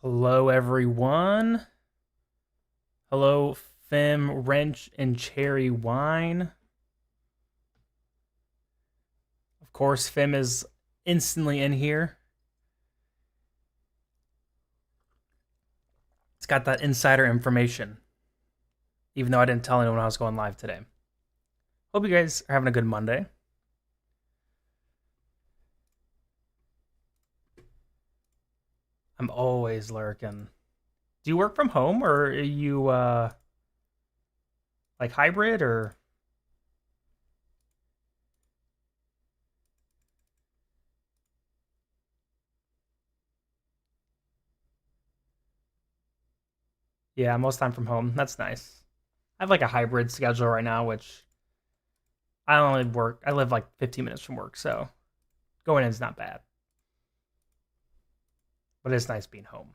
Hello, everyone. Hello, Fem, Wrench, and Cherry Wine. Of course, Fem is instantly in here. It's got that insider information, even though I didn't tell anyone I was going live today. Hope you guys are having a good Monday. I'm always lurking. Do you work from home or are you like hybrid or yeah, most time from home. That's nice. I have like a hybrid schedule right now, which I live like 15 minutes from work, so going in is not bad. But it's nice being home.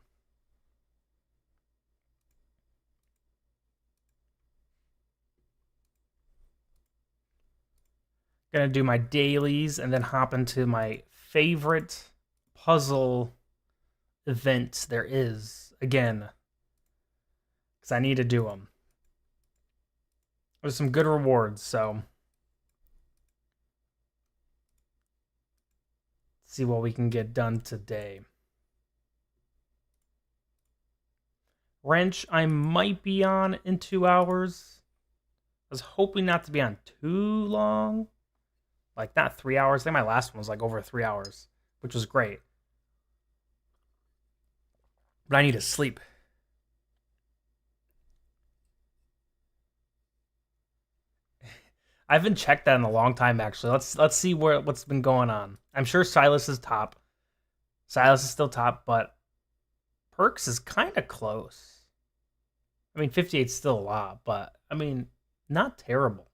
Gonna do my dailies and then hop into my favorite puzzle event there is again because I need to do them. There's some good rewards, so let's see what we can get done today. Wrench, I might be on in 2 hours. I was hoping not to be on too long, like not 3 hours. I think my last one was like over 3 hours, which was great. But I need to sleep. I haven't checked that in a long time actually. Let's see what's been going on. I'm sure Silas is top. Silas is still top, but Perks is kind of close. I mean, 58 is still a lot, but I mean, not terrible.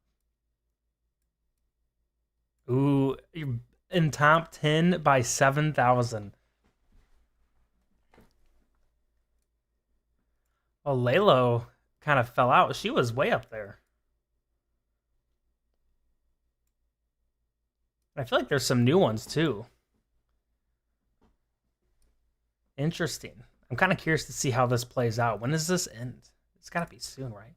Ooh, you're in top 10 by 7,000. Oh, Lalo kind of fell out. She was way up there. I feel like there's some new ones too. Interesting. I'm kind of curious to see how this plays out. When does this end? It's got to be soon, right?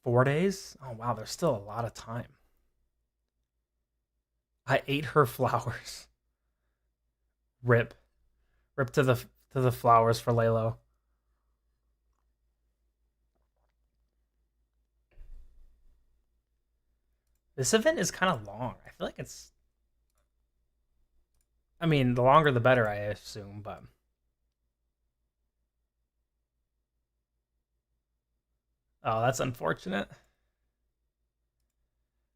4 days? Oh, wow. There's still a lot of time. I ate her flowers. Rip. Rip to the flowers for Lalo. This event is kind of long. I feel like it's. I mean, the longer the better, I assume. But oh, that's unfortunate.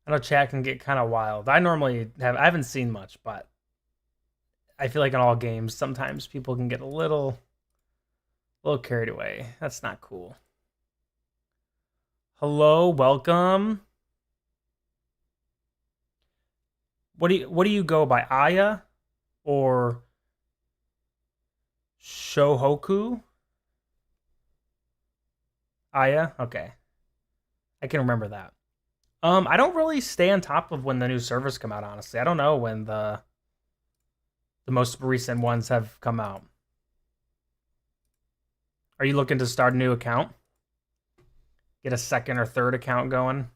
I know chat can get kind of wild. I haven't seen much, but I feel like in all games sometimes people can get a little carried away. That's not cool. Hello, welcome. What do you go by, Aya or Shohoku? Aya, okay, I can remember that. I don't really stay on top of when the new servers come out. Honestly, I don't know when the most recent ones have come out. Are you looking to start a new account? Get a second or third account going?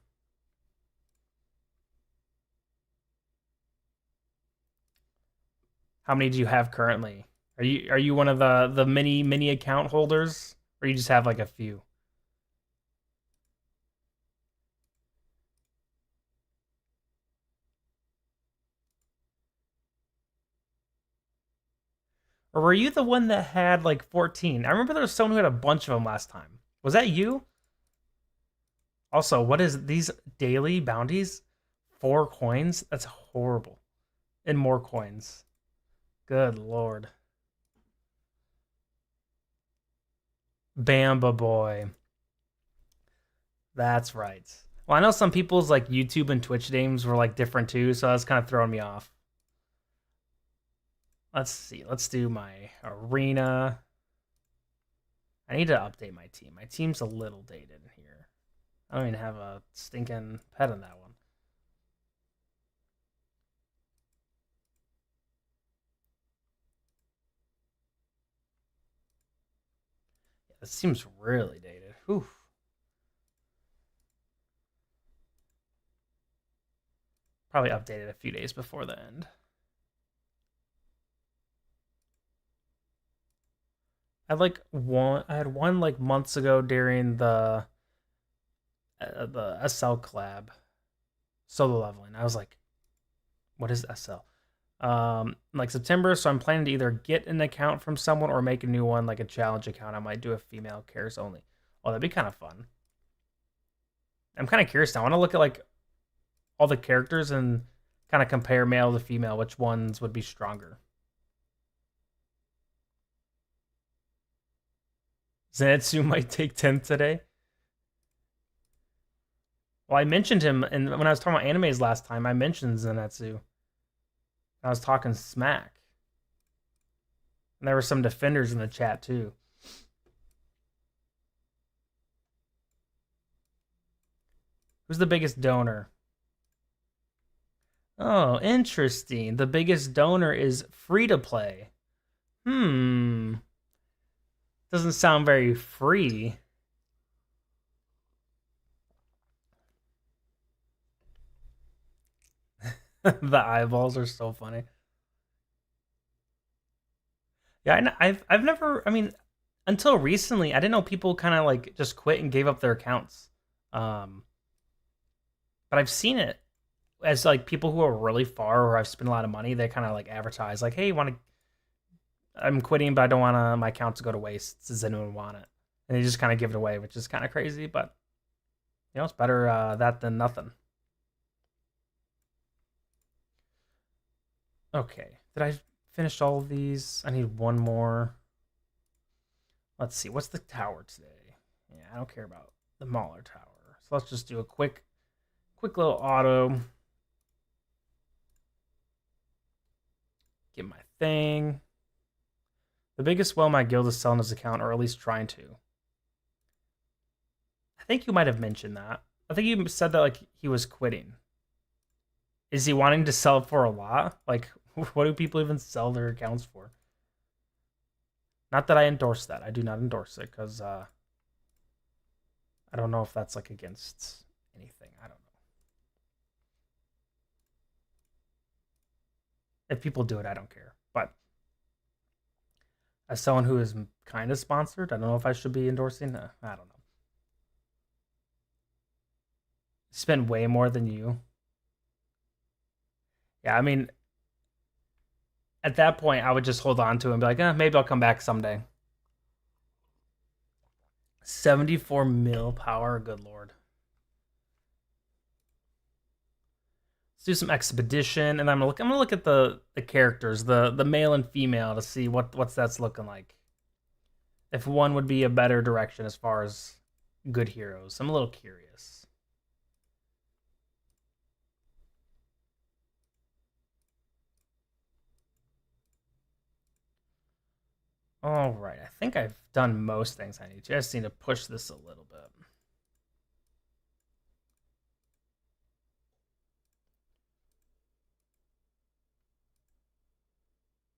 How many do you have currently? Are you one of the mini account holders, or you just have like a few? Or were you the one that had like 14? I remember there was someone who had a bunch of them last time. Was that you? Also, what is these daily bounties? 4 coins? That's horrible. And more coins. Good lord. Bamba boy. That's right. Well, I know some people's like YouTube and Twitch names were like different too, so that's kind of throwing me off. Let's see. Let's do my arena. I need to update my team. My team's a little dated here. I don't even have a stinking pet in that one. It seems really dated. Whew. Probably updated a few days before the end. I had one like months ago during the SL collab solo leveling. I was like, what is SL? Like September, so I'm planning to either get an account from someone or make a new one, like a challenge account. I might do a female cares only. Oh, that'd be kind of fun. I'm kind of curious now. I want to look at like all the characters and kind of compare male to female, which ones would be stronger. Zenitsu might take 10th today. Well, I mentioned him, and when I was talking about animes last time, I mentioned Zenitsu. I was talking smack. And there were some defenders in the chat too. Who's the biggest donor? Oh, interesting. The biggest donor is free to play. Doesn't sound very free. The eyeballs are so funny. Yeah, I've never. I mean, until recently, I didn't know people kind of like just quit and gave up their accounts. Um, but I've seen it as like people who are really far or I've spent a lot of money. They kind of like advertise like, "Hey, want to? I'm quitting, but I don't want my account to go to waste. Does anyone want it?" And they just kind of give it away, which is kind of crazy. But it's better that than nothing. Okay, did I finish all of these? I need one more. Let's see. What's the tower today? Yeah, I don't care about the Mauler tower. So let's just do a quick little auto. Get my thing. The biggest well my guild is selling his account, or at least trying to. I think you might have mentioned that. I think you said that like he was quitting. Is he wanting to sell it for a lot? Like, what do people even sell their accounts for? Not that I endorse that. I do not endorse it because I don't know if that's like against anything. I don't know. If people do it, I don't care. But as someone who is kind of sponsored, I don't know if I should be endorsing. I don't know. Spend way more than you. Yeah, I mean, at that point, I would just hold on to it and be like, maybe I'll come back someday. 74 mil power, good lord. Let's do some expedition, and I'm gonna look at the characters, the male and female, to see what's that's looking like. If one would be a better direction as far as good heroes. I'm a little curious. All right, I think I've done most things I need to. I just need to push this a little bit.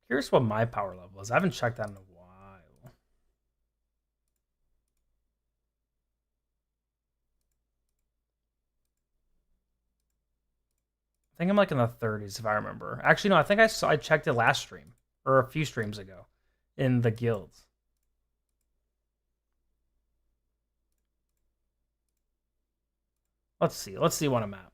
Here's what my power level is. I haven't checked that in a while. I think I'm like in the 30s if I remember. Actually, no, I think I checked it last stream or a few streams ago in the guilds. Let's see. Let's see what I'm at.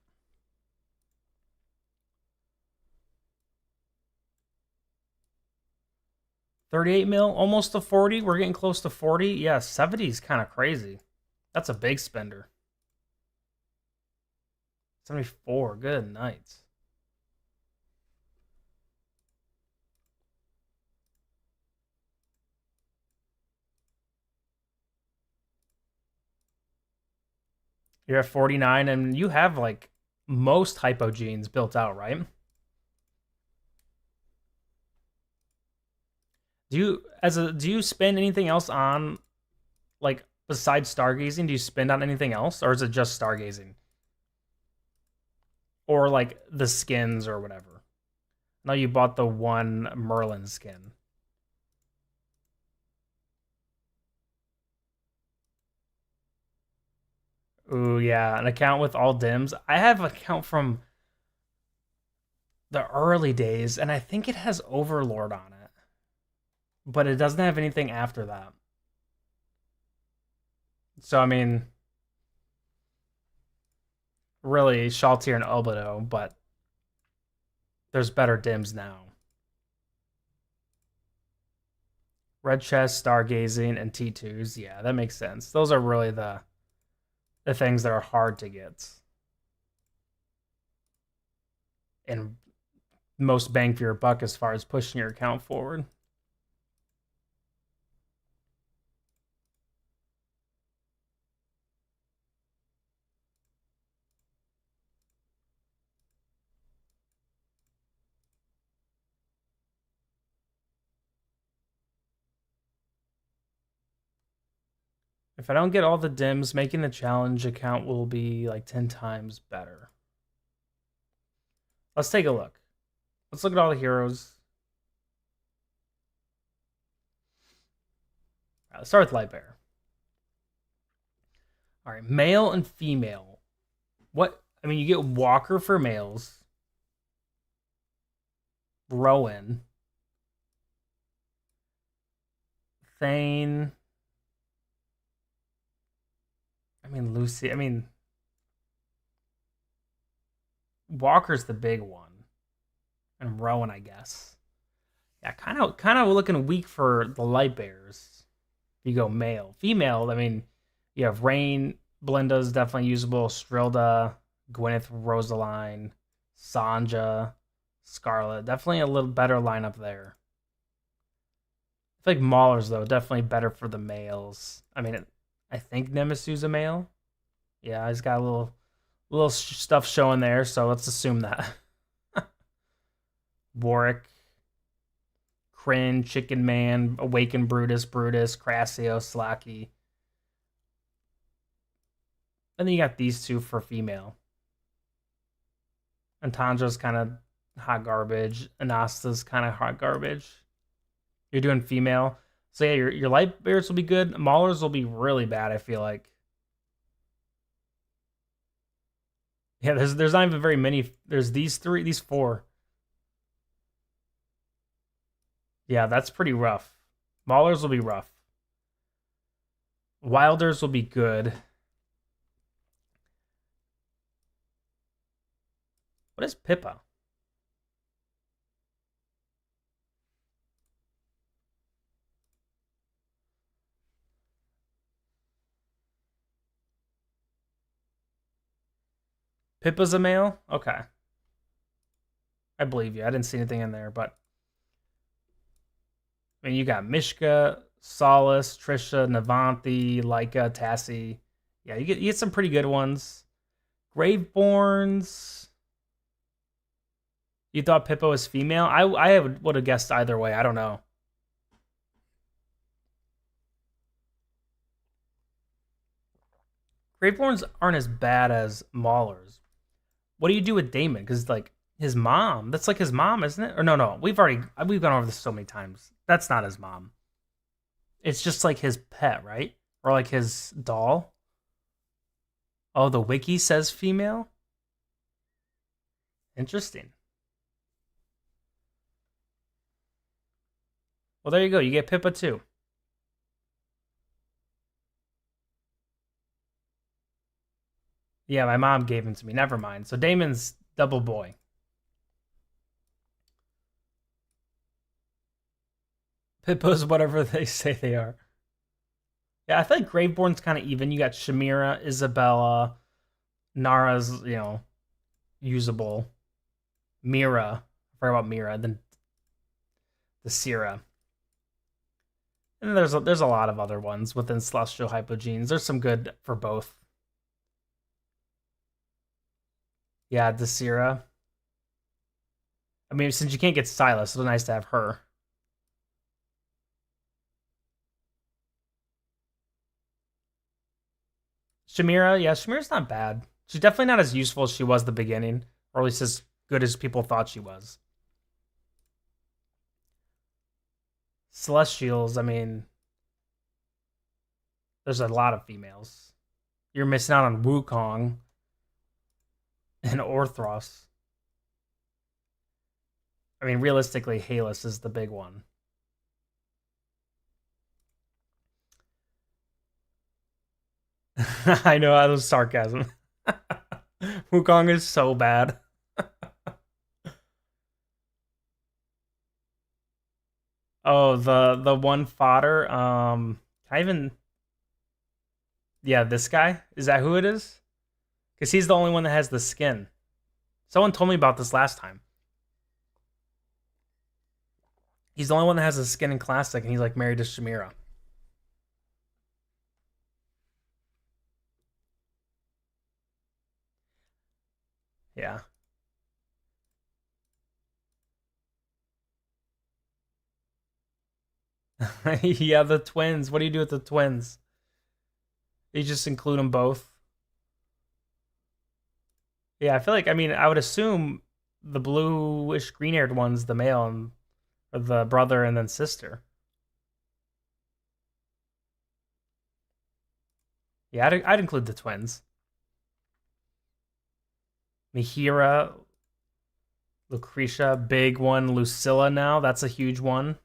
38 mil, almost to 40. We're getting close to 40. Yeah, 70 is kind of crazy. That's a big spender. 74. Good nights. You're at 49, and you have like most hypogenes built out, right? Do you spend anything else on like besides stargazing? Do you spend on anything else, or is it just stargazing? Or like the skins or whatever? No, you bought the one Merlin skin. Ooh, yeah, an account with all dims. I have an account from the early days, and I think it has Overlord on it, but it doesn't have anything after that. So I mean, really, Shaltir and Obito, but there's better dims now. Red chest, stargazing, and T2s. Yeah, that makes sense. Those are really the things that are hard to get and most bang for your buck as far as pushing your account forward. If I don't get all the dims, making the challenge account will be like 10 times better. Let's take a look. Let's look at all the heroes. All right, let's start with Lightbearer. All right, male and female. What? I mean, you get Walker for males, Rowan, Thane. I mean, Lucy. I mean, Walker's the big one, and Rowan, I guess. Yeah, kind of looking weak for the light bearers. If you go male, female. I mean, you have Rain. Blinda's definitely usable. Strilda, Gwyneth, Rosaline, Sanja, Scarlet. Definitely a little better lineup there. I feel like Maulers though definitely better for the males. I mean, I think Nemesiu's a male. Yeah, he's got a little stuff showing there, so let's assume that. Warwick, Kryn, Chicken Man, Awakened Brutus, Crassio, Slacky. And then you got these two for female. And Tanja's kind of hot garbage. Anasta's kind of hot garbage. You're doing female. So yeah, your light bears will be good. Maulers will be really bad, I feel like. Yeah, there's not even very many. There's these four. Yeah, that's pretty rough. Maulers will be rough. Wilders will be good. What is Pippa? Pippa's a male? Okay. I believe you. I didn't see anything in there, but I mean, you got Mishka, Solace, Trisha, Navanthi, Leica, Tassie. Yeah, you get some pretty good ones. Graveborns. You thought Pippa was female? I would have guessed either way. I don't know. Graveborns aren't as bad as Maulers. What do you do with Damon? Because like his mom, that's like his mom, isn't it? Or no, we've gone over this so many times. That's not his mom. It's just like his pet, right? Or like his doll. Oh, the wiki says female. Interesting. Well, there you go. You get Pippa too. Yeah, my mom gave him to me. Never mind. So Damon's double boy. Pippa's whatever they say they are. Yeah, I feel like Graveborn's kind of even. You got Shamira, Isabella, Nara's, usable. Mira. I forgot about Mira. Then the Sierra. And then there's a lot of other ones within Celestial Hypogenes. There's some good for both. Yeah, the Sierra. I mean, since you can't get Silas, it's nice to have her. Shamira, yeah, Shamira's not bad. She's definitely not as useful as she was at the beginning, or at least as good as people thought she was. Celestials, I mean, there's a lot of females. You're missing out on Wukong and Orthros. I mean, realistically, Halus is the big one. I know that was sarcasm. Wukong is so bad. Oh, the one fodder. I even yeah, this guy is that who it is? Because he's the only one that has the skin. Someone told me about this last time. He's the only one that has the skin in classic, and he's like married to Shamira. Yeah, yeah. The twins. What do you do with the twins? You just include them both. Yeah, I feel like I would assume the bluish green haired one's the male and or the brother and then sister. Yeah, I'd include the twins. Mihira, Lucretia, big one. Lucilla now, that's a huge one.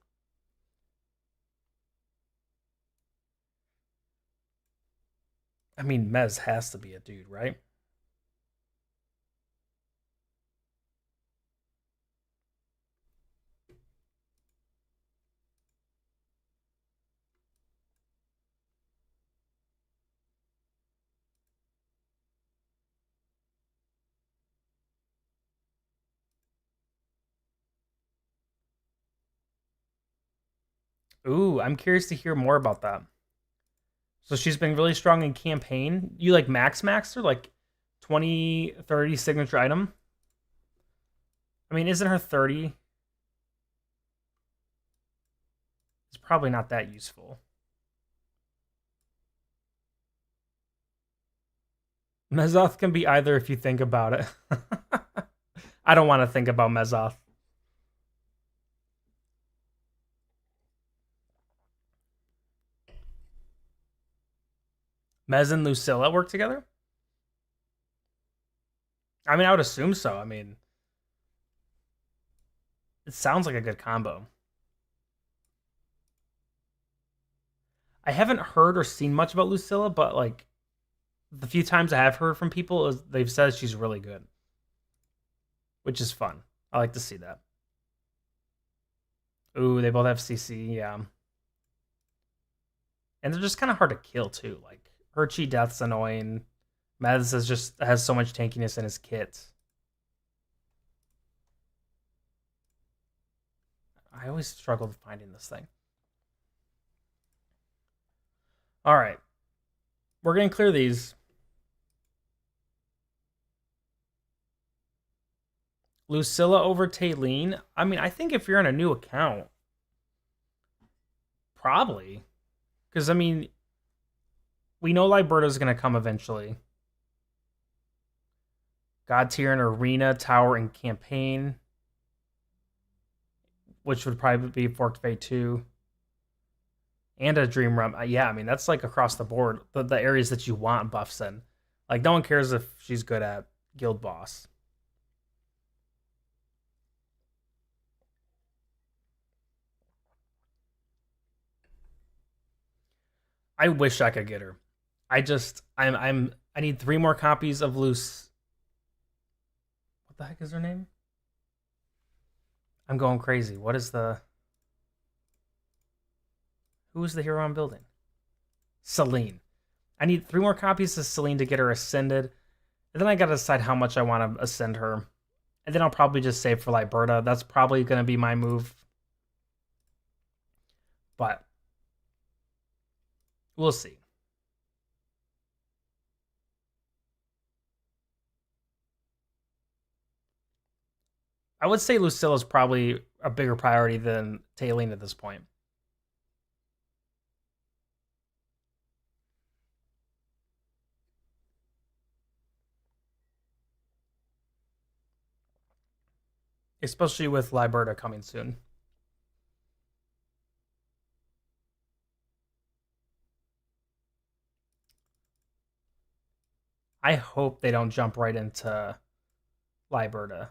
I mean, Mez has to be a dude, right? Ooh, I'm curious to hear more about that. So she's been really strong in campaign. You like max her like 20, 30 signature item? I mean, isn't her 30? It's probably not that useful. Mezoth can be either if you think about it. I don't want to think about Mezoth. Mez and Lucilla work together? I mean, I would assume so. I mean, it sounds like a good combo. I haven't heard or seen much about Lucilla, but like the few times I have heard from people, they've said she's really good, which is fun. I like to see that. Ooh, they both have CC, yeah. And they're just kind of hard to kill too. Like Herchi Death's annoying. Mez is just has so much tankiness in his kit. I always struggled finding this thing. All right, we're gonna clear these. Lucilla over Taylene. I mean, I think if you're on a new account, probably. Because, I mean, we know Liberta's going to come eventually. God tier and Arena, Tower, and Campaign, which would probably be Forked Fate 2. And a Dream Realm. Yeah, I mean, that's like across the board. The areas that you want buffs in. Like, no one cares if she's good at Guild Boss. I wish I could get her. I need 3 more copies of Loose. What the heck is her name? I'm going crazy. What is the who is the hero I'm building? Celine. I need 3 more copies of Celine to get her ascended. And then I gotta decide how much I want to ascend her. And then I'll probably just save for Liberta. That's probably gonna be my move. But we'll see. I would say Lucilla is probably a bigger priority than Taylene at this point. Especially with Liberta coming soon. I hope they don't jump right into Liberta.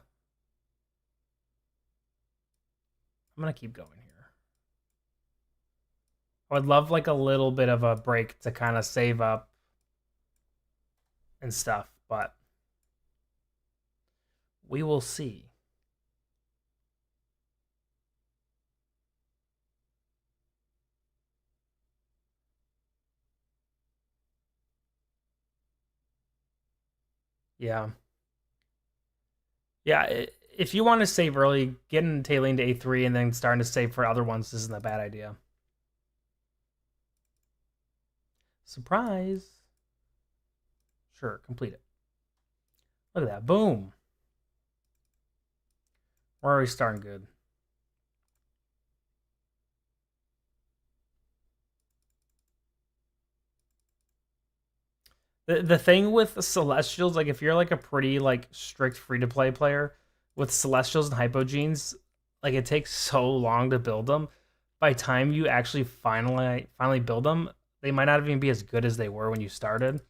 I'm gonna keep going here. I would love like a little bit of a break to kind of save up and stuff, but we will see. Yeah. Yeah, if you want to save early, getting Tailene to A3 and then starting to save for other ones isn't a bad idea. Surprise. Sure, complete it. Look at that. Boom. We're already starting good. The thing with Celestials, like if you're like a pretty like strict free to play player with Celestials and Hypogenes, like it takes so long to build them. By the time you actually finally build them, they might not even be as good as they were when you started.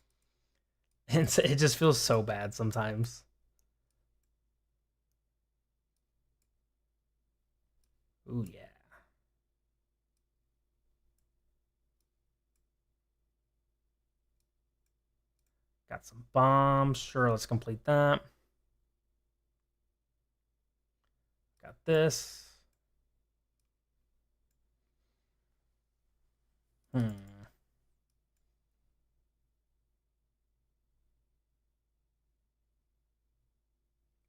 And it just feels so bad sometimes. Ooh yeah. Got some bombs. Sure, let's complete that. Got this.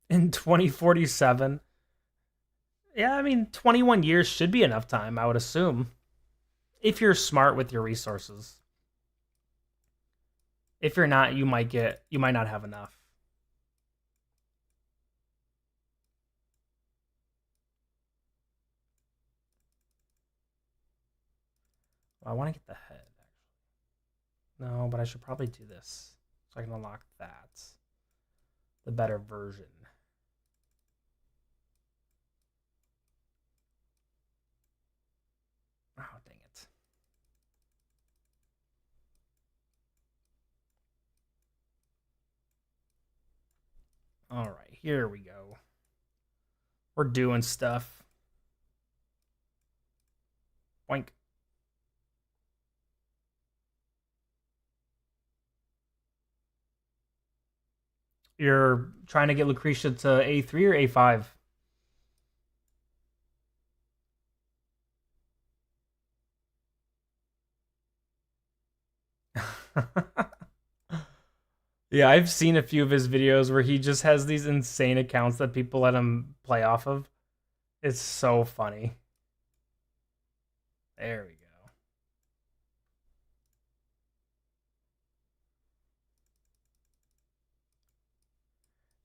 In 2047. Yeah, I mean, 21 years should be enough time, I would assume. If you're smart with your resources. If you're not, you might not have enough. Well, I want to get the head. No, but I should probably do this so I can unlock that. The better version. Oh, dang it. All right, here we go. We're doing stuff. Boink. You're trying to get Lucretia to A3 or A5? Yeah, I've seen a few of his videos where he just has these insane accounts that people let him play off of. It's so funny. There we go.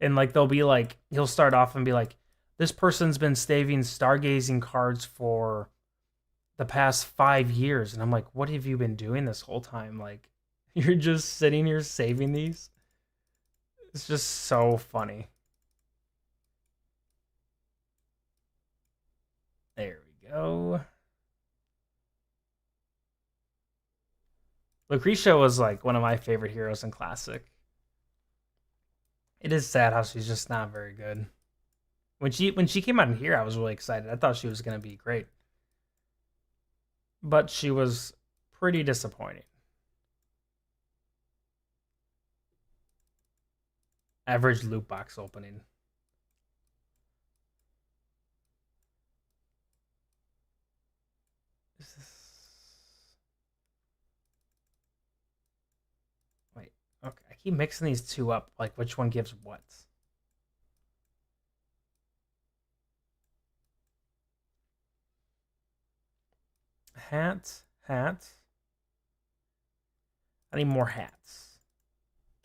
And like they'll be like, he'll start off and be like, this person's been saving stargazing cards for the past 5 years. And I'm like, what have you been doing this whole time? Like, you're just sitting here saving these? It's just so funny. There we go. Lucretia was like one of my favorite heroes in Classic. It is sad how she's just not very good. When she came out in here, I was really excited. I thought she was gonna be great. But she was pretty disappointing. Average loot box opening. Wait, okay. I keep mixing these two up. Like, which one gives what? Hat. I need more hats.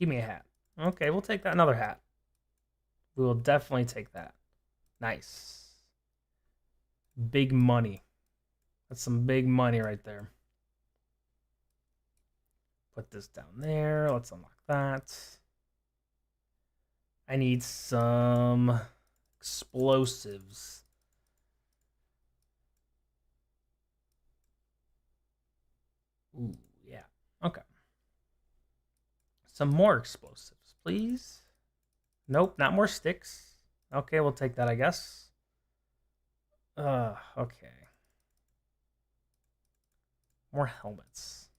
Give me a hat. Okay, we'll take that. Another hat. We will definitely take that. Nice. Big money. That's some big money right there. Put this down there. Let's unlock that. I need some explosives. Ooh, yeah. Okay. Some more explosives. please. Nope, not more sticks. Okay, we'll take that, I guess. Okay. More helmets.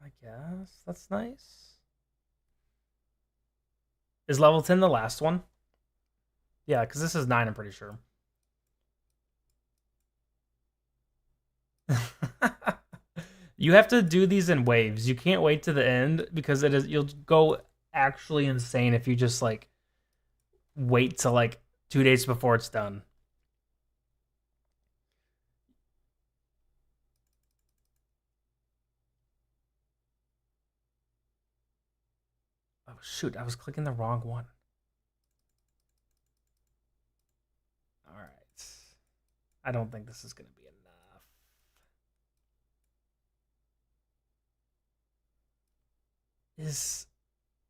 I guess that's nice. Is level 10 the last one? Yeah, because this is 9, I'm pretty sure. You have to do these in waves. You can't wait to the end because you'll go actually insane if you just like wait till like 2 days before it's done. Oh shoot, I was clicking the wrong one. All right. I don't think this is going to be enough.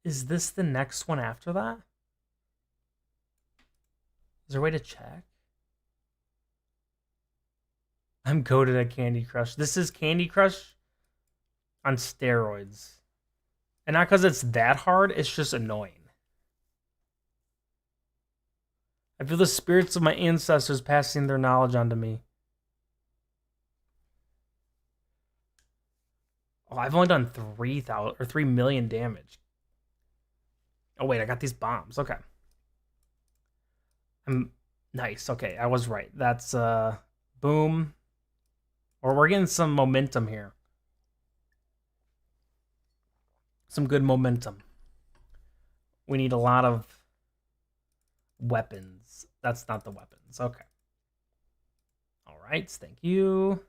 Is this the next one after that? Is there a way to check? I'm goated at Candy Crush. This is Candy Crush on steroids. And not because it's that hard, it's just annoying. I feel the spirits of my ancestors passing their knowledge onto me. Oh, I've only done 3,000 or 3 million damage. Oh wait, I got these bombs. Okay. I'm nice. Okay, I was right. That's boom. Or we're getting some momentum here. Some good momentum. We need a lot of weapons. That's not the weapons. Okay. All right, thank you.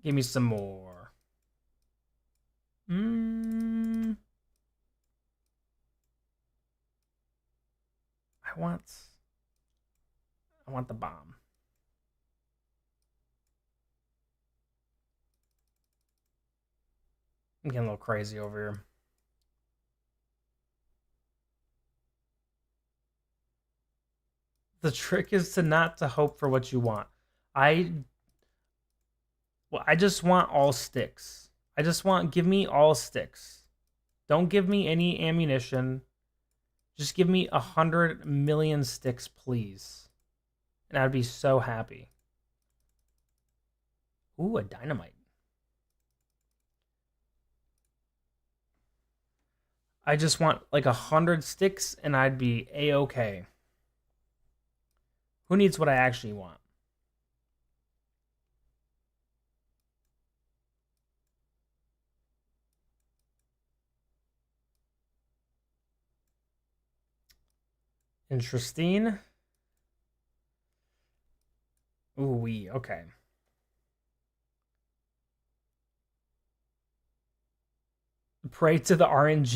Give me some more. I want the bomb. I'm getting a little crazy over here. The trick is to not to hope for what you want. I just want all sticks. Give me all sticks. Don't give me any ammunition. Just give me 100 million sticks, please. And I'd be so happy. Ooh, a dynamite. I just want like 100 sticks and I'd be a-okay. Who needs what I actually want? Interesting. Ooh, okay. Pray to the RNG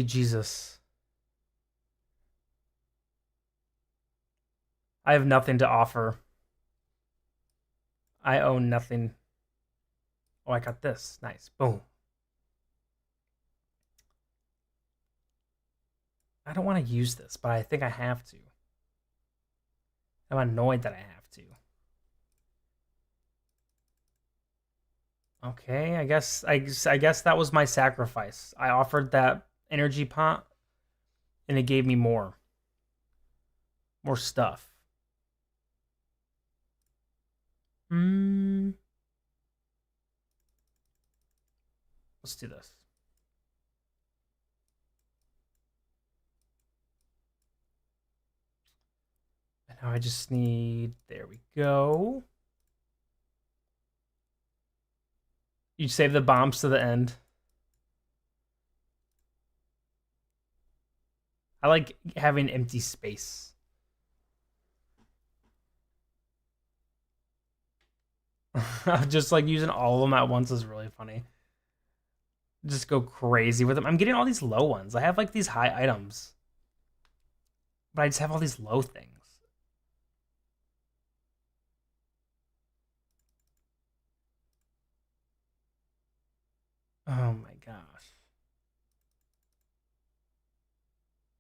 Jesus. I have nothing to offer. I own nothing. Oh, I got this. Nice. Boom. I don't want to use this, but I think I have to. I'm annoyed that I have to. Okay, I guess that was my sacrifice. I offered that energy pot and it gave me more stuff. Let's do this. And now I just need, there we go. You save the bombs to the end. I like having empty space. Just like using all of them at once is really funny. Just go crazy with them. I'm getting all these low ones. I have like these high items, but I just have all these low things. Oh my gosh.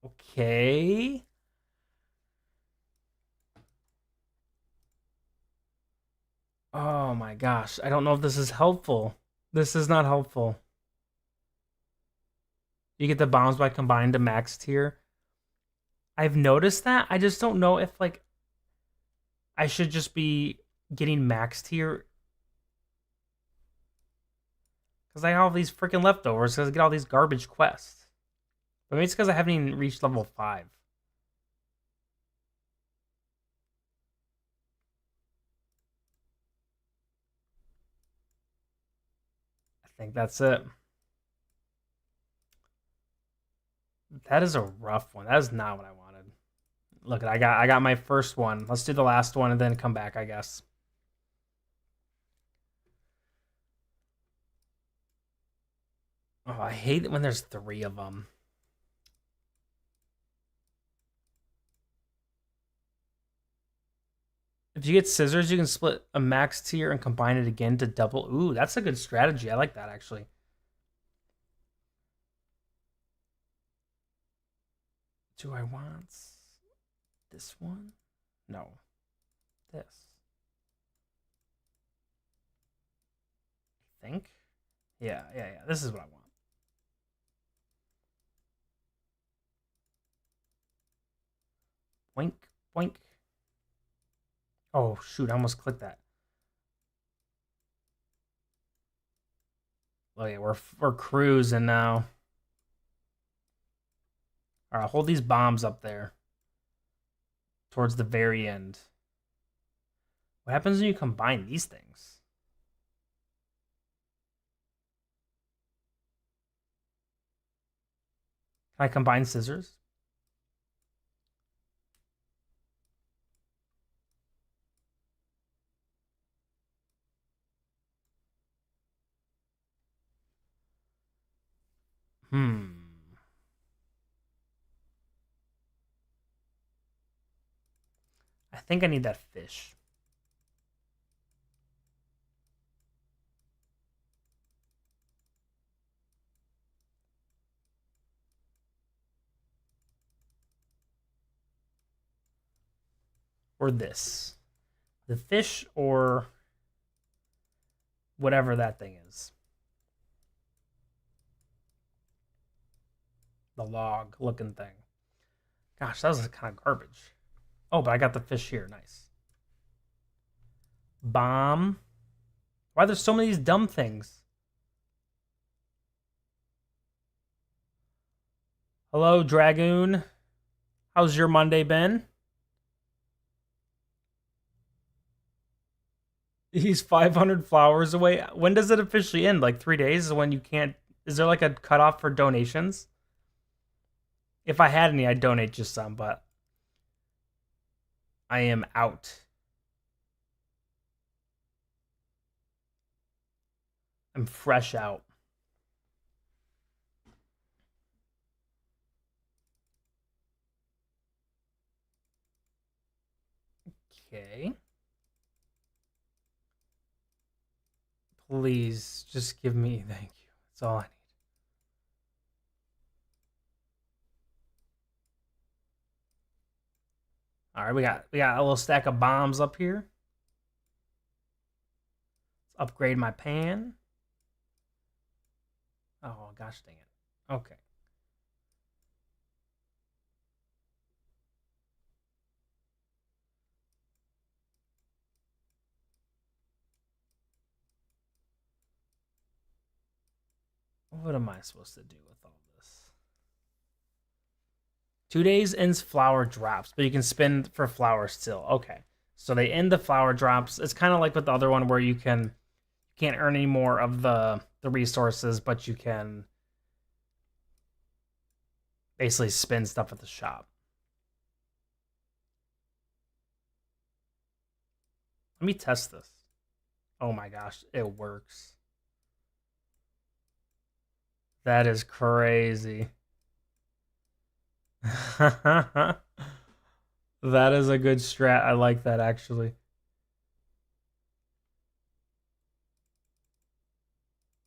Okay. Oh my gosh. I don't know if this is helpful. This is not helpful. You get the bombs by combined to max tier. I've noticed that. I just don't know if like I should just be getting max tier because I have all these freaking leftovers because I get all these garbage quests. But maybe it's because I haven't even reached level 5. I think that's it. That is a rough one. That is not what I wanted. Look, I got my first one. Let's do the last one and then come back, I guess. Oh, I hate it when there's 3 of them. If you get scissors, you can split a max tier and combine it again to double. Ooh, that's a good strategy. I like that actually. Do I want this one? No. This. I think. Yeah. This is what I want. Boink, boink. Oh shoot! I almost clicked that. Oh yeah, we're cruising now. All right, hold these bombs up there towards the very end. What happens when you combine these things? Can I combine scissors? Hmm. I think I need that fish. Or this. The fish or whatever that thing is. The log looking thing. Gosh, that was kind of garbage. Oh, but I got the fish here. Nice. Bomb. Why are there so many of these dumb things? Hello, Dragoon. How's your Monday been? He's 500 flowers away. When does it officially end? Like 3 days is when you can't. Is there like a cutoff for donations? If I had any, I'd donate just some, but I am out. I'm fresh out. Okay. Please just give me. Thank you. That's all I need. All right, we got a little stack of bombs up here. Let's upgrade my pan. Oh gosh dang it. Okay. What am I supposed to do with all this? 2 days ends flower drops, but you can spend for flowers still. Okay. So they end the flower drops. It's kind of like with the other one where you can't earn any more of the resources, but you can basically spend stuff at the shop. Let me test this. Oh my gosh, it works. That is crazy. That is a good strat. I like that actually.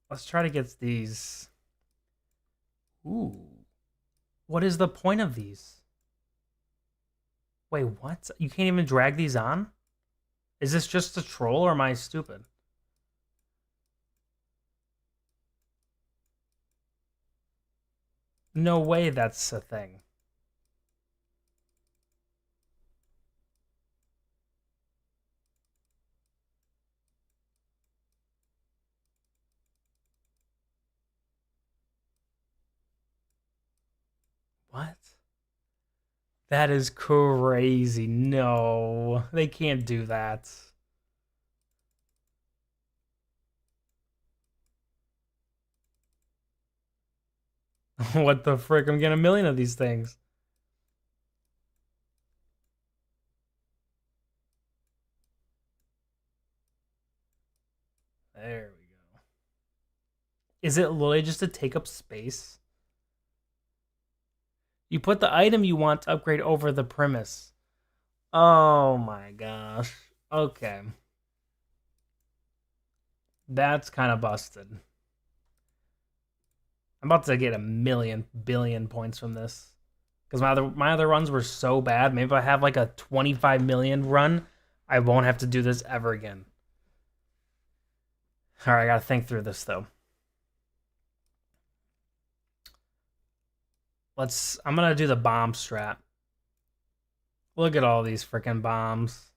Let's try to get these. Ooh. What is the point of these? Wait, what? You can't even drag these on? Is this just a troll or am I stupid? No way that's a thing. What? That is crazy. No, they can't do that. What the frick? I'm getting a million of these things. There we go. Is it literally just to take up space? You put the item you want to upgrade over the premise. Oh my gosh. Okay. That's kind of busted. I'm about to get a million billion points from this. Because my other runs were so bad. Maybe if I have like a 25 million run, I won't have to do this ever again. Alright, I gotta think through this though. I'm gonna do the bomb strat. Look at all these freaking bombs.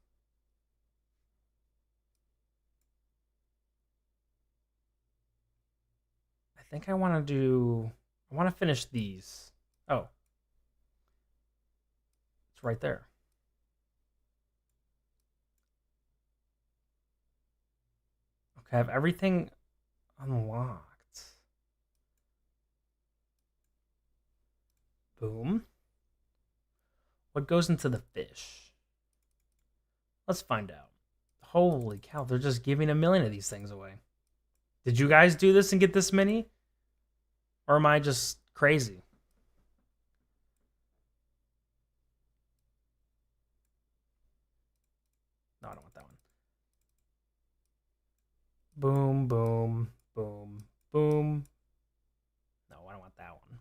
I think I want to finish these. Oh, it's right there. Okay, I have everything unlocked. Boom. What goes into the fish? Let's find out. Holy cow, they're just giving a million of these things away. Did you guys do this and get this many? Or am I just crazy? No, I don't want that one. Boom, boom, boom, boom. No, I don't want that one.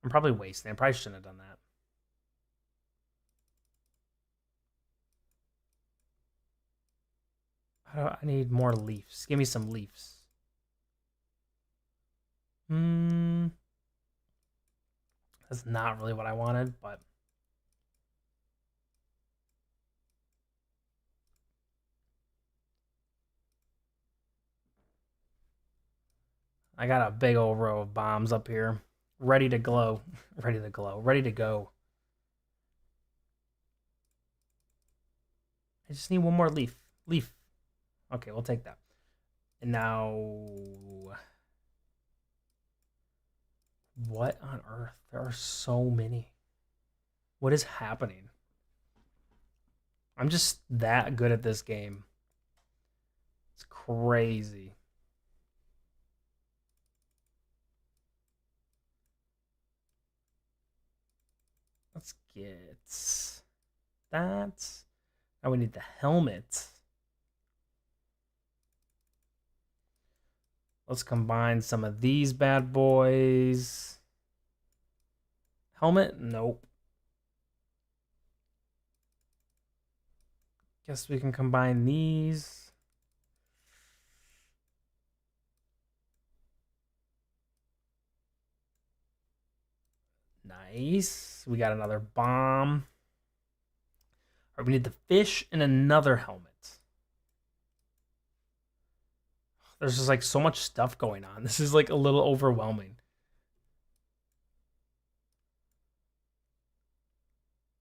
I'm probably wasting. I probably shouldn't have done that. I need more leaves. Give me some leaves. Hmm. That's not really what I wanted, but I got a big old row of bombs up here. Ready to glow. Ready to glow. Ready to go. I just need one more leaf. Leaf. Okay, we'll take that. And now, what on earth? There are so many. What is happening? I'm just that good at this game. It's crazy. Let's get that. Now we need the helmet. Let's combine some of these bad boys. Helmet? Nope. Guess we can combine these. Nice. We got another bomb. All right, we need the fish and another helmet. There's just like so much stuff going on. This is like a little overwhelming.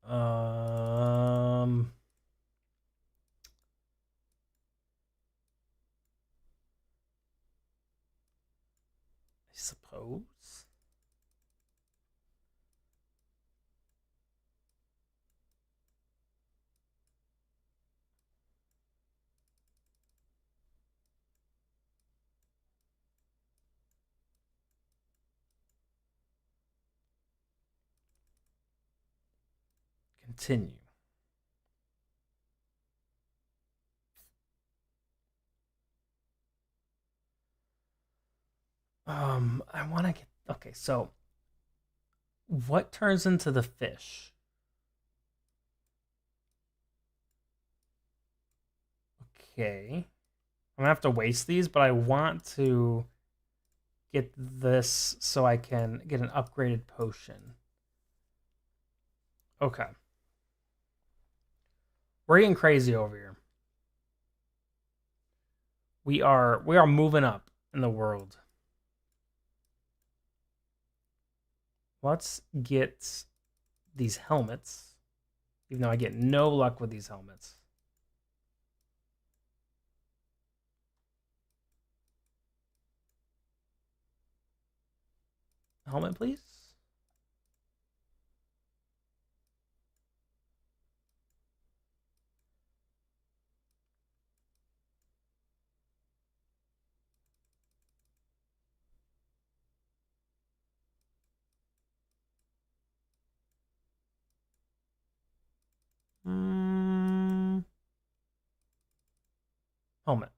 Um, I suppose. Continue. I want to get Okay, so what turns into the fish? Okay. I'm gonna have to waste these, but I want to get this so I can get an upgraded potion. Okay. We're getting crazy over here. We are moving up in the world. Let's get these helmets, even though I get no luck with these helmets. Helmet, please. Mm, helmet.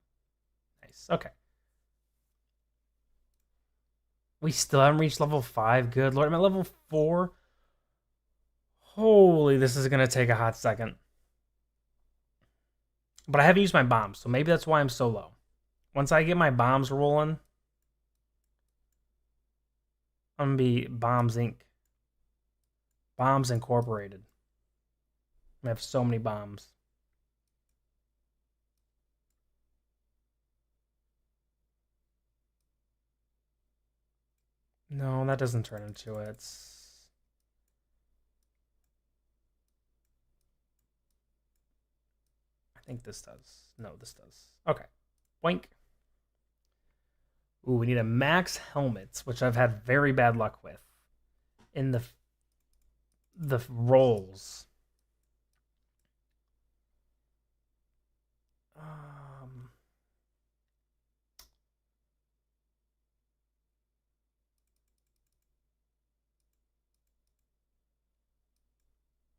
Nice. Okay. We still haven't reached level 5. Good lord. I'm at level 4. Holy, this is going to take a hot second. But I haven't used my bombs, so maybe that's why I'm so low. Once I get my bombs rolling, I'm going to be Bombs Inc. Bombs Incorporated. I have so many bombs. No, that doesn't turn into it. I think this does. No, this does. Okay. Boink. Ooh, we need a max helmets, which I've had very bad luck with. In the rolls. Um,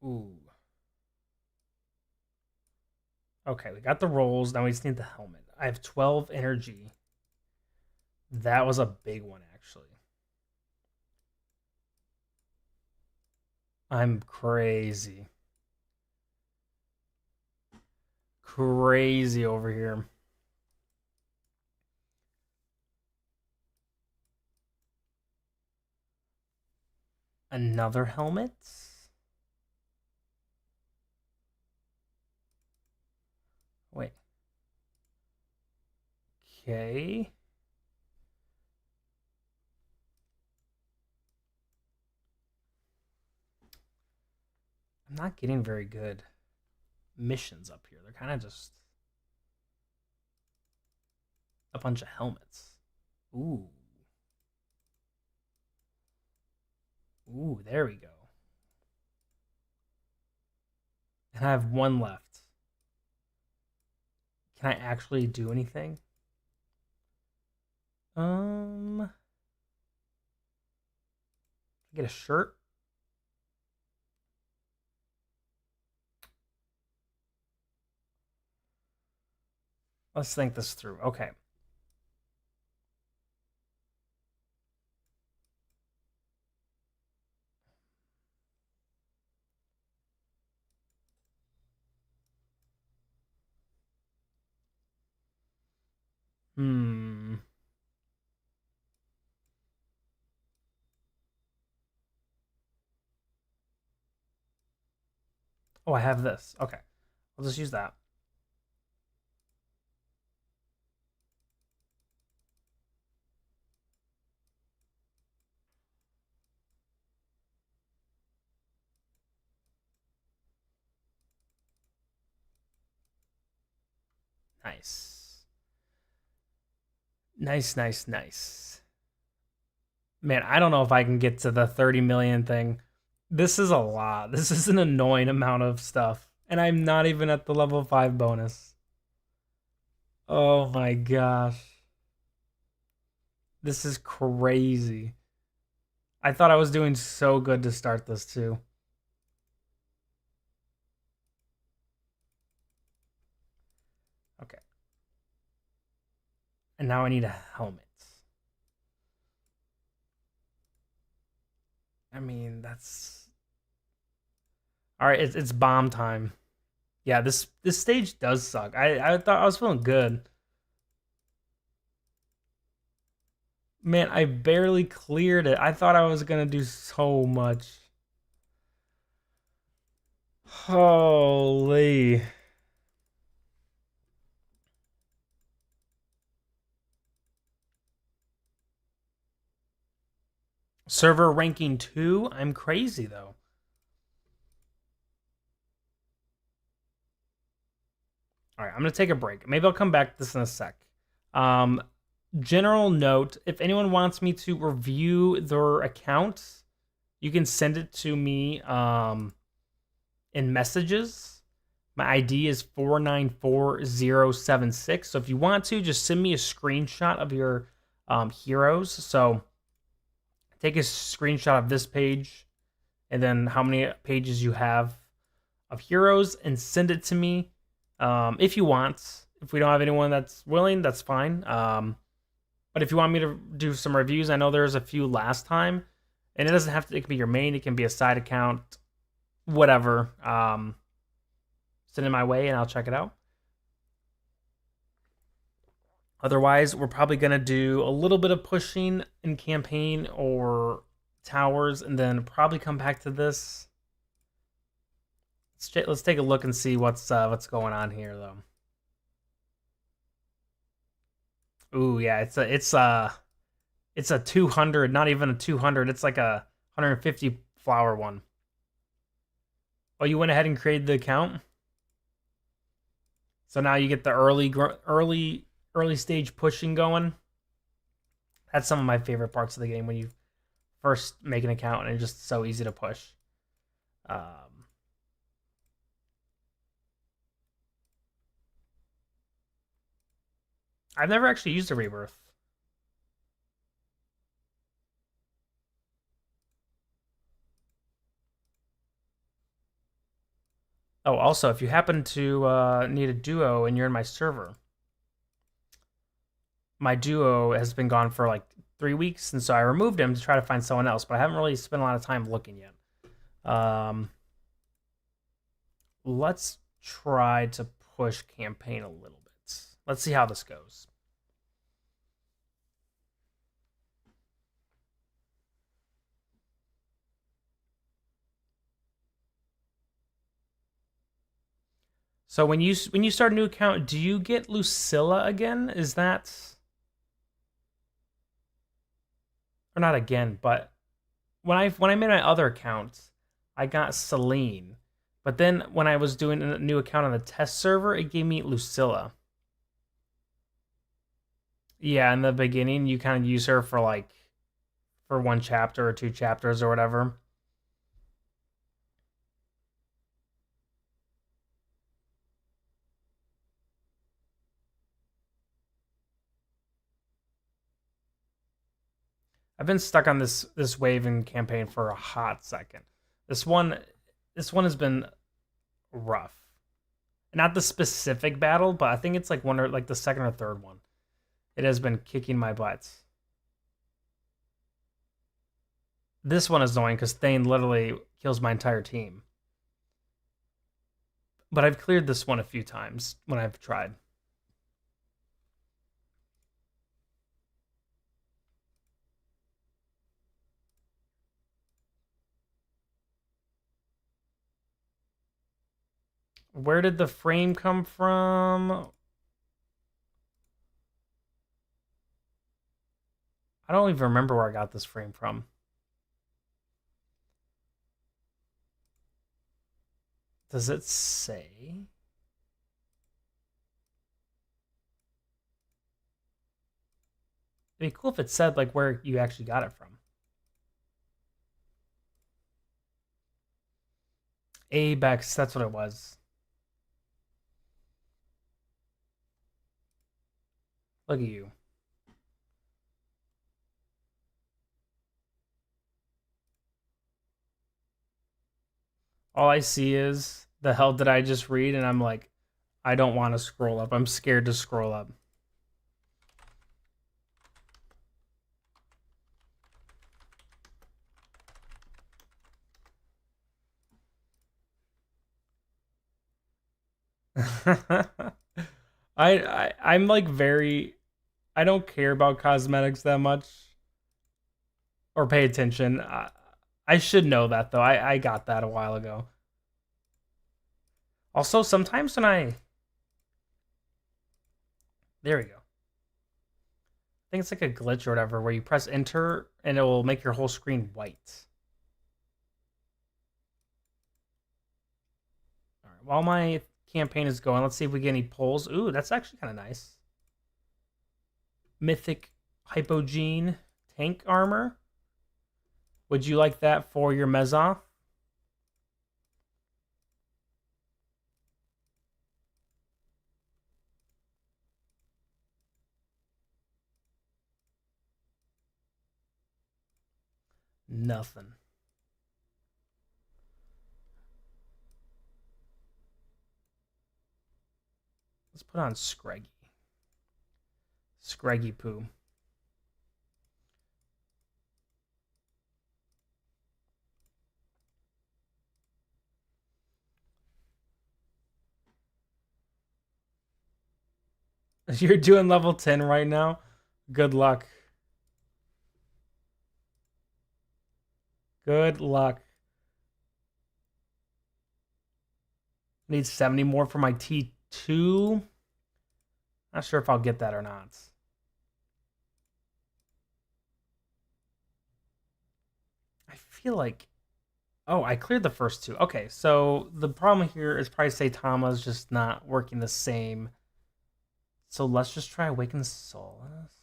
ooh. Okay, we got the rolls. Now we just need the helmet. I have 12 energy. That was a big one, actually. I'm crazy. Crazy over here. Another helmet? Wait. Okay. I'm not getting very good missions up here. They're kind of just a bunch of helmets. Ooh. Ooh, there we go. And I have one left. Can I actually do anything? Get a shirt. Let's think this through. Okay. Hmm. Oh, I have this. Okay. I'll just use that. Nice. Nice, nice, nice. Man, I don't know if I can get to the 30 million thing. This is a lot. This is an annoying amount of stuff. And I'm not even at the level 5 bonus. Oh my gosh. This is crazy. I thought I was doing so good to start this too. Okay. And now I need a helmet. I mean, that's all right. It's bomb time. Yeah, this stage does suck. I thought I was feeling good. Man, I barely cleared it. I thought I was gonna do so much. Holy. Server ranking 2? I'm crazy though. All right, I'm gonna take a break. Maybe I'll come back to this in a sec. Um, General note: if anyone wants me to review their account, you can send it to me in messages. My ID is 494076. So if you want to, just send me a screenshot of your heroes. So take a screenshot of this page and then how many pages you have of heroes and send it to me if you want. If we don't have anyone that's willing, that's fine. But if you want me to do some reviews, I know there's a few last time, and it doesn't have to. It can be your main. It can be a side account, whatever. Send it my way, and I'll check it out. Otherwise, we're probably gonna do a little bit of pushing in campaign or towers, and then probably come back to this. Let's take a look and see what's going on here, though. Ooh, yeah, it's a 200, not even a 200. It's like a 150 flower one. Oh, you went ahead and created the account, so now you get the early stage pushing going. That's some of my favorite parts of the game when you first make an account and it's just so easy to push. Um, I've never actually used a rebirth. Oh, also, if you happen to need a duo and you're in my server, my duo has been gone for like 3 weeks, and so I removed him to try to find someone else. But I haven't really spent a lot of time looking yet. Let's try to push campaign a little bit. Let's see how this goes. So when you start a new account, do you get Lucilla again? Is that or not again? But when I made my other account, I got Celine. But then when I was doing a new account on the test server, it gave me Lucilla. Yeah, in the beginning, you kind of use her for like for one chapter or two chapters or whatever. I've been stuck on this wave in campaign for a hot second. This one this one has been rough. Not the specific battle, but I think it's like one or like the second or third one. It has been kicking my butt. This one is annoying because Thane literally kills my entire team. But I've cleared this one a few times when I've tried. Where did the frame come from? I don't even remember where I got this frame from. Does it say? It'd be cool if it said like where you actually got it from. Abex, that's what it was. Look at you. All I see is the hell did I just read, and I'm like, I don't want to scroll up. I'm scared to scroll up. I'm like very I don't care about cosmetics that much or pay attention. I should know that though. I got that a while ago. Also, sometimes when I there we go. I think it's like a glitch or whatever where you press enter and it will make your whole screen white. All right. While my campaign is going, let's see if we get any pulls. Ooh, that's actually kind of nice. Mythic Hypogene tank armor. Would you like that for your Mezoth? Nothing. Let's put on Scraggy. Scraggy poo. You're doing level 10 right now? Good luck. Good luck. Need 70 more for my T2. Not sure if I'll get that or not. I feel like... Oh, I cleared the first two. Okay, so the problem here is probably Saitama's just not working the same. So let's just try Awakened Solace.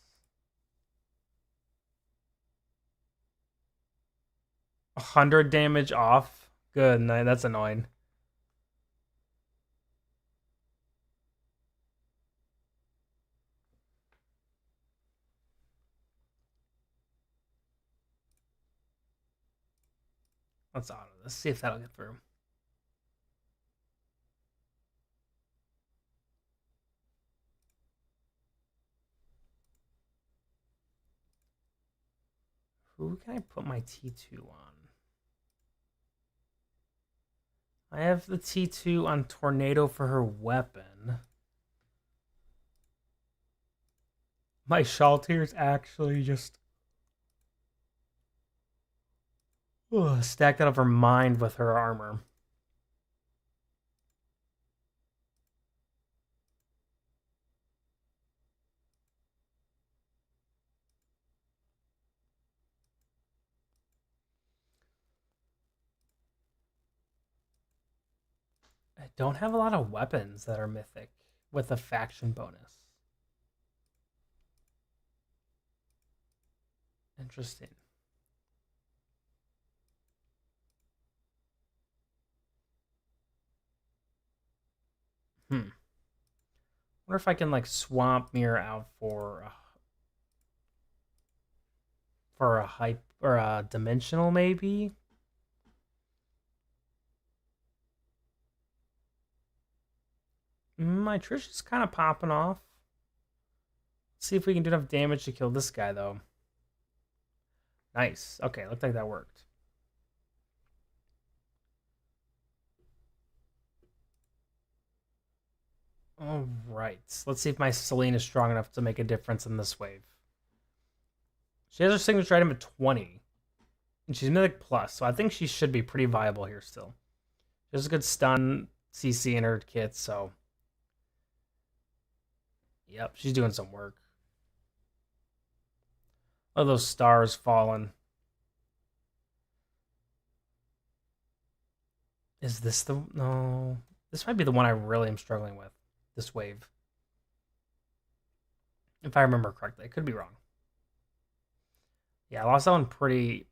100 damage off. Good night. That's annoying. Let's auto this. See if that'll get through. Who can I put my T2 on? I have the T2 on Tornado for her weapon. My Shaltier's actually just stacked out of her mind with her armor. I don't have a lot of weapons that are mythic with a faction bonus. Interesting. Wonder if I can like swap Mirror out for a hype or a dimensional maybe. My Trish is kind of popping off. Let's see if we can do enough damage to kill this guy though. Nice. Okay, looked like that worked. All right. Let's see if my Celine is strong enough to make a difference in this wave. She has her signature item at 20. And she's Mythic Plus, so I think she should be pretty viable here still. She has a good stun CC in her kit, so... Yep, she's doing some work. Oh, those stars falling. Is this the... No. This might be the one I really am struggling with. This wave. If I remember correctly. I could be wrong. Yeah, I lost that one pretty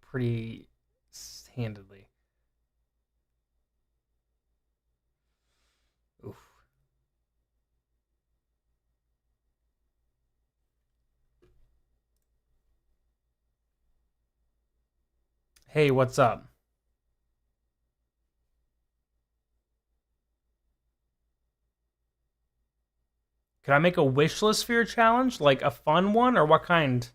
handedly. Oof. Hey, what's up? Could I make a wish list for your challenge? Like a fun one, or what kind?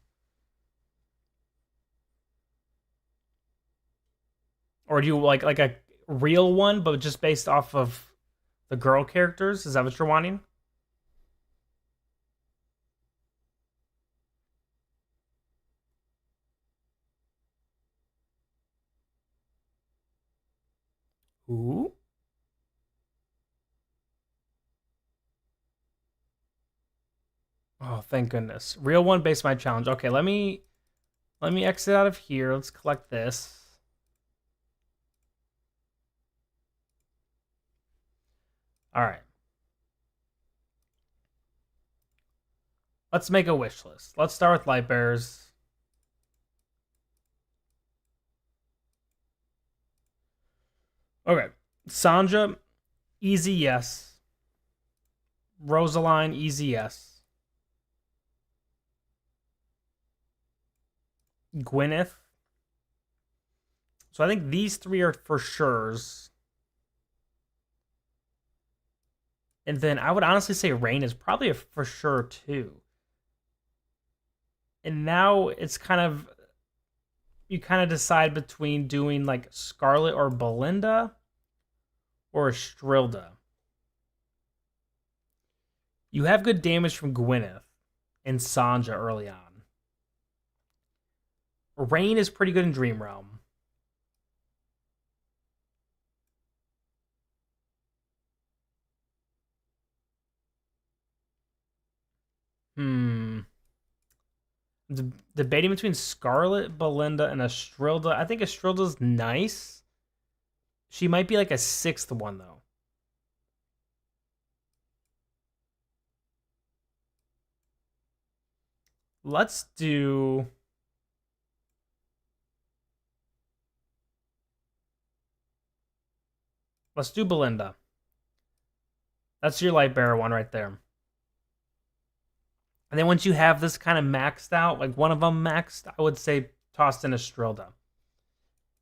Or do you like a real one, but just based off of The girl characters? Is that what you're wanting? Ooh. Oh, thank goodness. Real one base my challenge. Okay, let me exit out of here. Let's collect this. All right. Let's make a wish list. Let's start with light bearers. Okay. Sanja, easy yes. Rosaline, easy yes. Gwyneth. So I think these three are for sure's. And then I would honestly say Rain is probably a for sure too. And now it's kind of you kind of decide between doing like Scarlet or Belinda or Strilda. You have good damage from Gwyneth and Sanja early on. Rain is pretty good in Dream Realm. Hmm. Debating between Scarlet, Belinda, and Estrilda. I think Estrilda's nice. She might be like a sixth one though. Let's do. Let's do Belinda. That's your light bearer one right there. And then once you have this kind of maxed out, like one of them maxed, I would say tossed in Estrilda.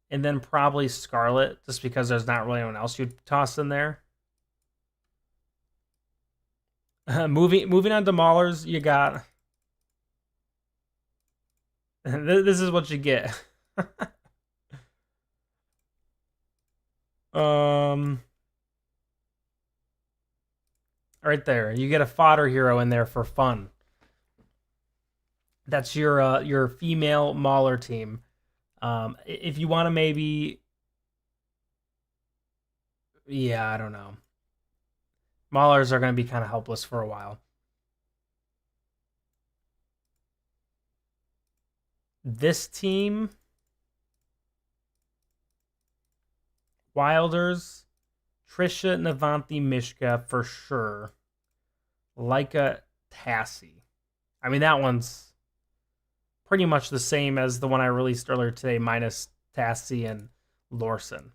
And then probably Scarlet, just because there's not really anyone else you'd toss in there. Moving on to Maulers, you got. This is what you get. Right there, you get a fodder hero in there for fun. That's your female Mauler team. If you want to maybe, yeah, I don't know. Maulers are going to be kind of helpless for a while. This team, Wilders, Trisha, Navanthi, Mishka for sure. Leica, Tassie. I mean, that one's pretty much the same as the one I released earlier today, minus Tassie and Lorson.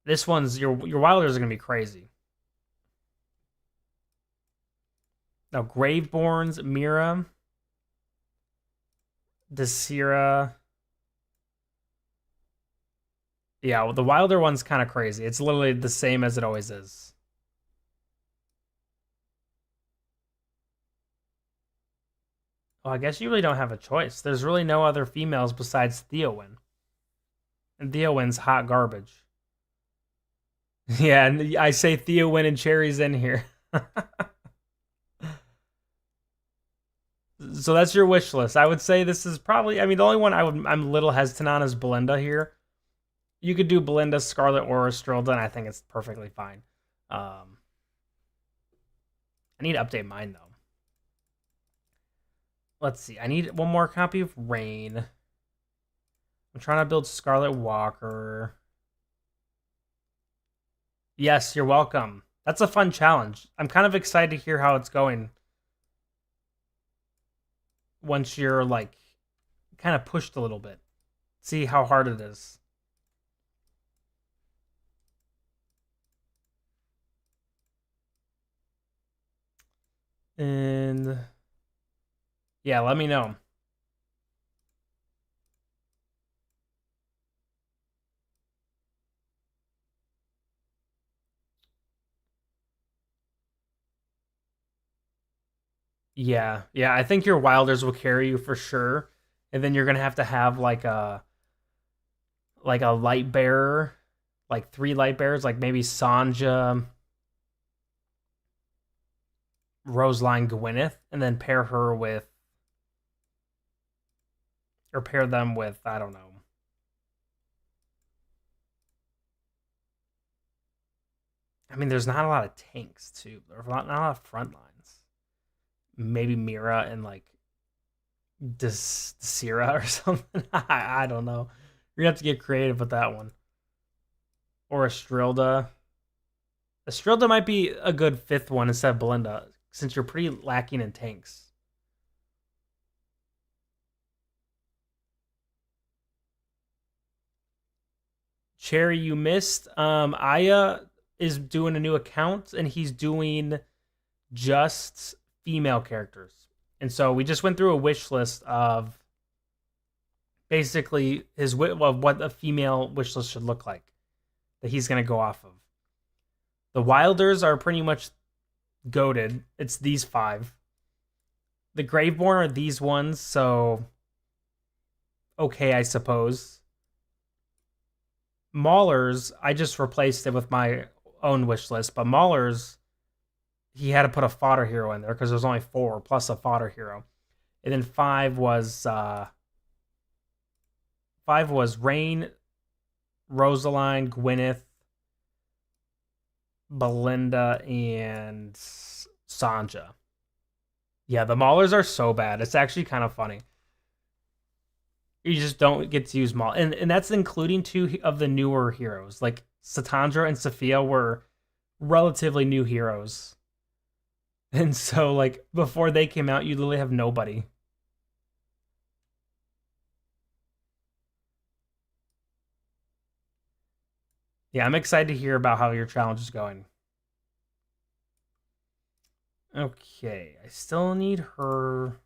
This one's your Wilders are gonna be crazy. Now Graveborns, Mira, Desira. Yeah, well, the Wilder one's kind of crazy. It's literally the same as it always is. Well, I guess you really don't have a choice. There's really no other females besides Theowin. And Theowin's hot garbage. Yeah, and I say Theowin and Cherry's in here. So that's your wish list. I would say this is probably. I mean, the only one I'm a little hesitant on is Belinda here. You could do Belinda, Scarlet, or Estrilda, and I think it's perfectly fine. I need to update mine though. Let's see. I need one more copy of Rain. I'm trying to build Scarlet Walker. Yes, you're welcome. That's a fun challenge. I'm kind of excited to hear how it's going once you're like kind of pushed a little bit. See how hard it is. And yeah, let me know. Yeah, I think your Wilders will carry you for sure, and then you're gonna have like a light bearer like 3 light bearers, like maybe Sanja, Roseline, Gwyneth, and then pair her with, or pair them with, I don't know. I mean, there's not a lot of tanks too. There's not a lot of front lines. Maybe Mira and like Desira or something. I don't know. You're gonna have to get creative with that one. Or Estrilda. Estrilda might be a good 5th one instead of Belinda, since you're pretty lacking in tanks. Cherry, you missed. Aya is doing a new account, and he's doing just female characters. And so we just went through a wish list of basically of what a female wish list should look like that he's going to go off of. The Wilders are pretty much goated. It's these 5. The Graveborn are these ones, so okay, I suppose. Maulers, I just replaced it with my own wish list, but Maulers, he had to put a fodder hero in there because there's only 4 plus a fodder hero. And then 5 was Rain, Rosaline, Gwyneth, Belinda, and Sanja. Yeah, the Maulers are so bad. It's actually kind of funny. You just don't get to use Maul. And that's including 2 of the newer heroes. Like Satandra and Sophia were relatively new heroes. And so like before they came out, you literally have nobody. Yeah, I'm excited to hear about how your challenge is going. Okay, I still need her.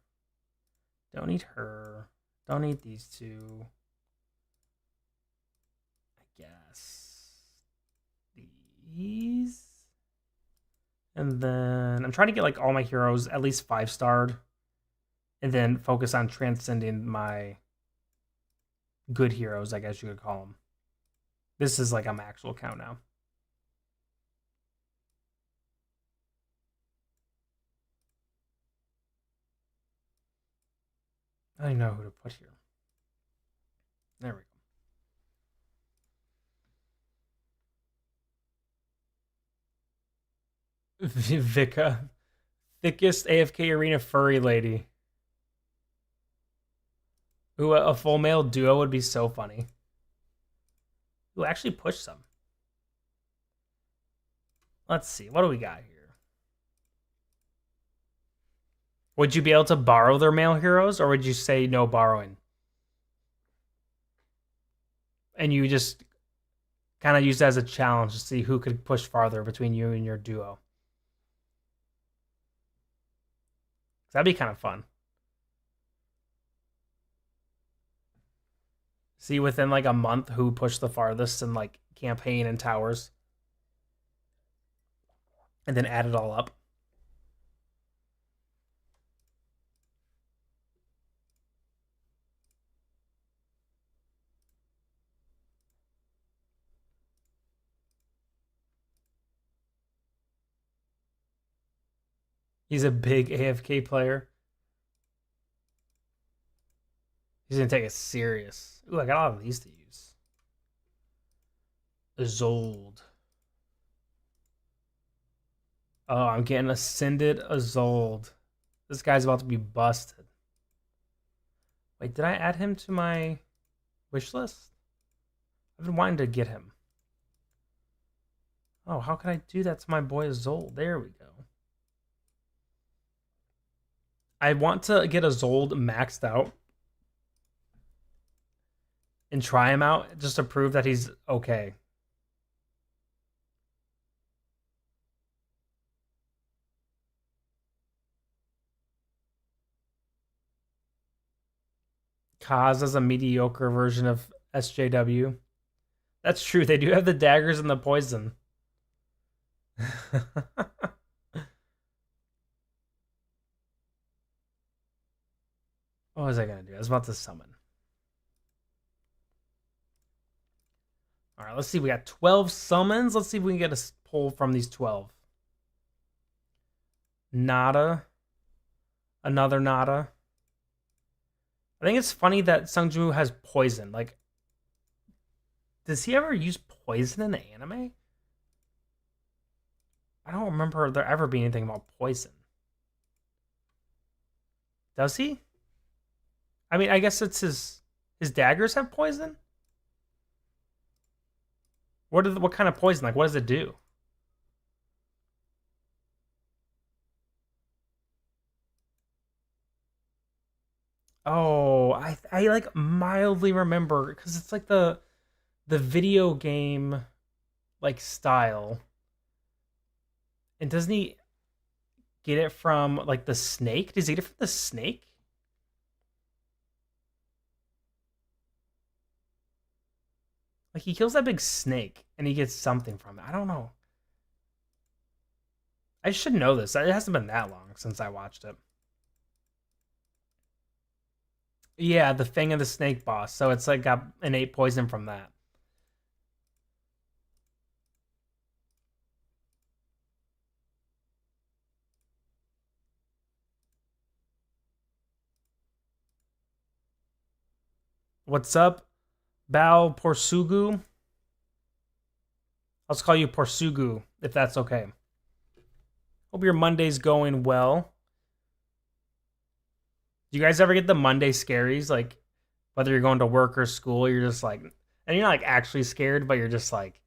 Don't need her. Don't need these 2. I guess these. And then I'm trying to get like all my heroes at least 5-starred. And then focus on transcending my good heroes, I guess you could call them. This is like a actual count now. I don't know who to put here. There we go. Vika. Thickest AFK arena furry lady. Ooh, a full male duo would be so funny. Ooh, actually push some. Let's see. What do we got here? Would you be able to borrow their male heroes, or would you say no borrowing? And you just kind of use it as a challenge to see who could push farther between you and your duo. That'd be kind of fun. See within like a month who pushed the farthest in like campaign and towers. And then add it all up. He's a big AFK player. He's gonna take it serious. Ooh, I got all of these to use. Isolde. Oh, I'm getting Ascended Isolde. This guy's about to be busted. Wait, did I add him to my wish list? I've been wanting to get him. Oh, how can I do that to my boy Isolde? There we go. I want to get Isolde maxed out and try him out just to prove that he's okay. Kaz is a mediocre version of SJW. That's true. They do have the daggers and the poison. What was I going to do? I was about to summon. All right, let's see. We got 12 summons. Let's see if we can get a pull from these 12. Nada. Another nada. I think it's funny that Sung Jin-woo has poison. Like, does he ever use poison in the anime? I don't remember there ever being anything about poison. Does he? I mean, I guess it's his daggers have poison. What kind of poison? Like, what does it do? Oh, I like mildly remember because it's like the video game like style. And doesn't he get it from like the snake? Does he get it from the snake? Like he kills that big snake and he gets something from it. I don't know. I should know this. It hasn't been that long since I watched it. Yeah, the Fang of the Snake boss. So it's like got innate poison from that. What's up, Bao Porsugu? I'll just call you Porsugu if that's okay. Hope your Monday's going well. Do you guys ever get the Monday scaries? Like, whether you're going to work or school, you're just like, and you're not like actually scared, but you're just like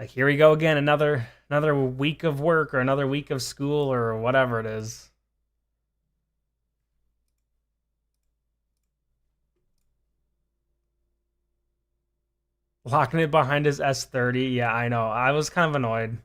here we go again, another week of work or another week of school or whatever it is. Locking it behind his S30. Yeah, I know. I was kind of annoyed.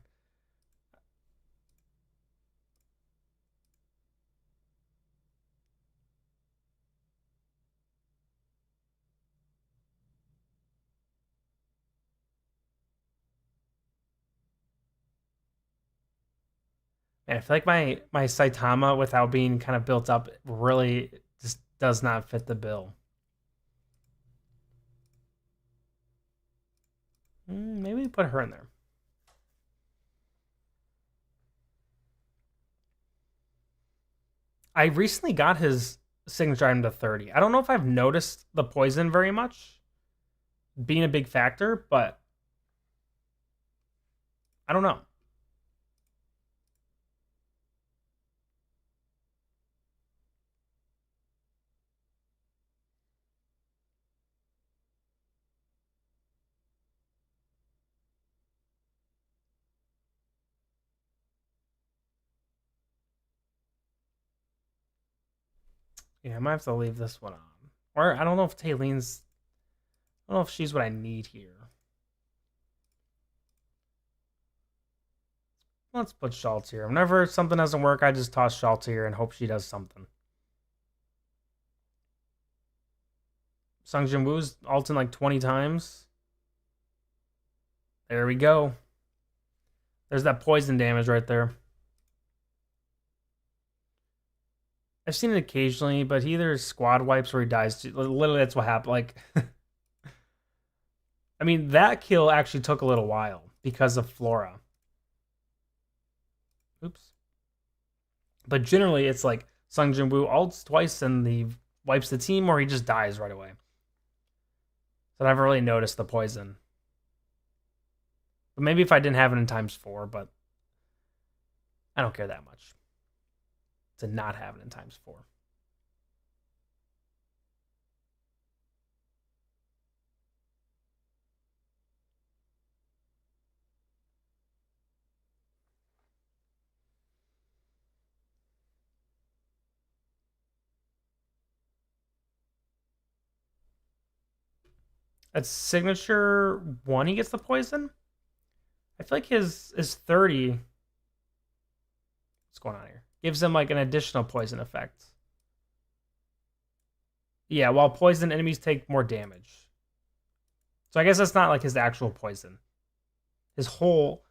Man, I feel like my Saitama without being kind of built up really just does not fit the bill. Maybe put her in there. I recently got his signature item to 30. I don't know if I've noticed the poison very much being a big factor, but I don't know. Yeah, I might have to leave this one on. Or I don't know if Tayleen's. I don't know if she's what I need here. Let's put Schultz here. Whenever something doesn't work, I just toss Schultz here and hope she does something. Sung Jin Woo's ulting like 20 times. There we go. There's that poison damage right there. I've seen it occasionally, but he either squad wipes or he dies. Literally, that's what happened. Like, I mean, that kill actually took a little while because of Flora. Oops. But generally, it's like Sung Jin Woo ults twice and he wipes the team, or he just dies right away. So I never really noticed the poison. But maybe if I didn't have it in ×4, but I don't care that much to not have it in ×4. At signature 1, he gets the poison. I feel like his 30. What's going on here? Gives him like an additional poison effect. Yeah, while poison enemies take more damage. So I guess that's not like his actual poison. His whole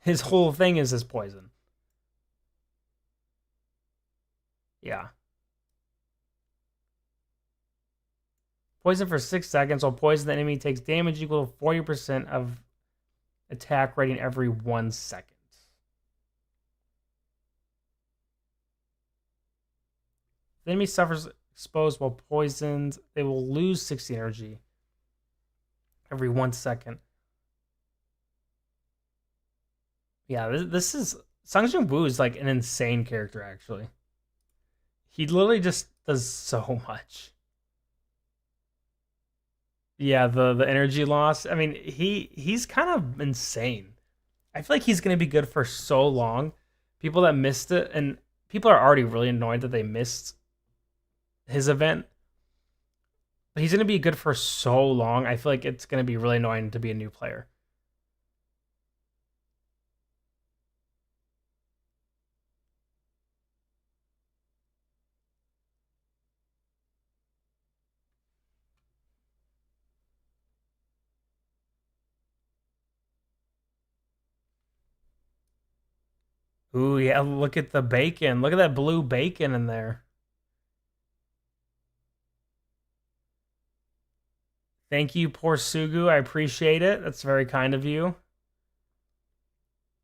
thing is his poison. Yeah. Poison for 6 seconds. While poison, the enemy takes damage equal to 40% of attack rating every 1 second. The enemy suffers exposed while poisoned. They will lose 60 energy every 1 second. Yeah, this is Sung Jin Woo is like an insane character. Actually, he literally just does so much. Yeah, the energy loss. I mean, he's kind of insane. I feel like he's gonna be good for so long. People that missed it, and people are already really annoyed that they missed his event. But he's gonna be good for so long. I feel like it's gonna be really annoying to be a new player. Ooh, yeah, look at the bacon. Look at that blue bacon in there. Thank you, poor Sugu. I appreciate it. That's very kind of you.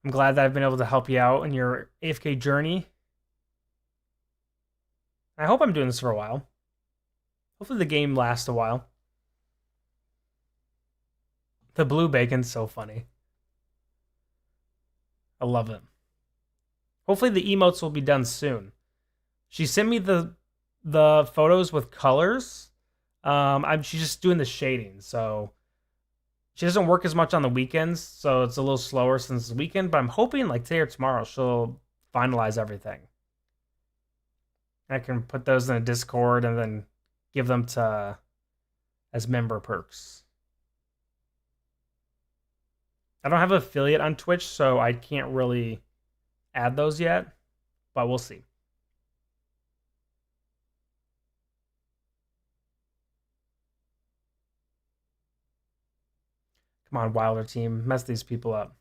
I'm glad that I've been able to help you out in your AFK journey. I hope I'm doing this for a while. Hopefully the game lasts a while. The blue bacon's so funny. I love it. Hopefully the emotes will be done soon. She sent me the photos with colors. She's just doing the shading, so she doesn't work as much on the weekends, so it's a little slower since it's the weekend. But I'm hoping like today or tomorrow she'll finalize everything. I can put those in a Discord and then give them to as member perks. I don't have an affiliate on Twitch, so I can't really add those yet, but we'll see. Come on, Wilder team, mess these people up.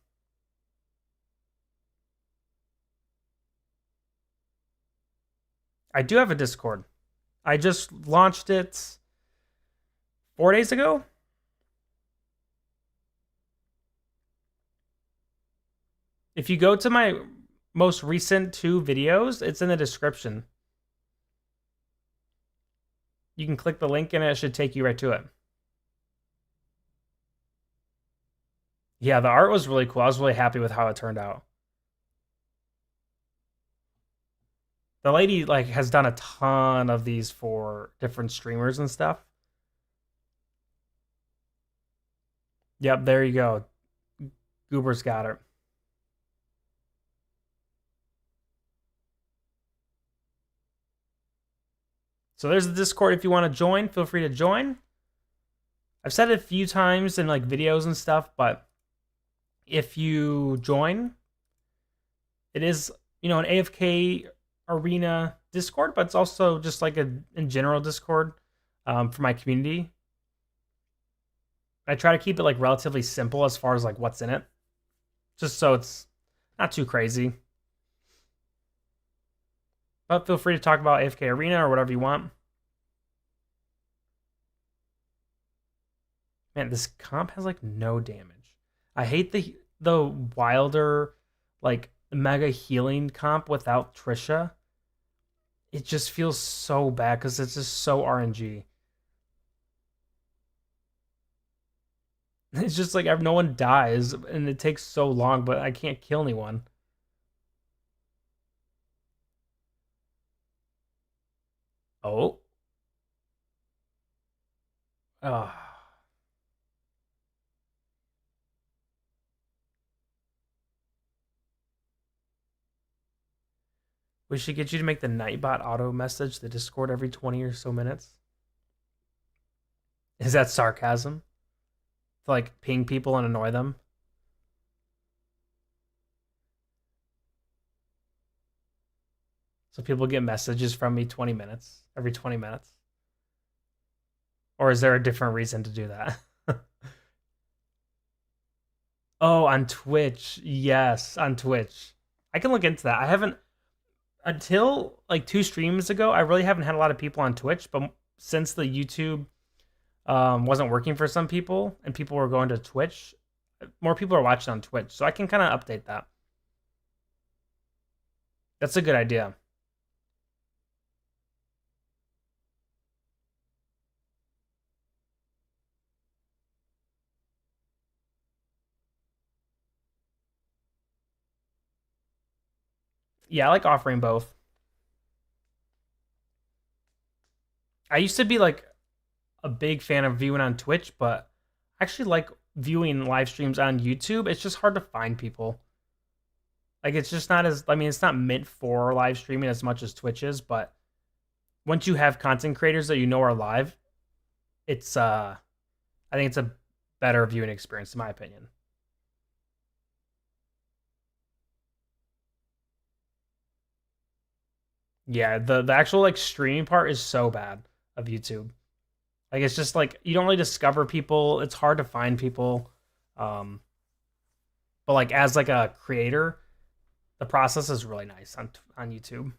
I do have a Discord. I just launched it 4 days ago. If you go to my most recent 2 videos, it's in the description. You can click the link and it should take you right to it. Yeah, the art was really cool. I was really happy with how it turned out. The lady like has done a ton of these for different streamers and stuff. Yep, there you go. Goober's got it. So there's the Discord. If you want to join, feel free to join. I've said it a few times in like videos and stuff, but if you join, it is, an AFK arena Discord, but it's also just like a in general Discord for my community. I try to keep it like relatively simple as far as like what's in it, just so it's not too crazy. But feel free to talk about AFK Arena or whatever you want. Man, this comp has like no damage. I hate the Wilder like mega healing comp without Trisha. It just feels so bad because it's just so RNG. It's just like no one dies and it takes so long, but I can't kill anyone. Oh. We should get you to make the Nightbot auto message the Discord every 20 or so minutes. Is that sarcasm? To like ping people and annoy them? So people get messages from me every 20 minutes? Or is there a different reason to do that? Oh, on Twitch. Yes, on Twitch. I can look into that. I haven't, until like 2 streams ago, I really haven't had a lot of people on Twitch, but since the YouTube wasn't working for some people, and people were going to Twitch. More people are watching on Twitch, so I can kind of update that. That's a good idea. Yeah, I like offering both. I used to be like a big fan of viewing on Twitch, but I actually like viewing live streams on YouTube. It's just hard to find people. Like it's just not as I mean, it's not meant for live streaming as much as Twitch is, but once you have content creators that you know are live, it's I think it's a better viewing experience in my opinion. Yeah, the actual like streaming part is so bad of YouTube. Like it's just like you don't really discover people. It's hard to find people. Um, but like as like a creator, the process is really nice on YouTube.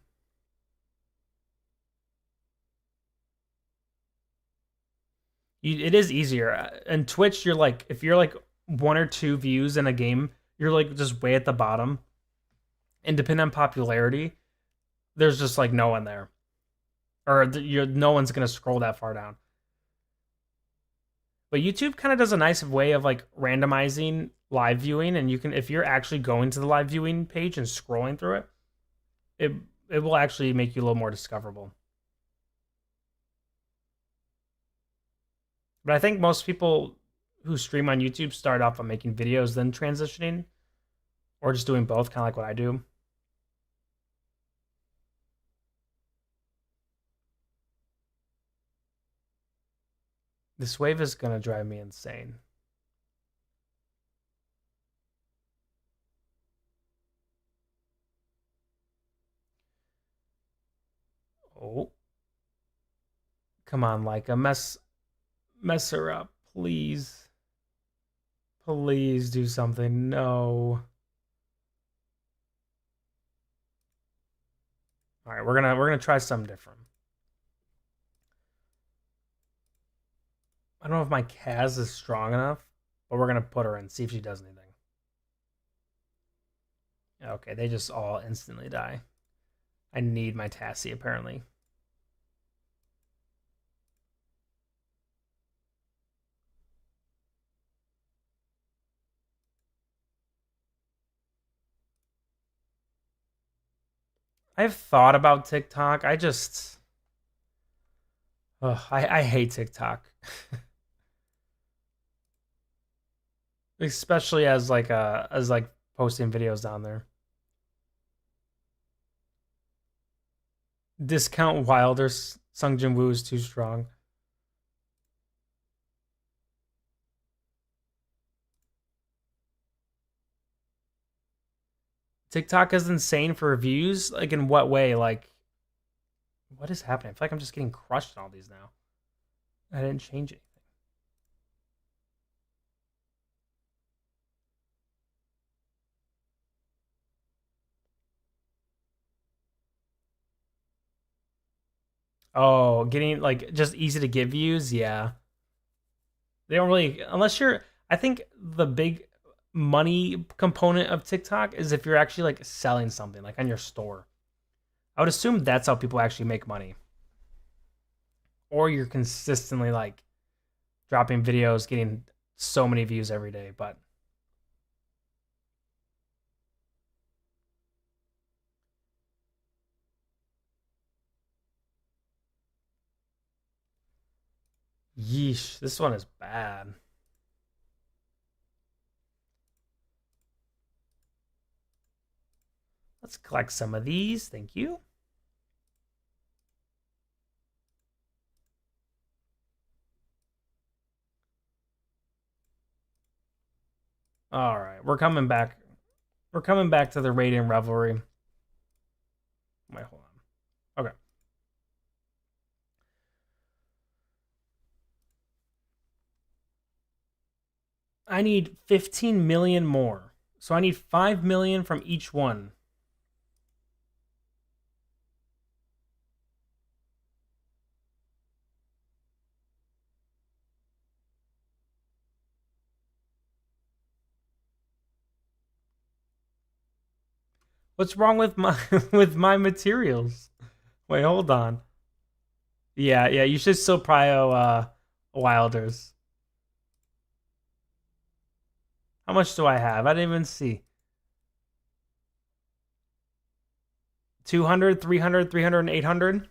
It is easier. And Twitch, you're like if you're like one or two views in a game, you're like just way at the bottom. And depending on popularity, there's just like no one there, or you're no one's gonna scroll that far down. But YouTube kind of does a nice way of like randomizing live viewing, and you can if you're actually going to the live viewing page and scrolling through it, it it will actually make you a little more discoverable. But I think most people who stream on YouTube start off on making videos, then transitioning, or just doing both, kind of like what I do. This wave is gonna drive me insane. Oh, come on, like a mess her up, please, please do something. No. All right, we're gonna try something different. I don't know if my Kaz is strong enough, but we're gonna put her in, see if she does anything. Okay, they just all instantly die. I need my Tassie apparently. I've thought about TikTok. I hate TikTok, especially as like posting videos down there. Discount Wilder Sung Jin Woo is too strong. TikTok is insane for reviews. Like in what way? Like what is happening? I feel like I'm just getting crushed in all these now. I didn't change it. Oh, getting like just easy to give views. Yeah, they don't really unless you're. I think the big money component of TikTok is if you're actually like selling something like on your store. I would assume that's how people actually make money. Or you're consistently like dropping videos, getting so many views every day. But yeesh, this one is bad. Let's collect some of these. Thank you. All right, we're coming back. We're coming back to the Radiant Revelry. Wait, hold on. Okay. I need 15 million more. So I need 5 million from each one. What's wrong with my with my materials? Wait, hold on. Yeah, yeah, you should still prio Wilders. How much do I have? I didn't even see. 200, 300, 300, 800.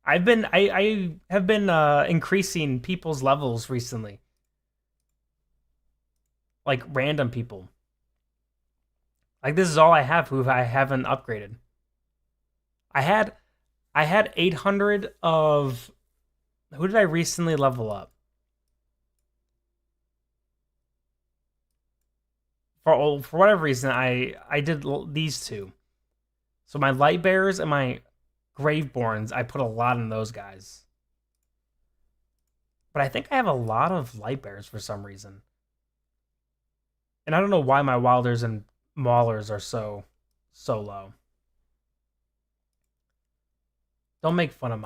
I have been increasing people's levels recently. Like random people. Like this is all I have who I haven't upgraded. I had I had 800 of who did I recently level up? For whatever reason I did these two. So my light bearers and my graveborns, I put a lot in those guys. But I think I have a lot of light bearers for some reason. And I don't know why my wilders and maulers are so low. Don't make fun of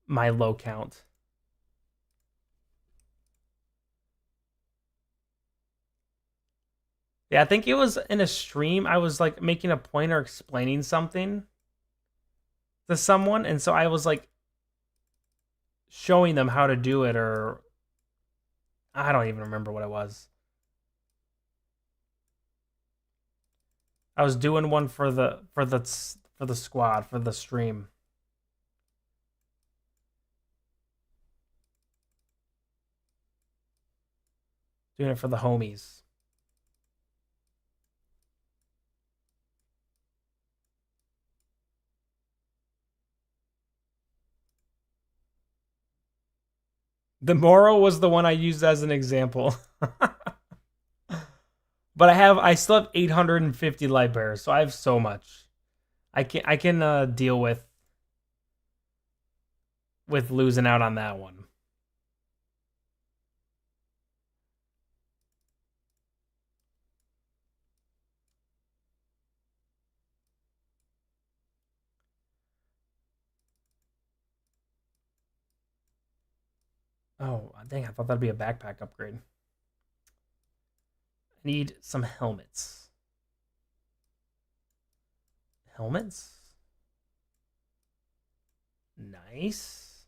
my low count. Yeah, I think it was in a stream. I was like making a point or explaining something to someone, and so I was like showing them how to do it, or I don't even remember what it was. I was doing one for the squad for the stream. Doing it for the homies. The Moro was the one I used as an example. But I still have 850 light bearers, so I have so much. I can deal with losing out on that one. Oh, dang, I thought that'd be a backpack upgrade. I need some helmets. Helmets? Nice.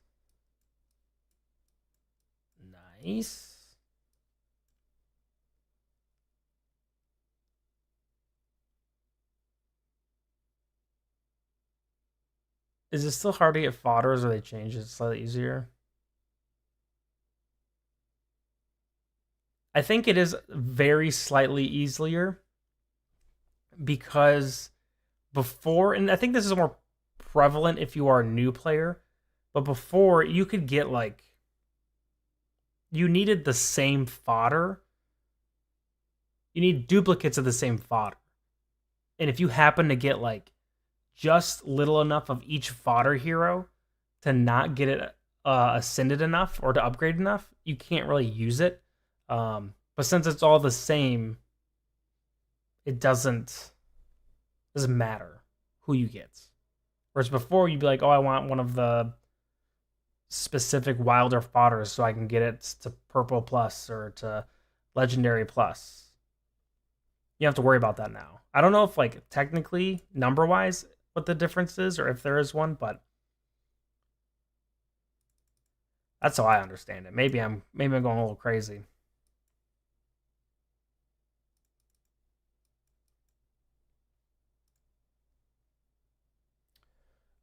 Nice. Is it still hard to get fodders, or they changed it slightly easier? I think it is very slightly easier because before, and I think this is more prevalent if you are a new player, but before you could get like, you needed the same fodder. You need duplicates of the same fodder. And if you happen to get like just little enough of each fodder hero to not get it ascended enough or to upgrade enough, you can't really use it. But since it's all the same, it doesn't matter who you get. Whereas before, you'd be like, oh, I want one of the specific wilder fodders so I can get it to purple plus or to legendary plus. You have to worry about that now. I don't know if like technically number wise what the difference is or if there is one, but that's how I understand it. Maybe I'm going a little crazy.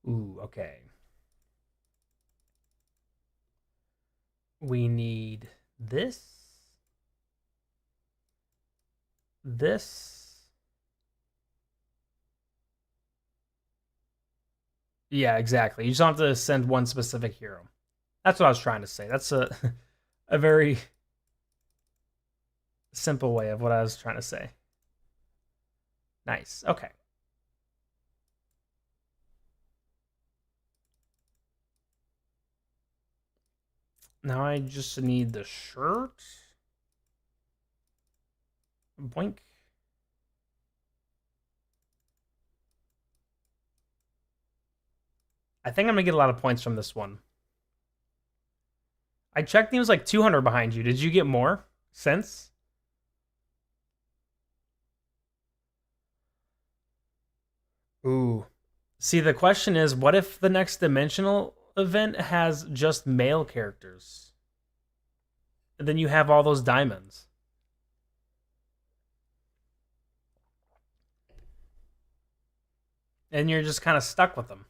Ooh, okay. We need this. Yeah, exactly. You just don't have to send one specific hero. That's what I was trying to say. That's a a very simple way of what I was trying to say. Nice. Okay. Now I just need the shirt. Boink. I think I'm gonna get a lot of points from this one. I checked, he was like 200 behind you. Did you get more since? Ooh. See, the question is, what if the next dimensional event has just male characters? And then you have all those diamonds. And you're just kind of stuck with them.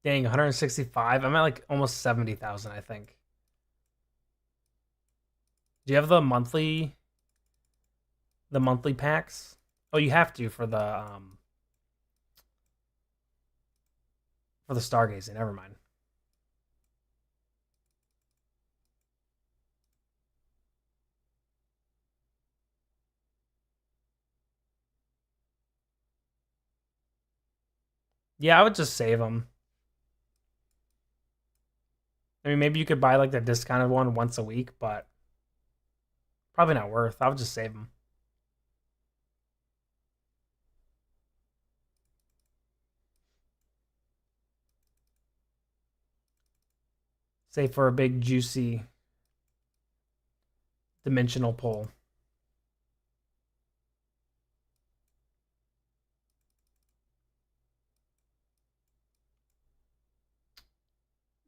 Dang, 165. I'm at like almost 70,000, I think. Do you have the monthly packs? Oh, you have to for the stargazing. Never mind. Yeah, I would just save them. I mean, maybe you could buy like the discounted one once a week, but probably not worth. I would just save them. Save for a big juicy dimensional pull.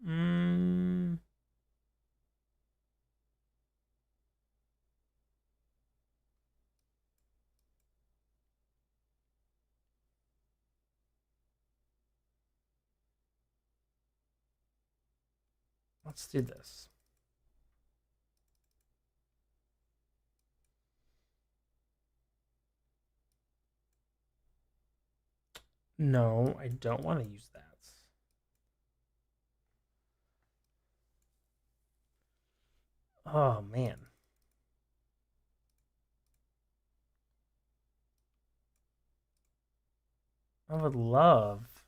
Mm, let's do this. No, I don't want to use that. Oh man, I would love.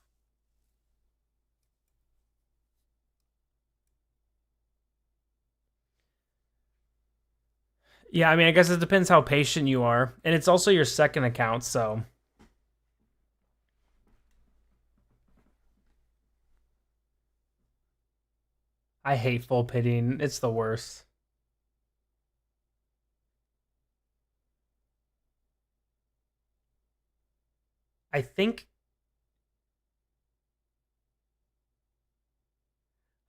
Yeah, I mean, I guess it depends how patient you are, and it's also your second account, so I hate full pitting. It's the worst. I think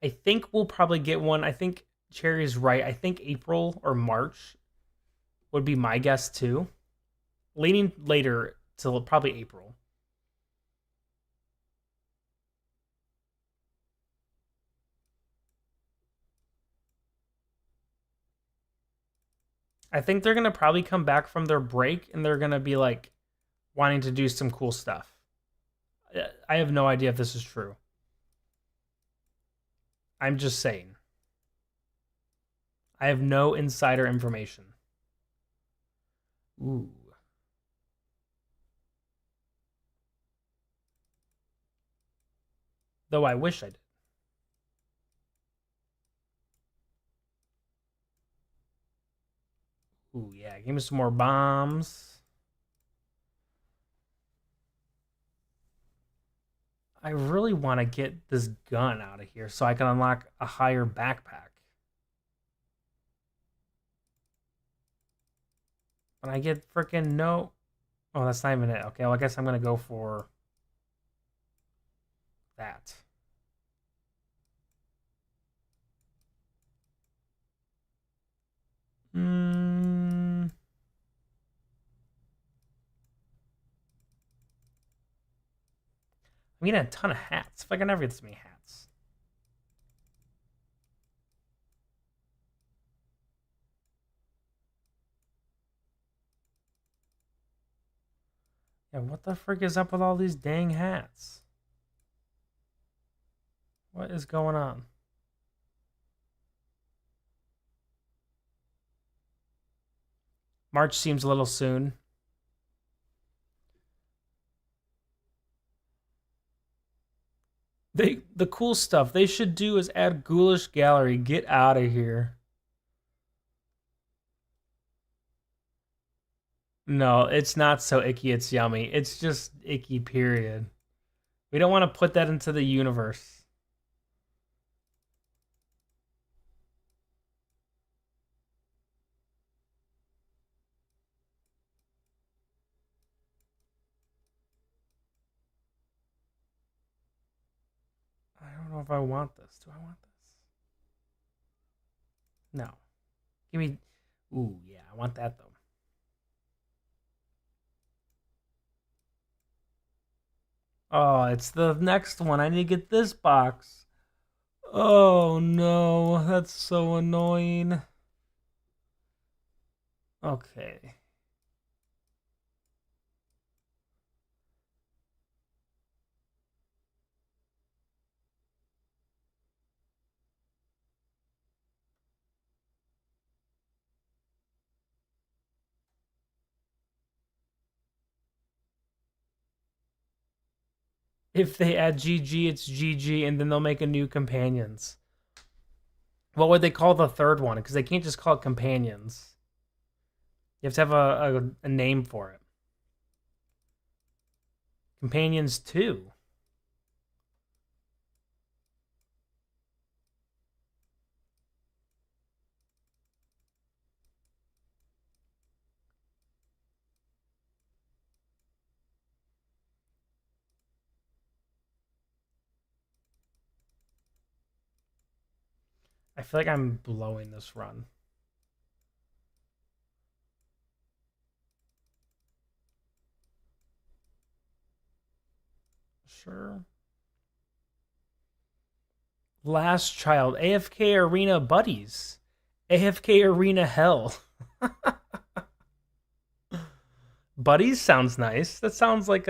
I think we'll probably get one. I think Cherry's right. I think April or March would be my guess too. Leaning later till probably April. I think they're gonna probably come back from their break and they're gonna be like wanting to do some cool stuff. I have no idea if this is true. I'm just saying. I have no insider information. Ooh. Though I wish I did. Ooh, yeah. Give me some more bombs. I really want to get this gun out of here so I can unlock a higher backpack. But I get freaking no. Oh, that's not even it. Okay, well, I guess I'm going to go for that. Mm, I'm getting a ton of hats. If I can never get this many hats. Yeah, what the frick is up with all these dang hats? What is going on? March seems a little soon. The cool stuff they should do is add Ghoulish Gallery. Get out of here. No, it's not so icky it's yummy. It's just icky, period. We don't want to put that into the universe. know if I want this. Do I want this? No. Give me. Ooh, yeah, I want that though. Oh, it's the next one. I need to get this box. Oh no, that's so annoying. Okay. If they add GG, it's GG, and then they'll make a new companions. What would they call the third one? Because they can't just call it companions. You have to have a name for it. Companions 2. I feel like I'm blowing this run. Sure. Last Child, AFK Arena Buddies, AFK Arena Hell. Buddies sounds nice. That sounds like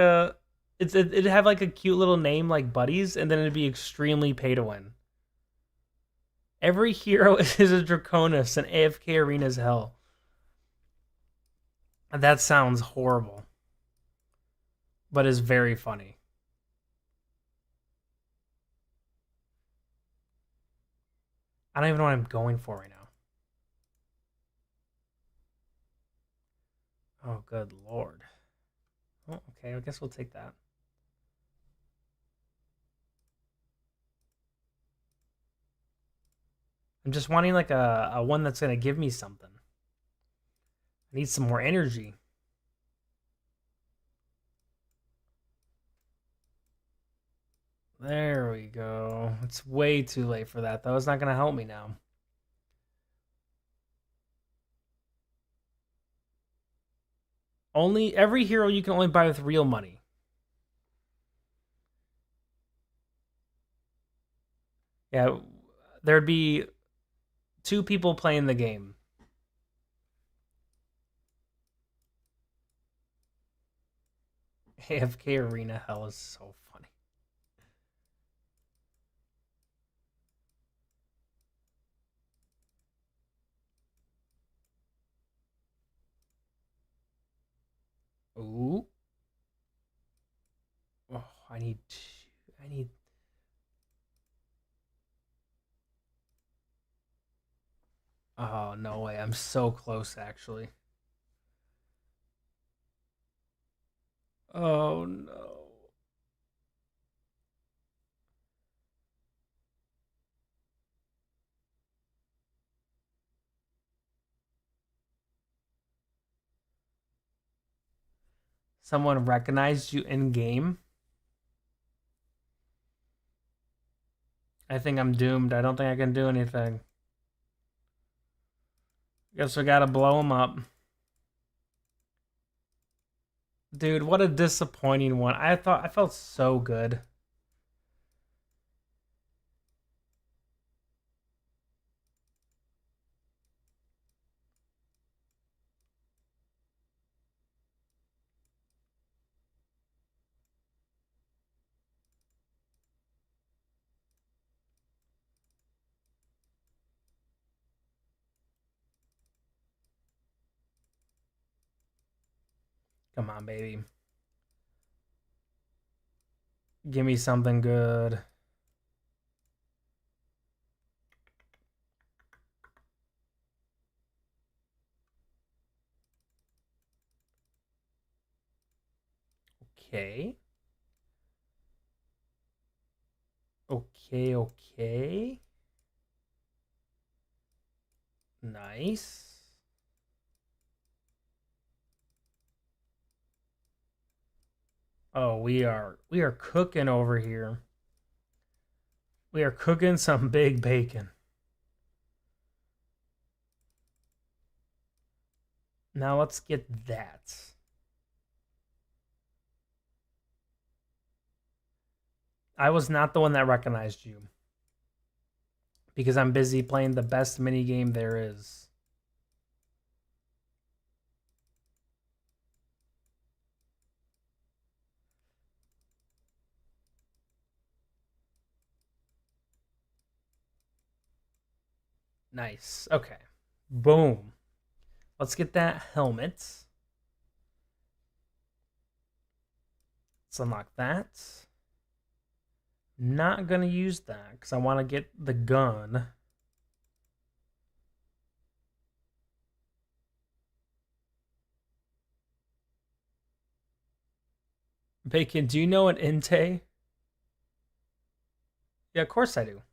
it'd have like a cute little name like Buddies, and then it'd be extremely pay to win. Every hero is a Draconis, and AFK Arena is Hell. That sounds horrible, but is very funny. I don't even know what I'm going for right now. Oh, good lord. Oh, okay, I guess we'll take that. I'm just wanting like a one that's gonna give me something. I need some more energy. There we go. It's way too late for that though. It's not gonna help me now. Only every hero you can only buy with real money. Yeah, there'd be two people playing the game. AFK Arena Hell is so funny. Ooh. Oh, I need. Oh no way! I'm so close actually. Oh no! Someone recognized you in game. I think I'm doomed. I don't think I can do anything. Guess we gotta blow him up. Dude, what a disappointing one. I felt so good. Come on, baby. Give me something good. Okay. Okay, okay. Nice. Oh, we are cooking over here. We are cooking some big bacon. Now let's get that. I was not the one that recognized you because I'm busy playing the best mini game there is. Nice. Okay. Boom. Let's get that helmet. Let's unlock that. Not going to use that because I want to get the gun. Bacon, do you know an Inte? Yeah, of course I do.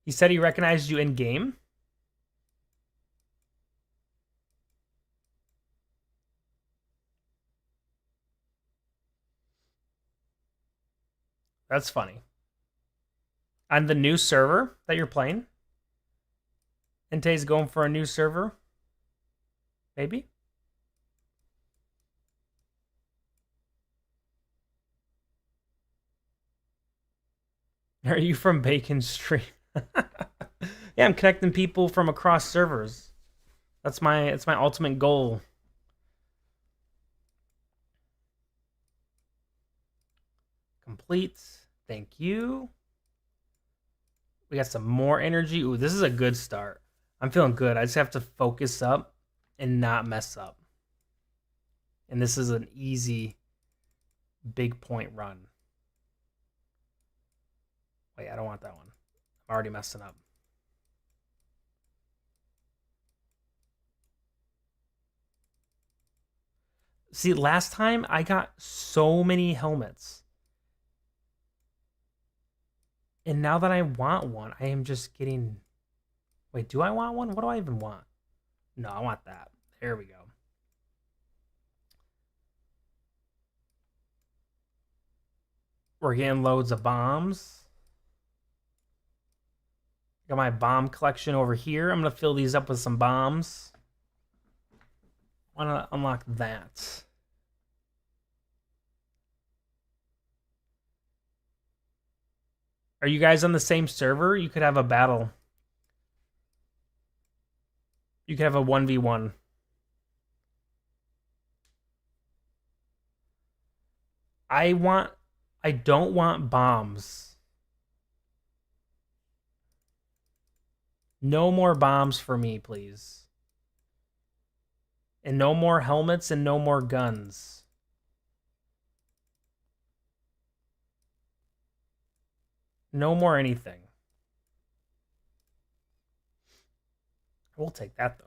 He said he recognized you in game. That's funny. On the new server that you're playing, Inte's going for a new server. Maybe. Are you from Bacon Stream? Yeah, I'm connecting people from across servers. It's my ultimate goal. Complete. Thank you. We got some more energy. Ooh, this is a good start. I'm feeling good. I just have to focus up and not mess up. And this is an easy big point run. Wait, I don't want that one. I'm already messing up. See, last time I got so many helmets. And now that I want one, I am just getting... Wait, do I want one? What do I even want? No, I want that. There we go. We're getting loads of bombs. Got my bomb collection over here. I'm going to fill these up with some bombs. I want to unlock that. Are you guys on the same server? You could have a battle. You could have a 1v1. I don't want bombs. No more bombs for me, please. And no more helmets and no more guns. No more anything. We'll take that,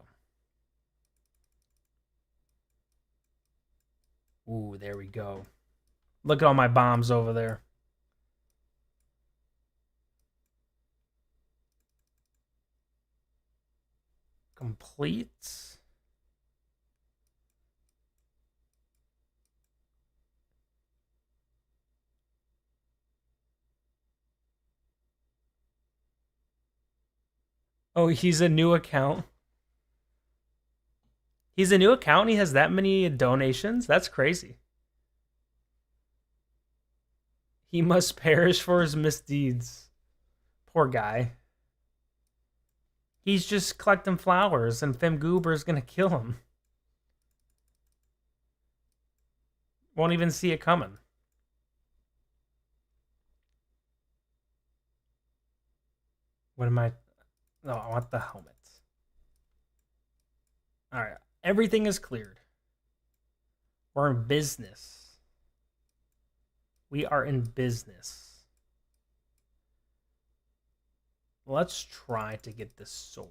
though. Ooh, there we go. Look at all my bombs over there. Complete. Oh, he's a new account. He's a new account and he has that many donations? That's crazy. He must perish for his misdeeds. Poor guy. He's just collecting flowers and Fem Goober's gonna kill him. Won't even see it coming. What am I? No, I want the helmet. Alright. Everything is cleared. We're in business. We are in business. Let's try to get this sword.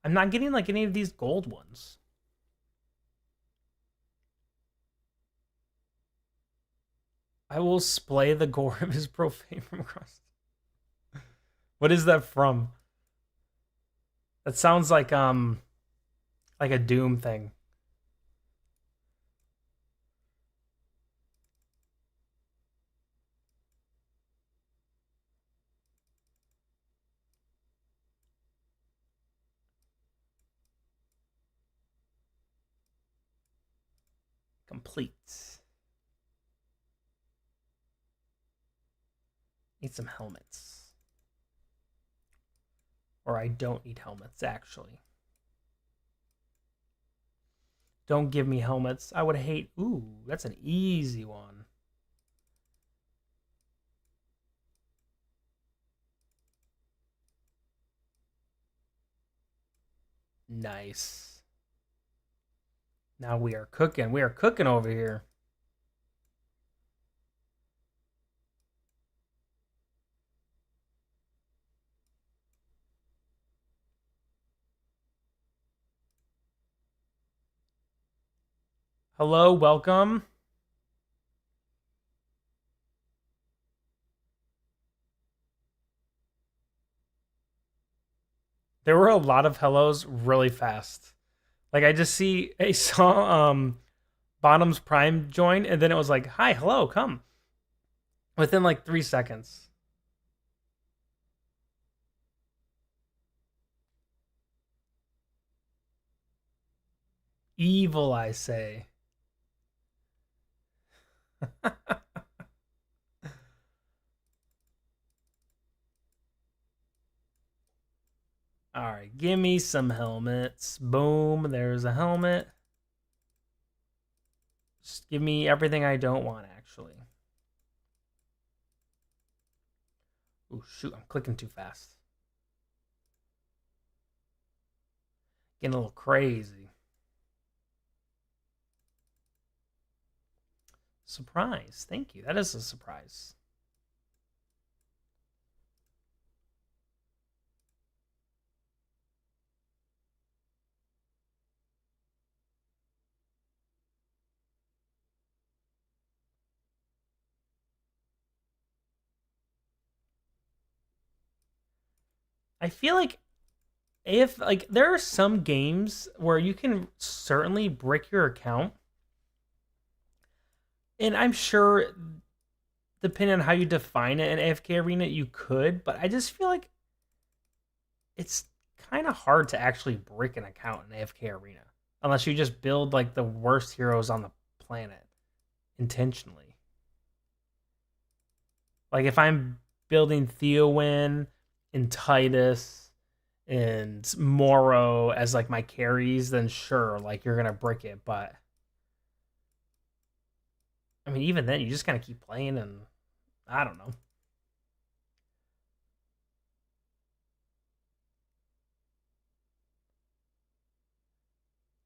I'm not getting like any of these gold ones. I will splay the gore of his profane from across. What is that from? That sounds like a Doom thing. Complete. Need some helmets. Or I don't need helmets, actually. Don't give me helmets. I would hate. Ooh, that's an easy one. Nice. Now we are cooking. We are cooking over here. Hello, welcome. There were a lot of hellos really fast. Like I just saw Bottom's Prime join, and then it was like, "Hi, hello, come." Within like 3 seconds. Evil, I say. All right, give me some helmets. Boom, there's a helmet. Just give me everything I don't want, actually. Oh, shoot, I'm clicking too fast. Getting a little crazy. Surprise. Thank you. That is a surprise. I feel like if like there are some games where you can certainly brick your account, and I'm sure depending on how you define it in AFK Arena, you could, but I just feel like it's kind of hard to actually brick an account in AFK Arena unless you just build like the worst heroes on the planet intentionally. Like if I'm building Theowin and Titus and Moro as like my carries, then sure, like you're gonna brick it. But I mean, even then, you just kind of keep playing, and I don't know.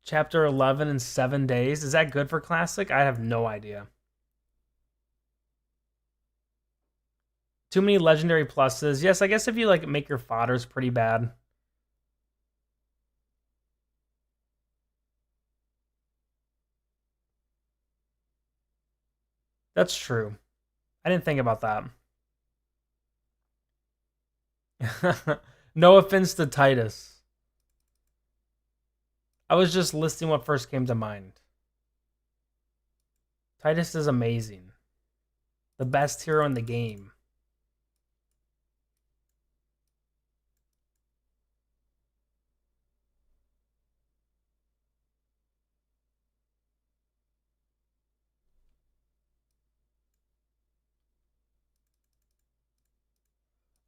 Chapter 11 in 7 days. Is that good for Classic? I have no idea. Too many legendary pluses. Yes, I guess if you like make your fodders pretty bad. That's true. I didn't think about that. No offense to Titus. I was just listing what first came to mind. Titus is amazing. The best hero in the game.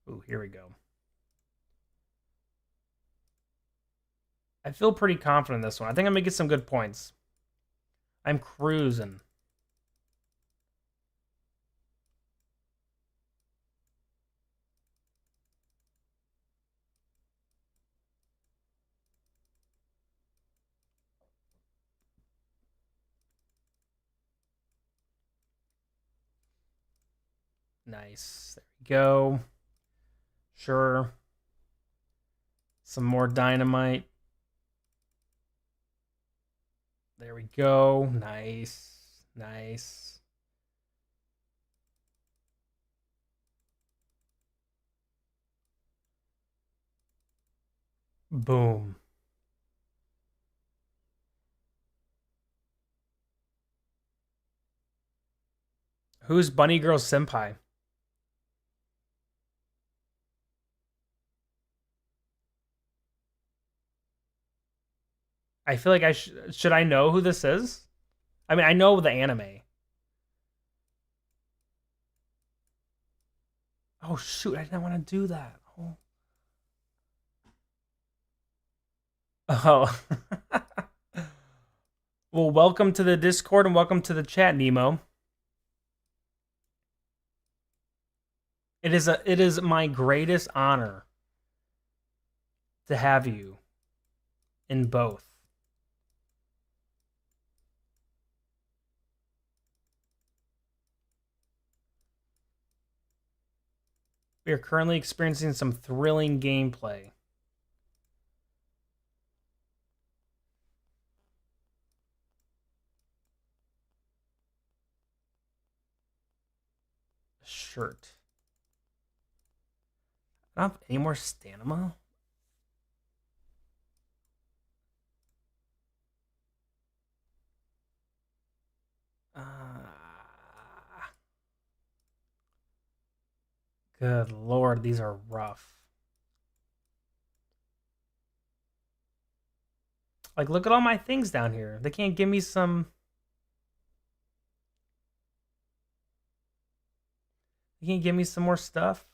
Ooh, here we go. I feel pretty confident in this one. I think I'm gonna get some good points. I'm cruising. Nice. There we go. Sure. Some more dynamite. There we go. Nice. Nice. Boom. Who's Bunny Girl Senpai? I feel like should I know who this is? I mean, I know the anime. Oh shoot, I didn't want to do that. Oh. Oh. Well, welcome to the Discord and welcome to the chat, Nemo. It is my greatest honor to have you in both. We are currently experiencing some thrilling gameplay. Shirt. I don't have any more stamina. Good lord, these are rough. Like, look at all my things down here. They can't give me some. They can't give me some more stuff.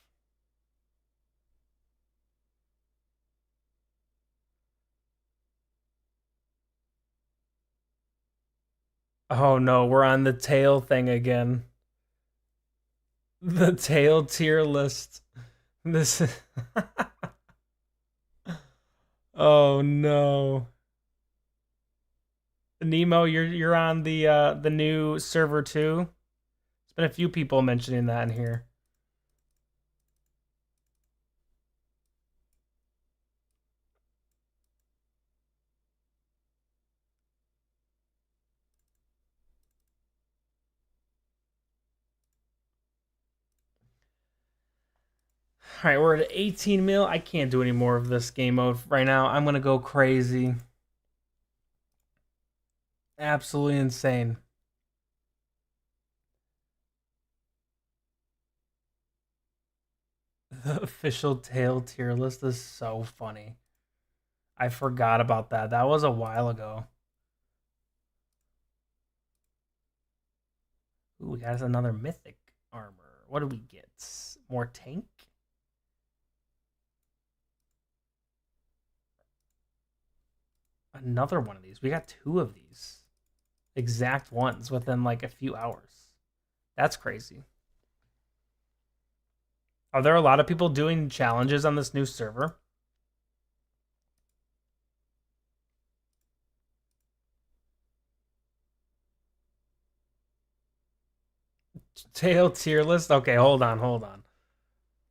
Oh no, we're on the tail thing again. The tail tier list. This. Oh no. Nemo, you're on the new server too. There's been a few people mentioning that in here. All right, we're at 18 mil. I can't do any more of this game mode right now. I'm gonna go crazy. Absolutely insane. The official tail tier list is so funny. I forgot about that. That was a while ago. Ooh, we got us another mythic armor. What do we get? More tank? Another one of these. We got two of these exact ones within like a few hours. That's crazy. Are there a lot of people doing challenges on this new server? Tail tier list? Okay, hold on, hold on.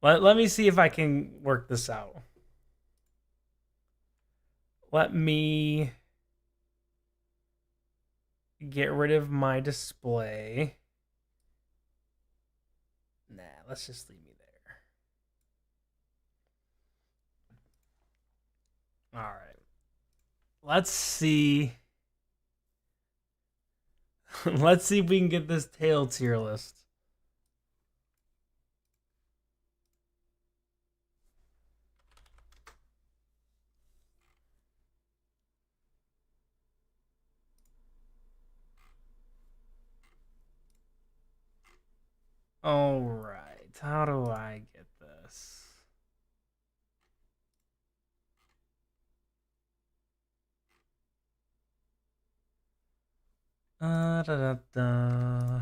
Let me see if I can work this out. Let me get rid of my display. Nah, let's just leave me there. All right. Let's see. Let's see if we can get this tail tier list. All right. How do I get this? Da, da, da.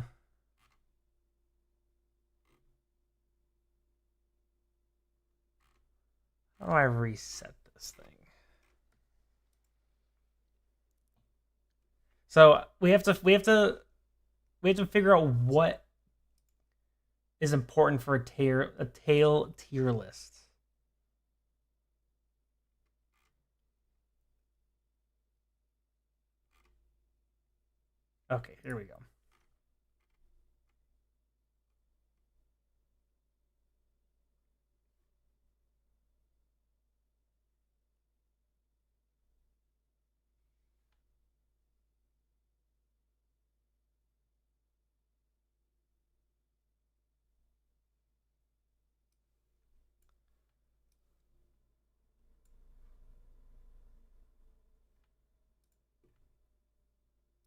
How do I reset this thing? So we have to figure out what is important for a tail tier list. Okay, here we go.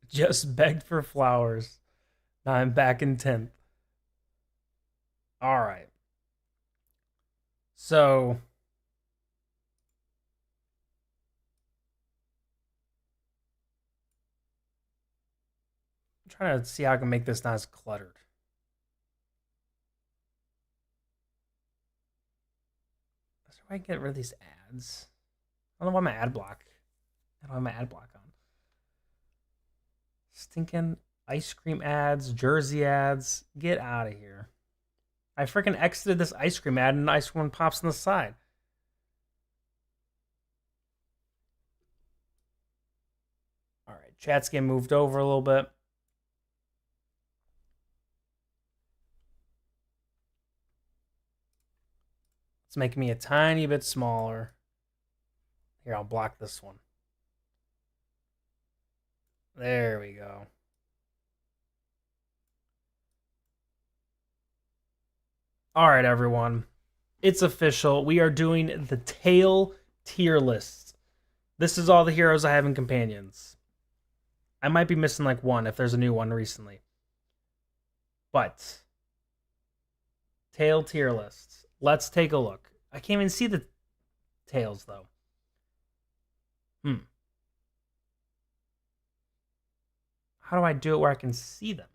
Just begged for flowers. Now I'm back in 10th. All right. So I'm trying to see how I can make this not as cluttered. How do I get rid of these ads? I don't know why my ad block. I don't have my ad block on. Stinking ice cream ads, jersey ads. Get out of here. I freaking exited this ice cream ad and an ice cream pops on the side. All right, chat's getting moved over a little bit. It's making me a tiny bit smaller. Here, I'll block this one. There we go. All right, everyone. It's official. We are doing the tail tier list. This is all the heroes I have in companions. I might be missing like one if there's a new one recently. But tail tier list. Let's take a look. I can't even see the tails though. How do I do it where I can see them?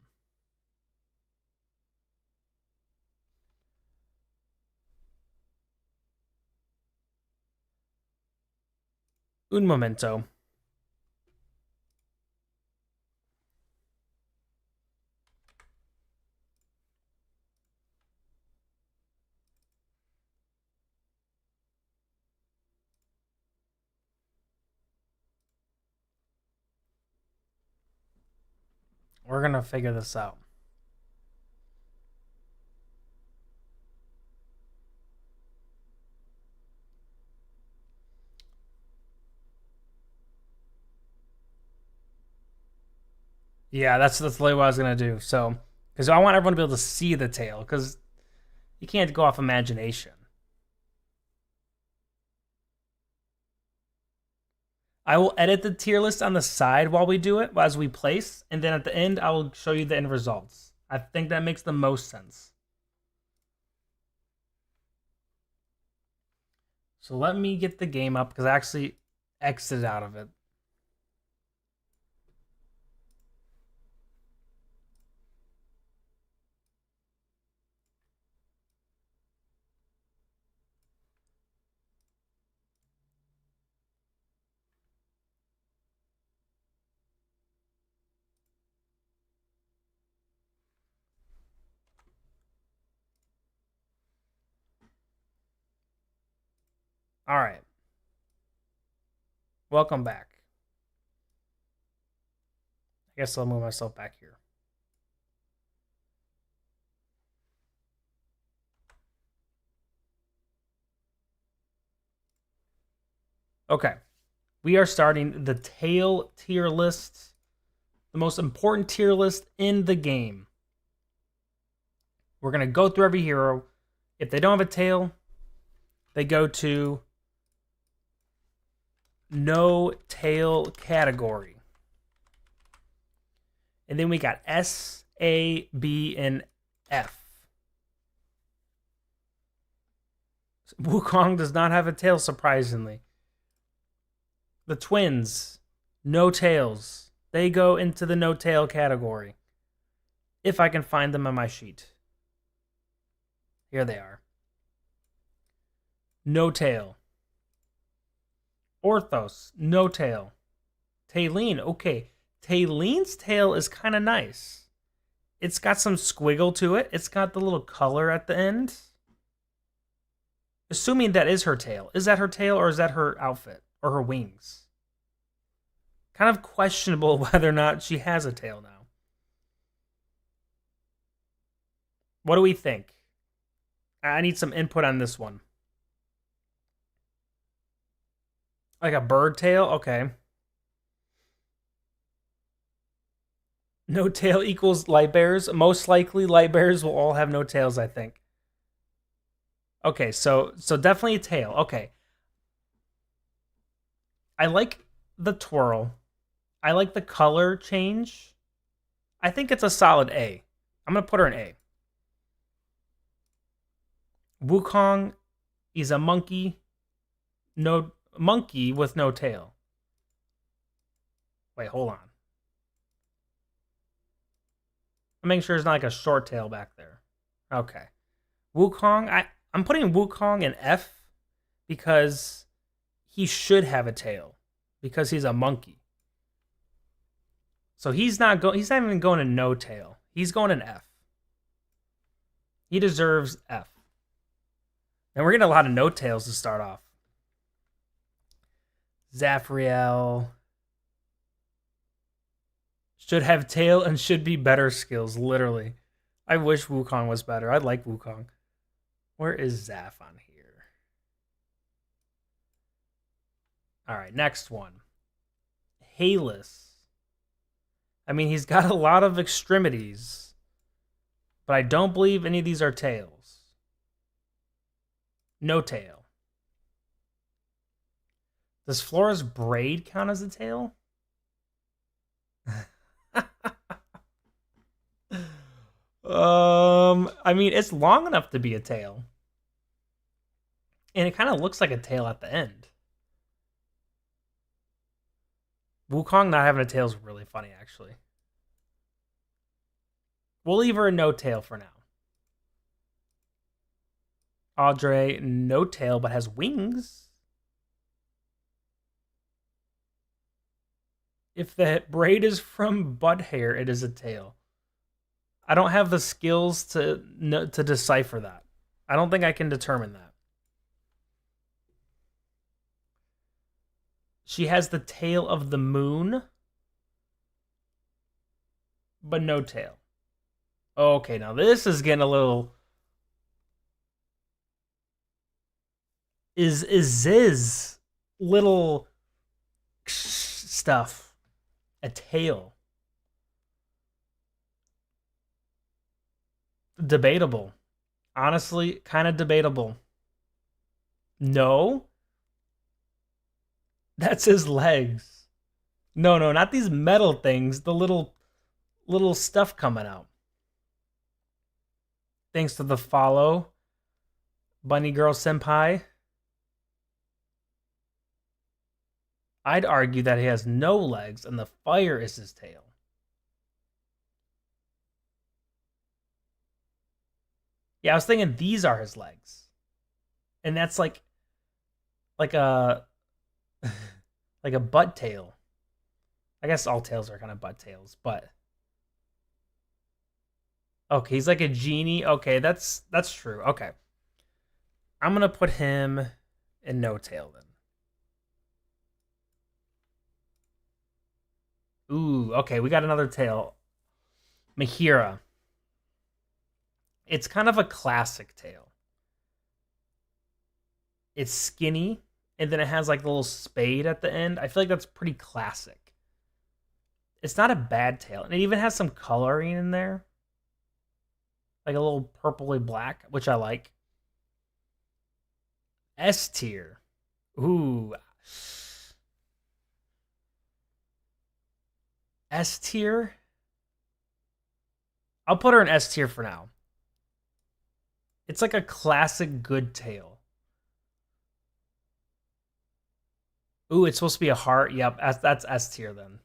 Un momento. We're going to figure this out. Yeah, that's literally what I was going to do. So, because I want everyone to be able to see the tail, because you can't go off imagination. I will edit the tier list on the side while we do it, as we place, and then at the end, I will show you the end results. I think that makes the most sense. So let me get the game up, because I actually exited out of it. All right. Welcome back. I guess I'll move myself back here. Okay. We are starting the tail tier list, the most important tier list in the game. We're going to go through every hero. If they don't have a tail, they go to no tail category. And then we got S, A, B, and F. Wukong does not have a tail, surprisingly. The twins, no tails. They go into the no tail category. If I can find them on my sheet. Here they are. No tail. Orthos, no tail. Tailene, okay. Tailene's tail is kind of nice. It's got some squiggle to it. It's got the little color at the end. Assuming that is her tail. Is that her tail or is that her outfit? Or her wings? Kind of questionable whether or not she has a tail now. What do we think? I need some input on this one. Like a bird tail? Okay. No tail equals light bears. Most likely light bears will all have no tails, I think. Okay, so definitely a tail. Okay. I like the twirl. I like the color change. I think it's a solid A. I'm gonna put her an A. Wukong is a monkey with no tail. Wait, hold on. I'm making sure it's not like a short tail back there. Okay. Wukong, I'm putting Wukong in F because he should have a tail because he's a monkey. So he's not even going to no tail. He's going in F. He deserves F. And we're getting a lot of no tails to start off. Zafriel should have tail and should be better skills, literally. I wish Wukong was better. I like Wukong. Where is Zaf on here? All right, next one. Halus. I mean, he's got a lot of extremities, but I don't believe any of these are tails. No tail. Does Flora's braid count as a tail? I mean, it's long enough to be a tail. And it kind of looks like a tail at the end. Wukong not having a tail is really funny, actually. We'll leave her a no tail for now. Audrey, no tail, but has wings. If the braid is from butt hair, it is a tail. I don't have the skills to decipher that. I don't think I can determine that. She has the tail of the moon, but no tail. Okay, now this is getting a little... Is Ziz little stuff a tail? Debatable. Honestly, kind of debatable. No? That's his legs. No, not these metal things. The little stuff coming out. Thanks to the follow, Bunny Girl Senpai. I'd argue that he has no legs and the fire is his tail. Yeah, I was thinking these are his legs. And that's like a like a butt tail. I guess all tails are kind of butt tails, but okay, he's like a genie. Okay, that's true. Okay. I'm going to put him in no tail then. Ooh, okay, we got another tail. Mahira. It's kind of a classic tail. It's skinny, and then it has like the little spade at the end. I feel like that's pretty classic. It's not a bad tail, and it even has some coloring in there. Like a little purpley black, which I like. S tier. Ooh. S tier? I'll put her in S tier for now. It's like a classic good tail. Ooh, it's supposed to be a heart. Yep, that's S tier then.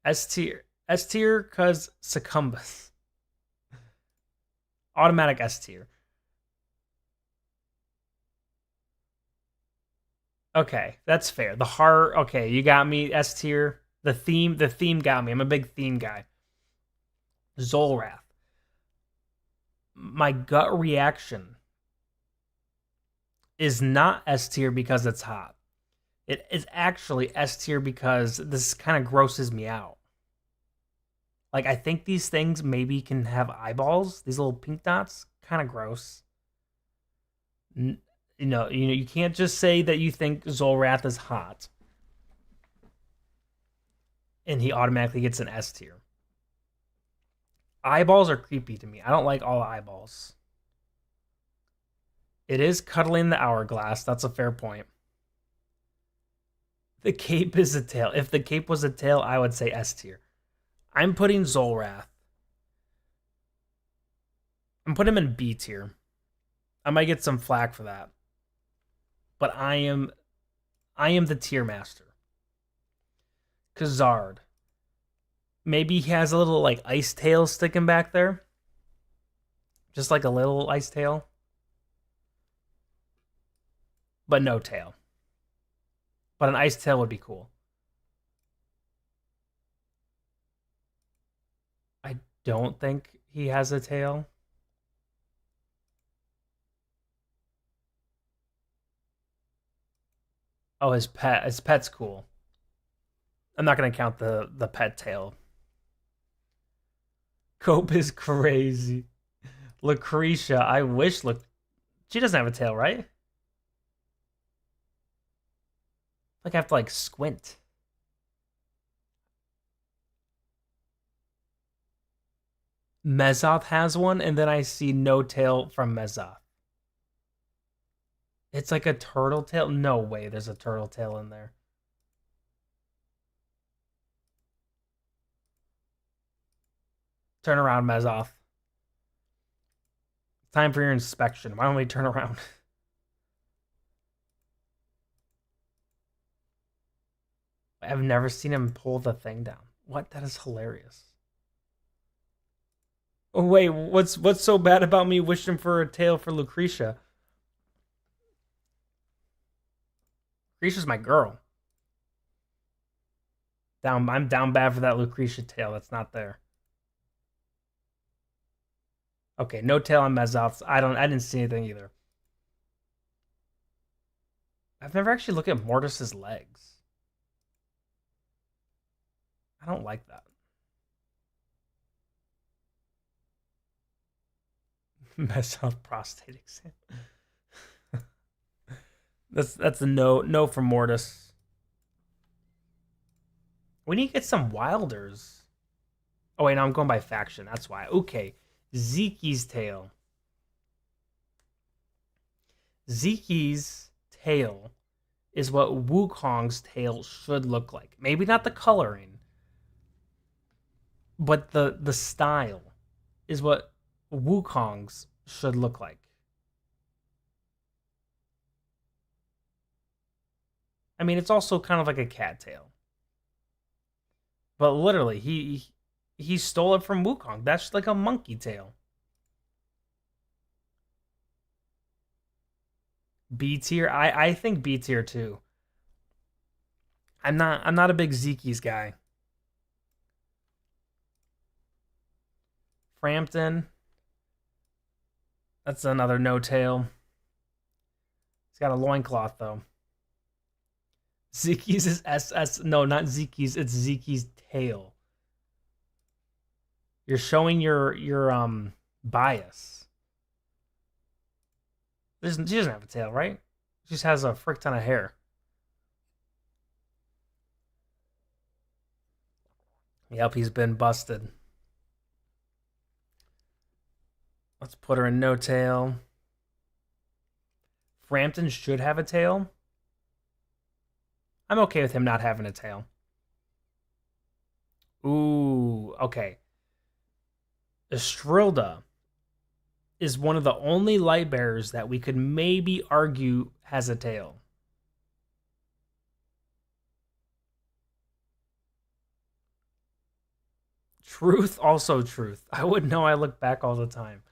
S tier. S tier because succumbus. Automatic S tier. Okay, that's fair. The heart, okay, you got me. S tier. The theme got me. I'm a big theme guy. Zolrath. My gut reaction is not S tier because it's hot. It is actually S tier because this kind of grosses me out. Like, I think these things maybe can have eyeballs. These little pink dots, kind of gross. You can't just say that you think Zolrath is hot and he automatically gets an S tier. Eyeballs are creepy to me. I don't like all eyeballs. It is cuddling the hourglass. That's a fair point. The cape is a tail. If the cape was a tail, I would say S tier. I'm putting Zolrath. I'm putting him in B tier. I might get some flack for that. But I am the tier master. Kazard. Maybe he has a little like ice tail sticking back there. Just like a little ice tail. But no tail. But an ice tail would be cool. I don't think he has a tail. Oh, his pet. His pet's cool. I'm not gonna count the pet tail. Cope is crazy. Lucretia, I wish she doesn't have a tail, right? Like I have to like squint. Mezoth has one, and then I see no tail from Mezoth. It's like a turtle tail. No way, there's a turtle tail in there. Turn around, Mezoth. Time for your inspection. Why don't we turn around? I've never seen him pull the thing down. What? That is hilarious. Oh wait, what's so bad about me wishing for a tail for Lucretia? Lucretia's my girl. I'm down bad for that Lucretia tail that's not there. Okay, no tail on Mezoth. I didn't see anything either. I've never actually looked at Mortis's legs. I don't like that. Mezoth prostate exam. That's a no for Mortis. We need to get some Wilders. Oh wait, no, I'm going by faction. That's why. Okay, Zeke's tail. Zeke's tail is what Wukong's tail should look like. Maybe not the coloring, but the style is what Wukong's should look like. I mean, it's also kind of like a cattail. But literally, he stole it from Wukong. That's like a monkey tail. B tier. I think B tier too. I'm not a big Zeke's guy. Frampton. That's another no tail. He's got a loincloth though. Zeke's is SS. No, not Zeke's. It's Zeke's tail. You're showing your bias. She doesn't have a tail, right? She just has a frick ton of hair. Yep, he's been busted. Let's put her in no tail. Frampton should have a tail. I'm okay with him not having a tail. Ooh, okay. Estrilda is one of the only light bearers that we could maybe argue has a tail. Truth, also truth. I would know. I look back all the time.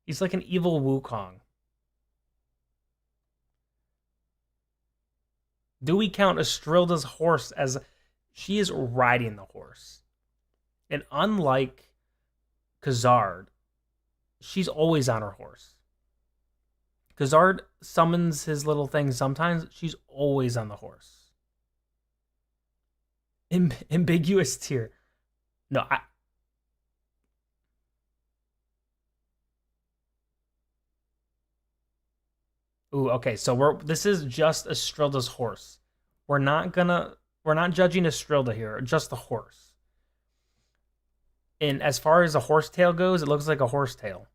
He's like an evil Wukong. Do we count Estrilda's horse as she is riding the horse? And unlike Kazard, she's always on her horse. Kazard summons his little thing sometimes. She's always on the horse. Ambiguous tier. No, Ooh, okay. So this is just Estrilda's horse. We're not judging Estrilda here, just the horse. And as far as a horse tail goes, it looks like a horse tail.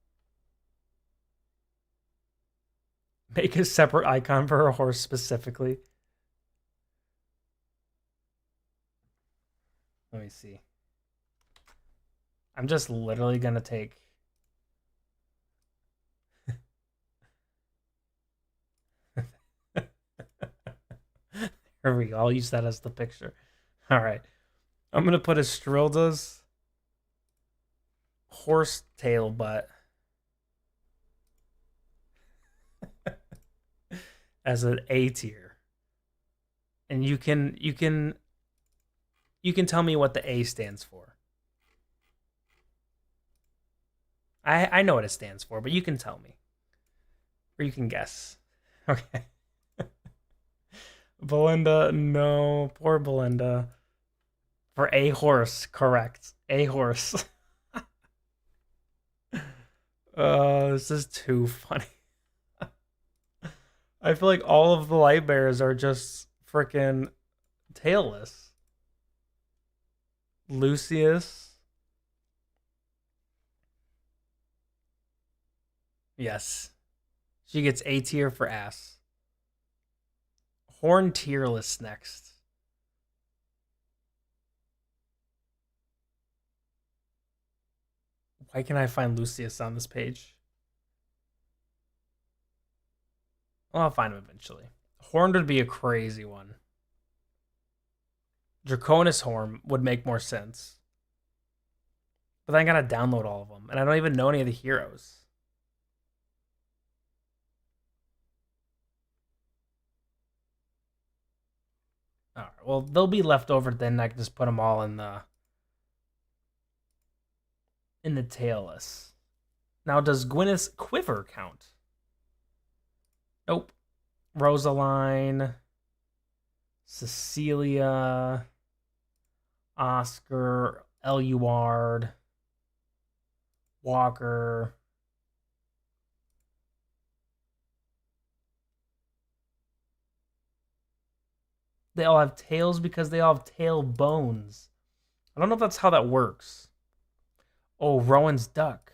Make a separate icon for her horse specifically. Let me see. I'm just literally gonna take. Here we go. I'll use that as the picture. All right. I'm gonna put Estrilda's horse tail butt as an A tier, and you can tell me what the A stands for. I know what it stands for, but you can tell me, or you can guess. Okay. Belinda, no, poor Belinda. For a horse, correct. A horse. This is too funny. I feel like all of the light bears are just freaking tailless. Lucius. Yes. She gets A tier for ass. Horn tierless next. Why can I find Lucius on this page? Well, I'll find him eventually. Horned would be a crazy one. Draconis Horn would make more sense. But then I gotta download all of them, and I don't even know any of the heroes. All right, well, they'll be left over. Then I can just put them all in the tailless. Now, does Gwyneth's quiver count? Nope. Rosaline, Cecilia, Oscar, Eluard, Walker. They all have tails because they all have tail bones. I don't know if that's how that works. Oh, Rowan's duck.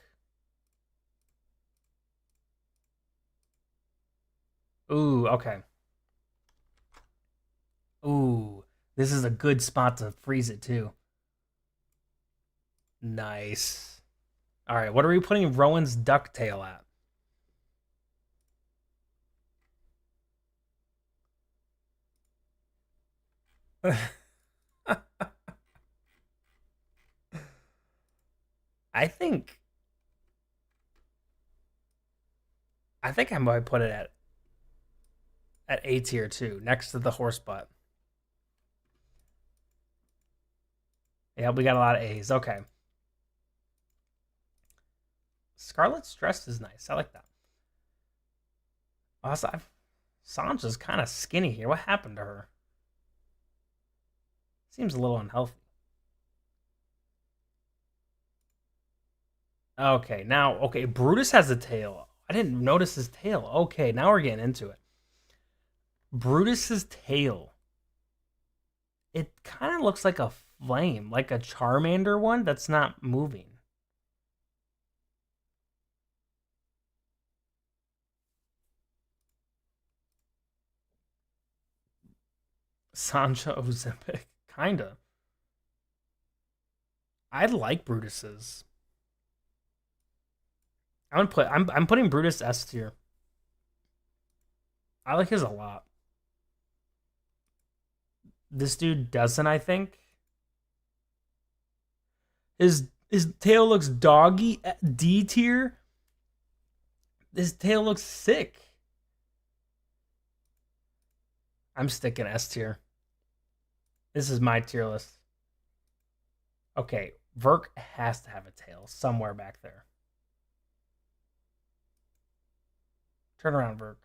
Ooh, okay. Ooh, this is a good spot to freeze it too. Nice. All right, what are we putting Rowan's duck tail at? I think I might put it at A tier too, next to the horse butt. Yeah, we got a lot of A's. Okay. Scarlet's dress is nice. I like that. Also, Sansa's kind of skinny here. What happened to her? Seems a little unhealthy. Okay, now, okay, Brutus has a tail. I didn't notice his tail. Okay, now we're getting into it. Brutus's tail. It kind of looks like a flame, like a Charmander one that's not moving. Sancho Ozempic, kinda. I like Brutus's. I'm putting Brutus S tier. I like his a lot. This dude doesn't, I think. His tail looks doggy D tier. His tail looks sick. I'm sticking S tier. This is my tier list. Okay, Verk has to have a tail somewhere back there. Turn around, Verk.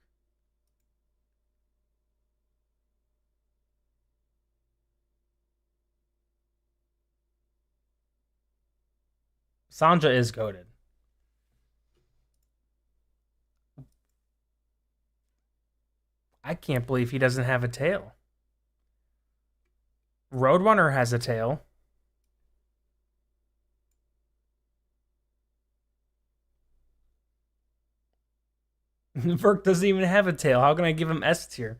Sanja is goaded. I can't believe he doesn't have a tail. Roadrunner has a tail. Verk doesn't even have a tail. How can I give him S tier?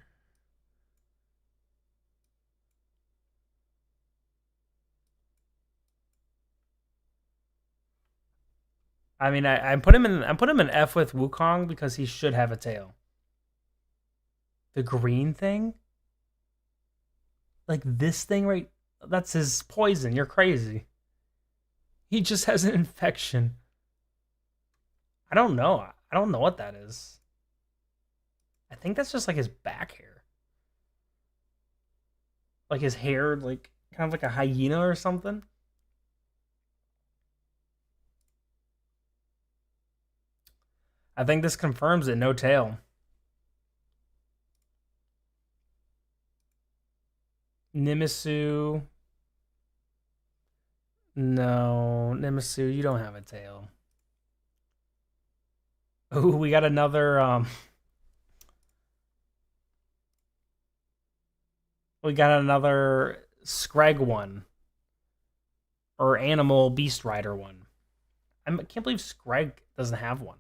I mean, I'm putting him in F with Wukong because he should have a tail. The green thing, like this thing right, that's his poison. You're crazy. He just has an infection. I don't know. I don't know what that is. I think that's just like his back hair. Like his hair, like kind of like a hyena or something. I think this confirms it. No tail. Nimisu. No, Nimisu, you don't have a tail. Oh, we got another we got another Scrag one. Or Animal Beast Rider one. I can't believe Scrag doesn't have one.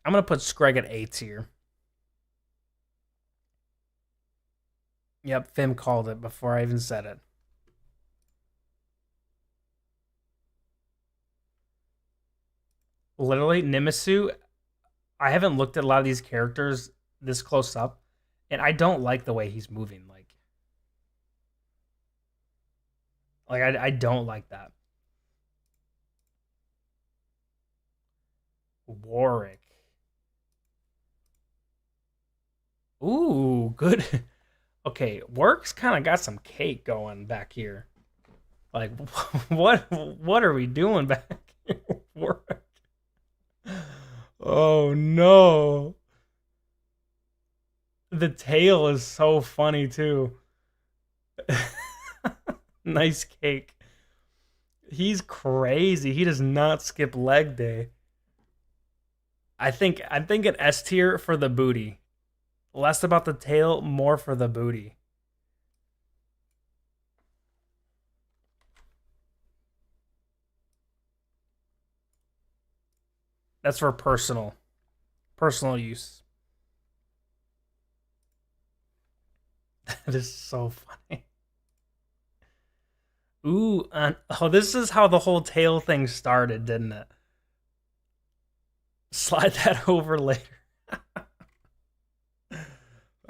I'm gonna put Scrag at A tier. Yep, Fim called it before I even said it. Literally, Nimisu, I haven't looked at a lot of these characters this close up, and I don't like the way he's moving. I don't like that. Warwick. Ooh, good. Okay, Warwick's kind of got some cake going back here. Like, what are we doing back here? Warwick. Oh no. The tail is so funny too. Nice cake. He's crazy. He does not skip leg day. I'm thinking S tier for the booty. Less about the tail, more for the booty. That's for personal use. That is so funny. Ooh, oh, this is how the whole tail thing started, didn't it? Slide that over later.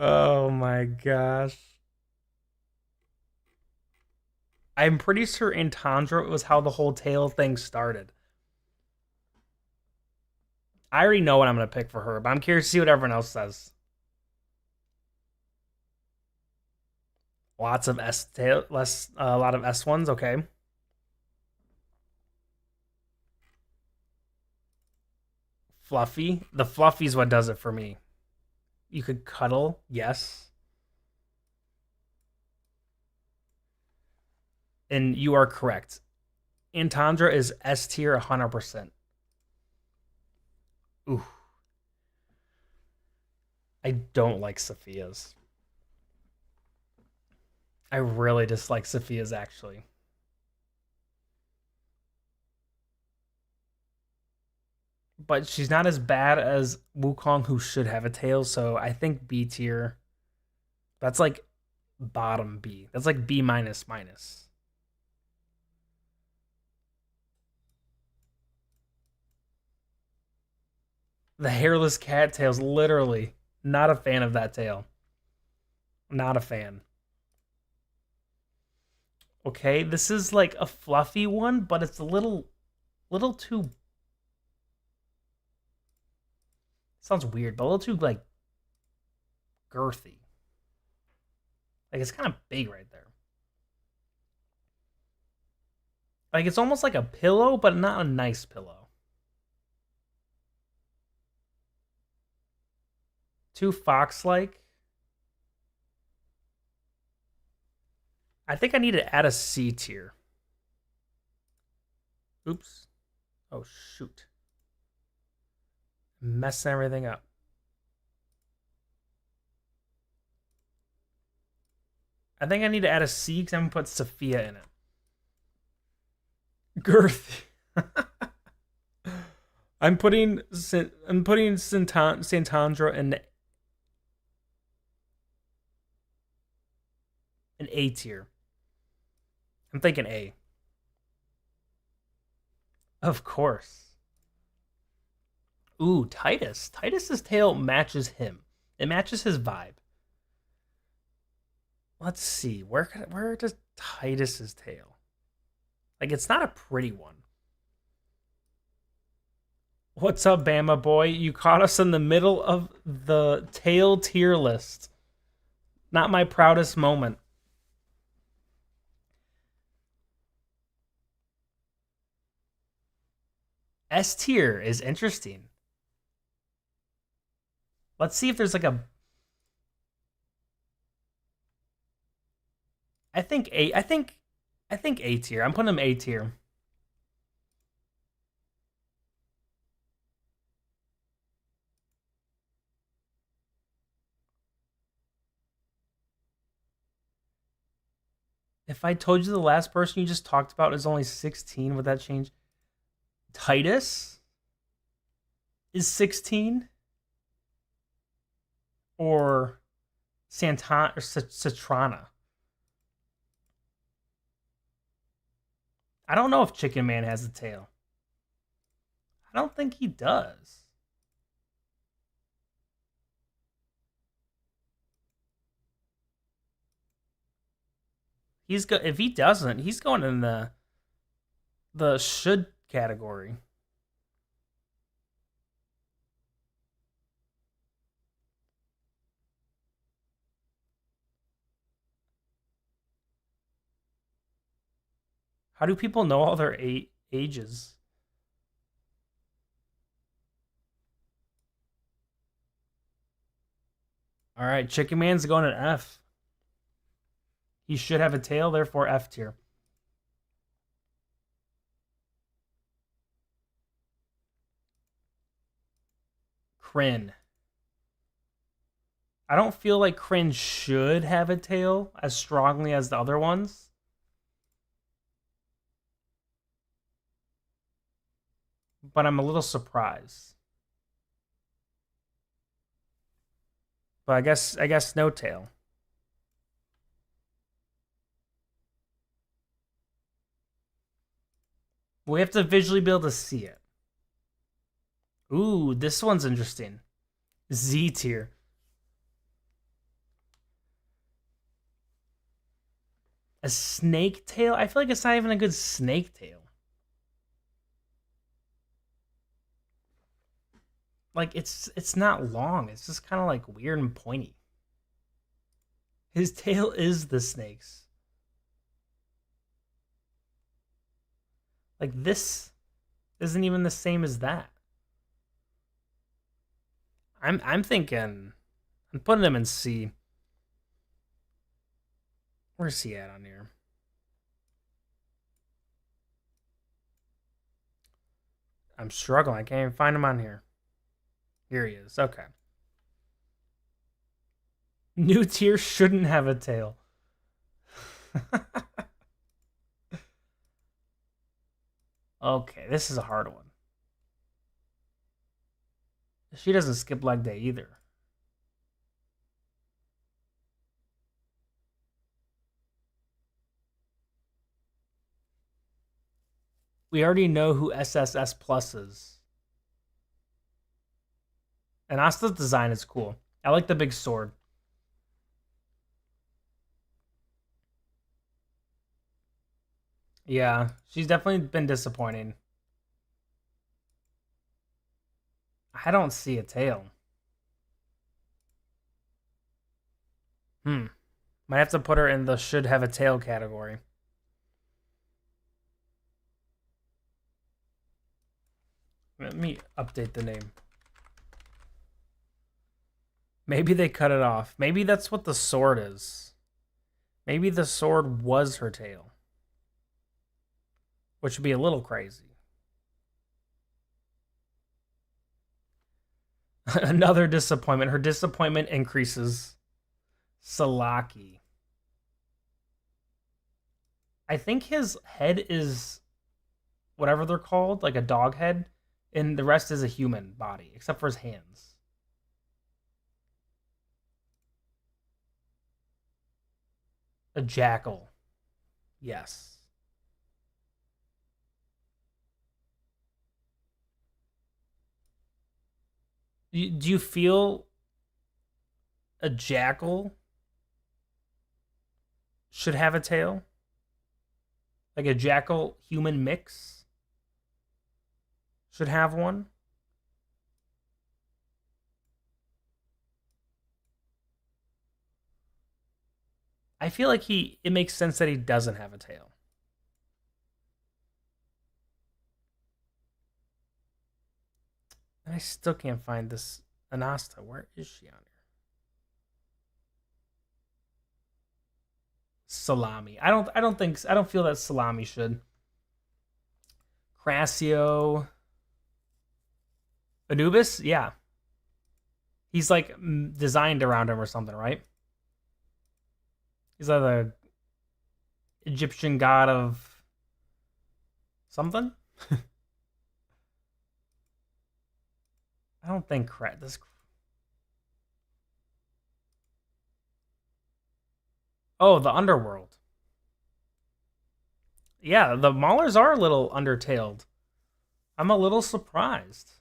Oh my gosh. I'm pretty sure in Tundra was how the whole tail thing started. I already know what I'm gonna pick for her, but I'm curious to see what everyone else says. Lots of S tail, less a lot of S ones. Okay, Fluffy. The Fluffy's what does it for me. You could cuddle, yes, and you are correct. Antandra is S tier 100%. Ooh, I don't like Sophia's. I really dislike Sophia's actually. But she's not as bad as Wukong, who should have a tail. So I think B tier. That's like bottom B. That's like B minus minus. The hairless cat tails, literally not a fan of that tail. Not a fan. Okay, this is like a fluffy one, but it's a little too. Sounds weird, but a little too like girthy. Like it's kind of big right there. Like it's almost like a pillow, but not a nice pillow. Too fox like. I think I need to add a C tier. Oops. Oh shoot. Messing everything up. I think I need to add a C because I'm gonna put Sophia in it. Girthy. I'm putting Santandra in an A tier. I'm thinking A. Of course. Ooh, Titus. Titus's tail matches him. It matches his vibe. Let's see. Where does Titus's tail? Like it's not a pretty one. What's up, Bama boy? You caught us in the middle of the tail tier list. Not my proudest moment. S tier is interesting. Let's see if there's like a. I think A. I think A tier. I'm putting him A tier. If I told you the last person you just talked about is only 16, would that change? Titus is 16, or Santana or Citrana. I don't know if Chicken Man has a tail. I don't think he does. If he doesn't, he's going in the should category. How do people know all their ages? All right, Chicken Man's going to F. He should have a tail, therefore F tier. Kryn. I don't feel like Kryn should have a tail as strongly as the other ones. But I'm a little surprised. But I guess no tail. We have to visually be able to see it. Ooh, this one's interesting. Z tier. A snake tail? I feel like it's not even a good snake tail. Like it's not long. It's just kind of like weird and pointy. His tail is the snake's. Like this isn't even the same as that. I'm thinking I'm putting him in C. Where's he at on here? I'm struggling. I can't even find him on here. Here he is. Okay. New tier shouldn't have a tail. Okay, this is a hard one. She doesn't skip leg day either. We already know who SSS Plus is. And Asta's design is cool. I like the big sword. Yeah, she's definitely been disappointing. I don't see a tail. Might have to put her in the should have a tail category. Let me update the name. Maybe they cut it off. Maybe that's what the sword is. Maybe the sword was her tail. Which would be a little crazy. Another disappointment. Her disappointment increases. Salaki. I think his head is whatever they're called, like a dog head, and the rest is a human body, except for his hands. A jackal. Yes. Do you feel a jackal should have a tail? Like a jackal human mix should have one? I feel like it makes sense that he doesn't have a tail. And I still can't find this Anasta. Where is she on here? Salami. I don't feel that Salami should. Crassio. Anubis? Yeah. He's like designed around him or something, right? He's like the Egyptian god of something. I don't think this. Oh, the underworld. Yeah, the Maulers are a little undertailed. I'm a little surprised.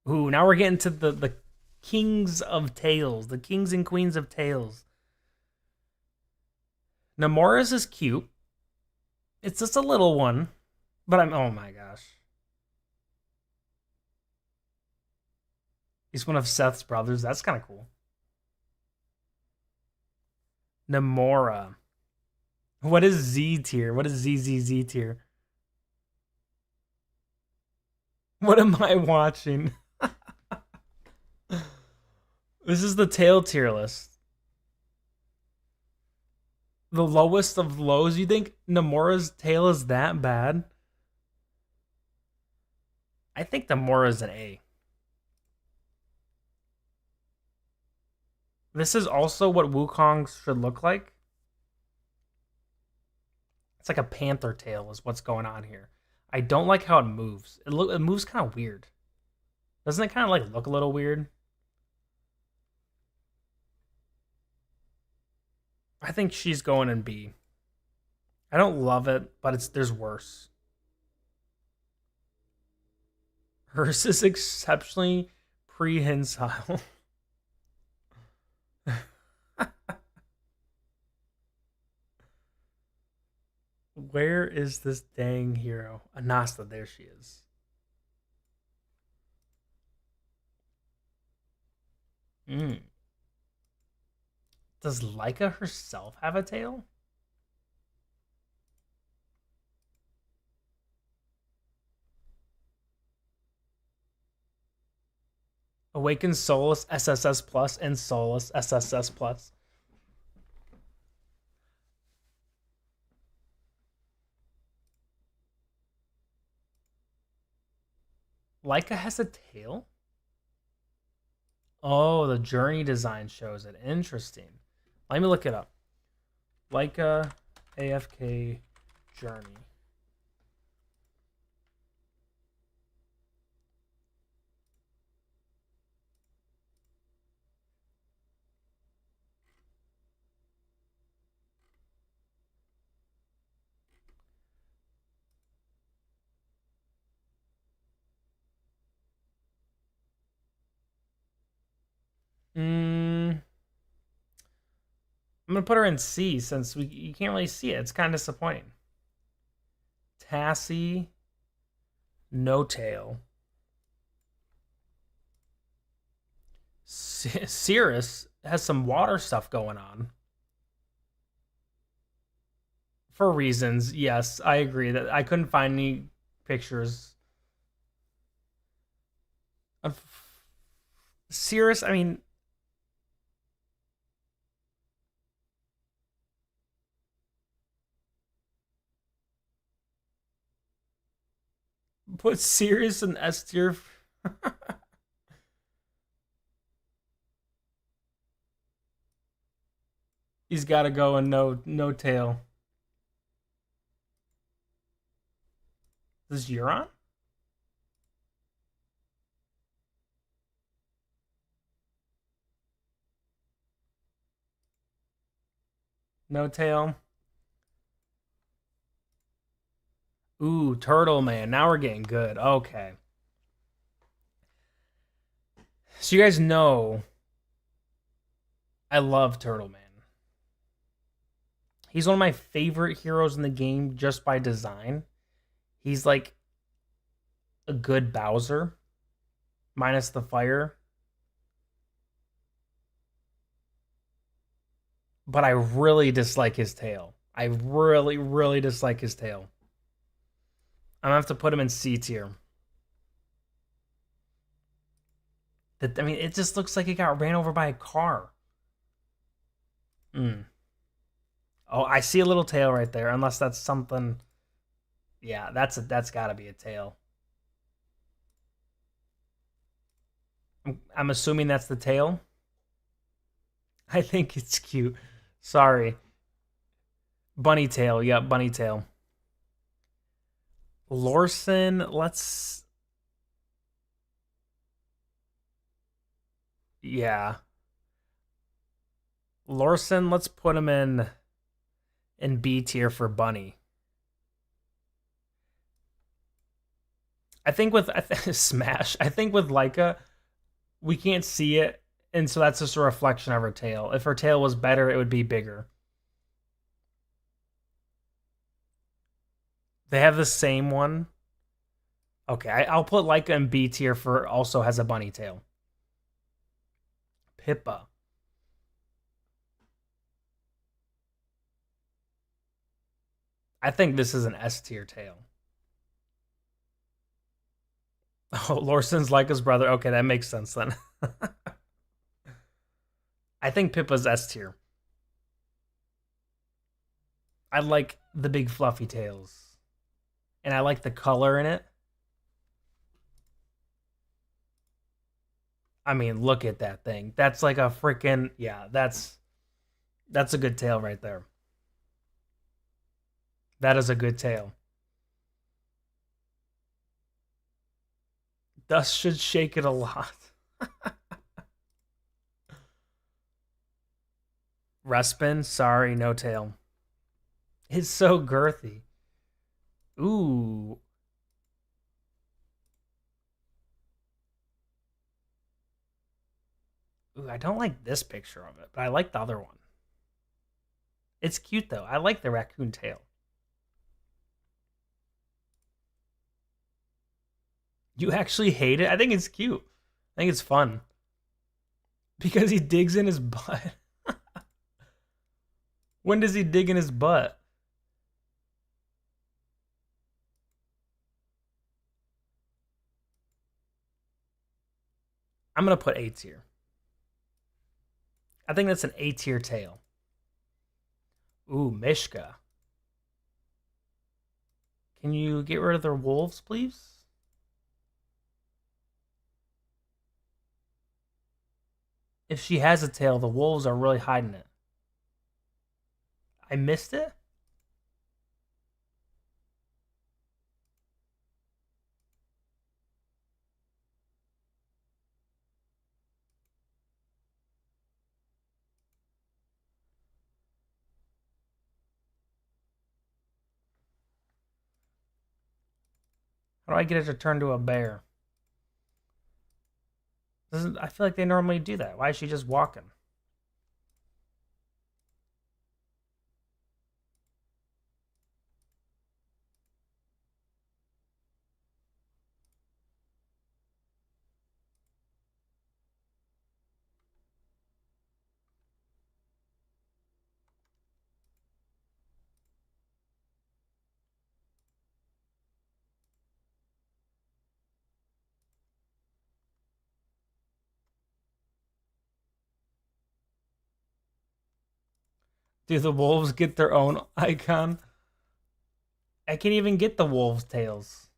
Ooh, now we're getting to the kings of tails, the kings and queens of tails. Namora's is cute. It's just a little one, but oh my gosh. He's one of Seth's brothers. That's kind of cool. Namora. What is Z tier? What is ZZZ tier? What am I watching? This is the tail tier list. The lowest of lows. You think Namora's tail is that bad? I think Namora's an A. This is also what Wukong should look like. It's like a panther tail is what's going on here. I don't like how it moves. It moves kind of weird. Doesn't it kind of like look a little weird? I think she's going in B. I don't love it, but there's worse. Hers is exceptionally prehensile. Where is this dang hero? Anasta, there she is. Mm. Does Leica herself have a tail? Awaken Solus SSS Plus and Solus SSS Plus. Leica has a tail? Oh, the journey design shows it. Interesting. Let me look it up. Leica AFK journey. I'm gonna put her in C since you can't really see it. It's kind of disappointing. Tassie, no tail. Cirrus has some water stuff going on. For reasons, yes, I agree that I couldn't find any pictures of Cirrus. I mean, put Cirrus in S tier. He's got to go and no tail. This is Euron? No tail. Ooh, Turtle Man. Now we're getting good. Okay. So you guys know I love Turtle Man. He's one of my favorite heroes in the game just by design. He's like a good Bowser, minus the fire. But I really dislike his tail. I really, really dislike his tail. I'm gonna have to put him in C tier. I mean, it just looks like he got ran over by a car. Mm. Oh, I see a little tail right there. Unless that's something. Yeah, that's got to be a tail. I'm assuming that's the tail. I think it's cute. Sorry, bunny tail. Yep, bunny tail. Lorson. Let's. Yeah, Lorson. Let's put him in B tier for bunny. I think with Smash. I think with Leica, we can't see it, and so that's just a reflection of her tail. If her tail was better, it would be bigger. They have the same one. Okay, I'll put Leica in B tier for also has a bunny tail. Pippa. I think this is an S tier tail. Oh, Lorson's Leica's brother. Okay, that makes sense then. I think Pippa's S tier. I like the big fluffy tails. And I like the color in it. I mean, look at that thing. That's like a freaking yeah, that's a good tail right there. That is a good tail. Dust should shake it a lot. Respin, sorry, no tail. It's so girthy. Ooh. Ooh, I don't like this picture of it, but I like the other one. It's cute though. I like the raccoon tail. You actually hate it? I think it's cute. I think it's fun. Because he digs in his butt. When does he dig in his butt? I'm gonna put A tier. I think that's an A tier tail. Ooh, Mishka. Can you get rid of their wolves, please? If she has a tail, the wolves are really hiding it. I missed it? How do I get it to turn to a bear? I feel like they normally do that. Why is she just walking? Do the wolves get their own icon? I can't even get the wolves' tails.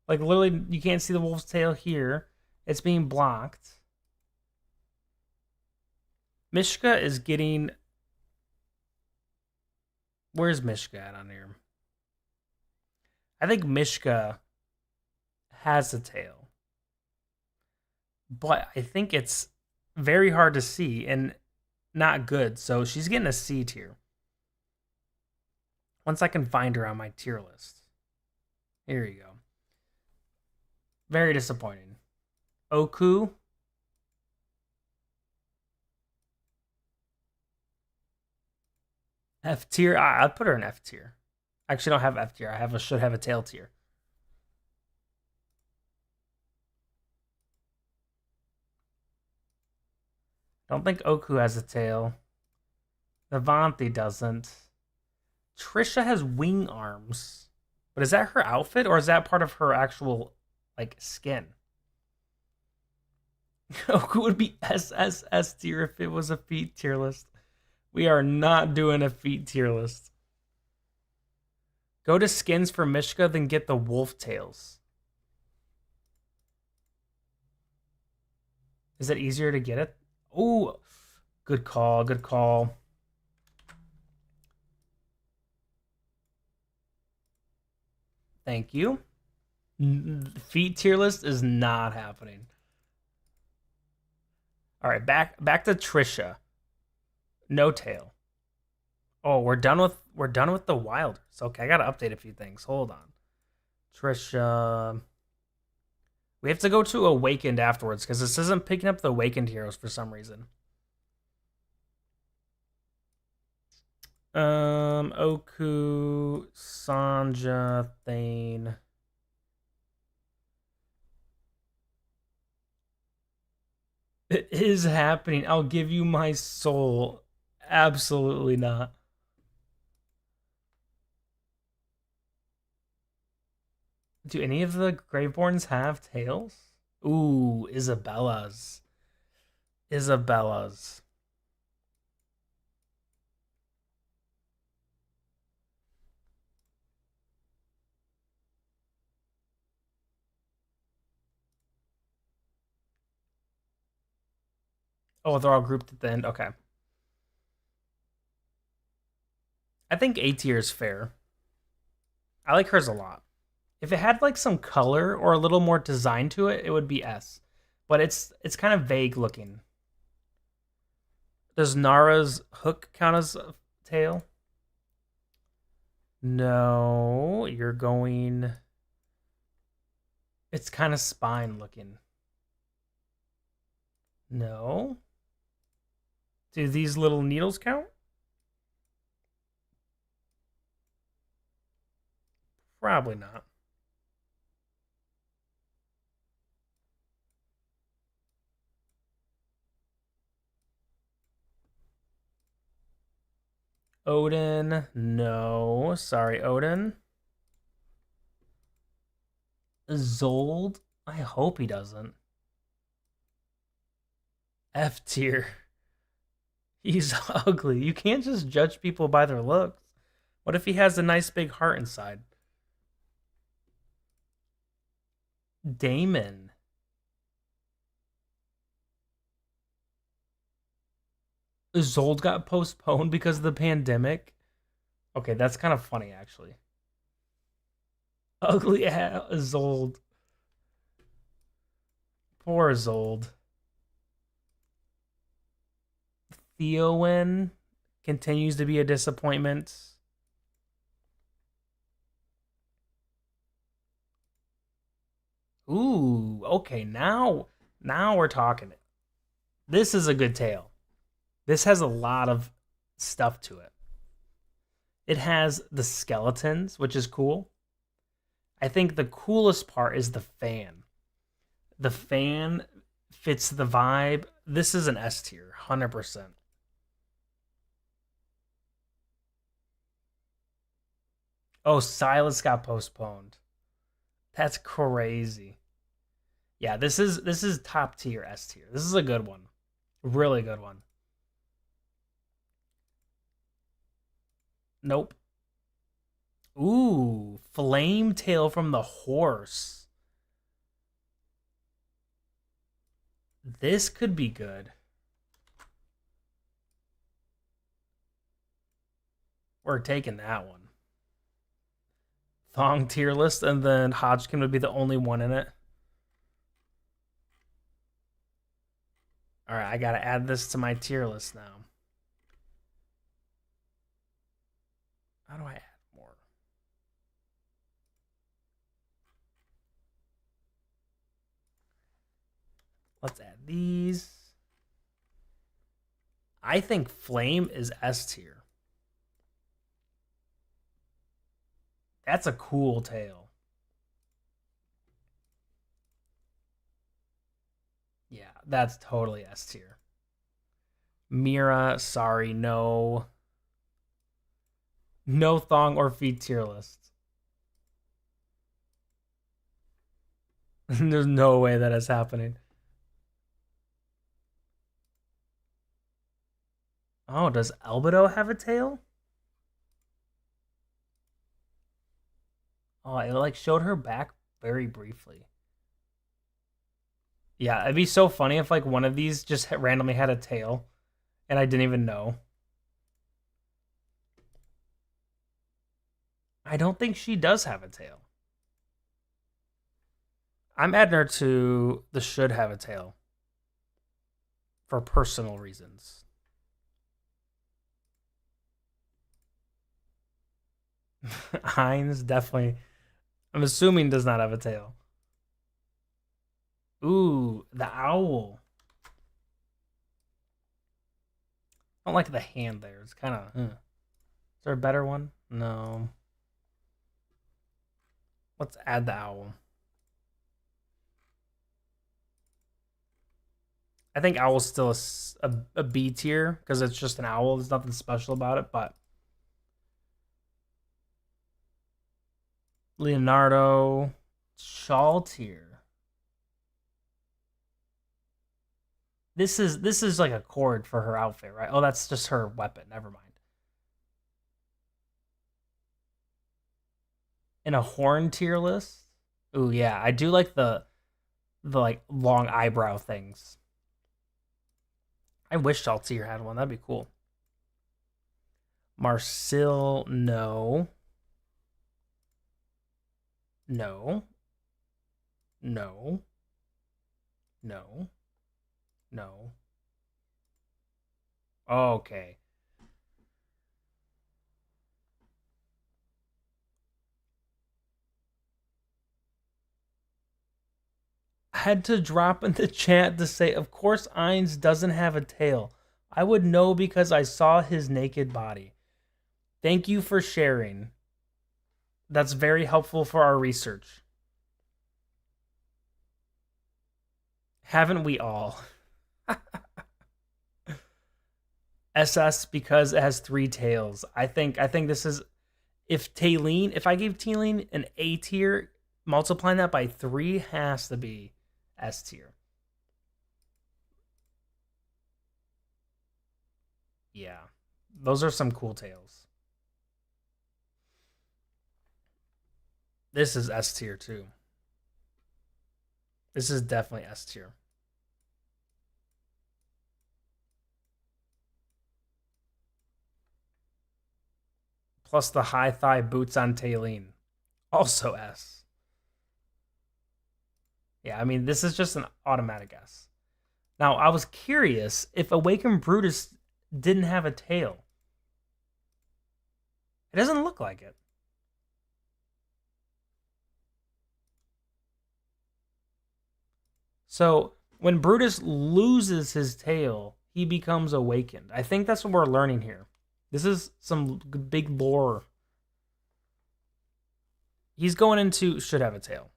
Like literally, you can't see the wolf's tail here. It's being blocked. Mishka is getting. Where's Mishka at on here? I think Mishka has a tail, but I think it's very hard to see and not good. So she's getting a C tier. Once I can find her on my tier list. Here you go. Very disappointing. Oku. F tier. I'd put her in F tier. I actually don't have F tier. Should have a tail tier. Don't think Oku has a tail. Avanti doesn't. Trisha has wing arms. But is that her outfit or is that part of her actual like skin? Oku would be S tier if it was a feet tier list. We are not doing a feet tier list. Go to skins for Mishka, then get the wolf tails. Is it easier to get it? Oh, good call. Good call. Thank you. Feet tier list is not happening. All right, back to Trisha. No tail. Oh, we're done with the Wilders. Okay, I gotta update a few things. Hold on. Trisha. We have to go to Awakened afterwards because this isn't picking up the Awakened heroes for some reason. Oku, Sanja, Thane. It is happening. I'll give you my soul. Absolutely not. Do any of the Graveborns have tails? Ooh, Isabella's. Isabella's. Oh, they're all grouped at the end. Okay. I think A tier is fair. I like hers a lot. If it had like some color or a little more design to it, it would be S. But it's kind of vague looking. Does Nara's hook count as a tail? No, you're going. It's kind of spine looking. No. Do these little needles count? Probably not. Odin, no. Sorry, Odin. Zold, I hope he doesn't. F tier. He's ugly. You can't just judge people by their looks. What if he has a nice big heart inside? Damon. Zold got postponed because of the pandemic. Okay, that's kind of funny actually. Ugly Zold. Poor Zold. Theowen continues to be a disappointment. Ooh, okay, now we're talking. This is a good tale. This has a lot of stuff to it. It has the skeletons, which is cool. I think the coolest part is the fan. The fan fits the vibe. This is an S tier, 100%. Oh, Silas got postponed. That's crazy. Yeah, this is top tier S tier. This is a good one. Really good one. Nope. Ooh, flame tail from the horse. This could be good. We're taking that one. Thong tier list, and then Hodgkin would be the only one in it. All right, I gotta add this to my tier list now. How do I add more? Let's add these. I think Flame is S tier. That's a cool tail. Yeah, that's totally S tier. Mira, sorry, no. No thong or feet tier list. There's no way that is happening. Oh, does Albedo have a tail? Oh, it like showed her back very briefly. Yeah, it'd be so funny if like one of these just randomly had a tail and I didn't even know. I don't think she does have a tail. I'm adding her to the should have a tail for personal reasons. Heinz definitely, I'm assuming, does not have a tail. Ooh, the owl. I don't like the hand there. It's kind of. Is there a better one? No. Let's add the owl. I think owl's still a B tier because it's just an owl. There's nothing special about it, but Leonardo shawl tier. This is like a cord for her outfit, right? Oh, that's just her weapon. Never mind. In a horn tier list. Ooh, yeah, I do like the like long eyebrow things. I wish Saltier had one. That'd be cool. Marcel, no. No. No. No. No. Okay. I had to drop in the chat to say, of course, Ainz doesn't have a tail. I would know because I saw his naked body. Thank you for sharing. That's very helpful for our research. Haven't we all? SS because it has 3 tails. I think this is if I gave Tailene an A tier, multiplying that by 3 has to be S tier. Yeah. Those are some cool tails. This is S tier too. This is definitely S tier. Plus the high thigh boots on Tailene. Also S. Yeah, I mean, this is just an automatic S. Now, I was curious if Awakened Brutus didn't have a tail. It doesn't look like it. So, when Brutus loses his tail, he becomes awakened. I think that's what we're learning here. This is some big lore. He's going into should have a tail.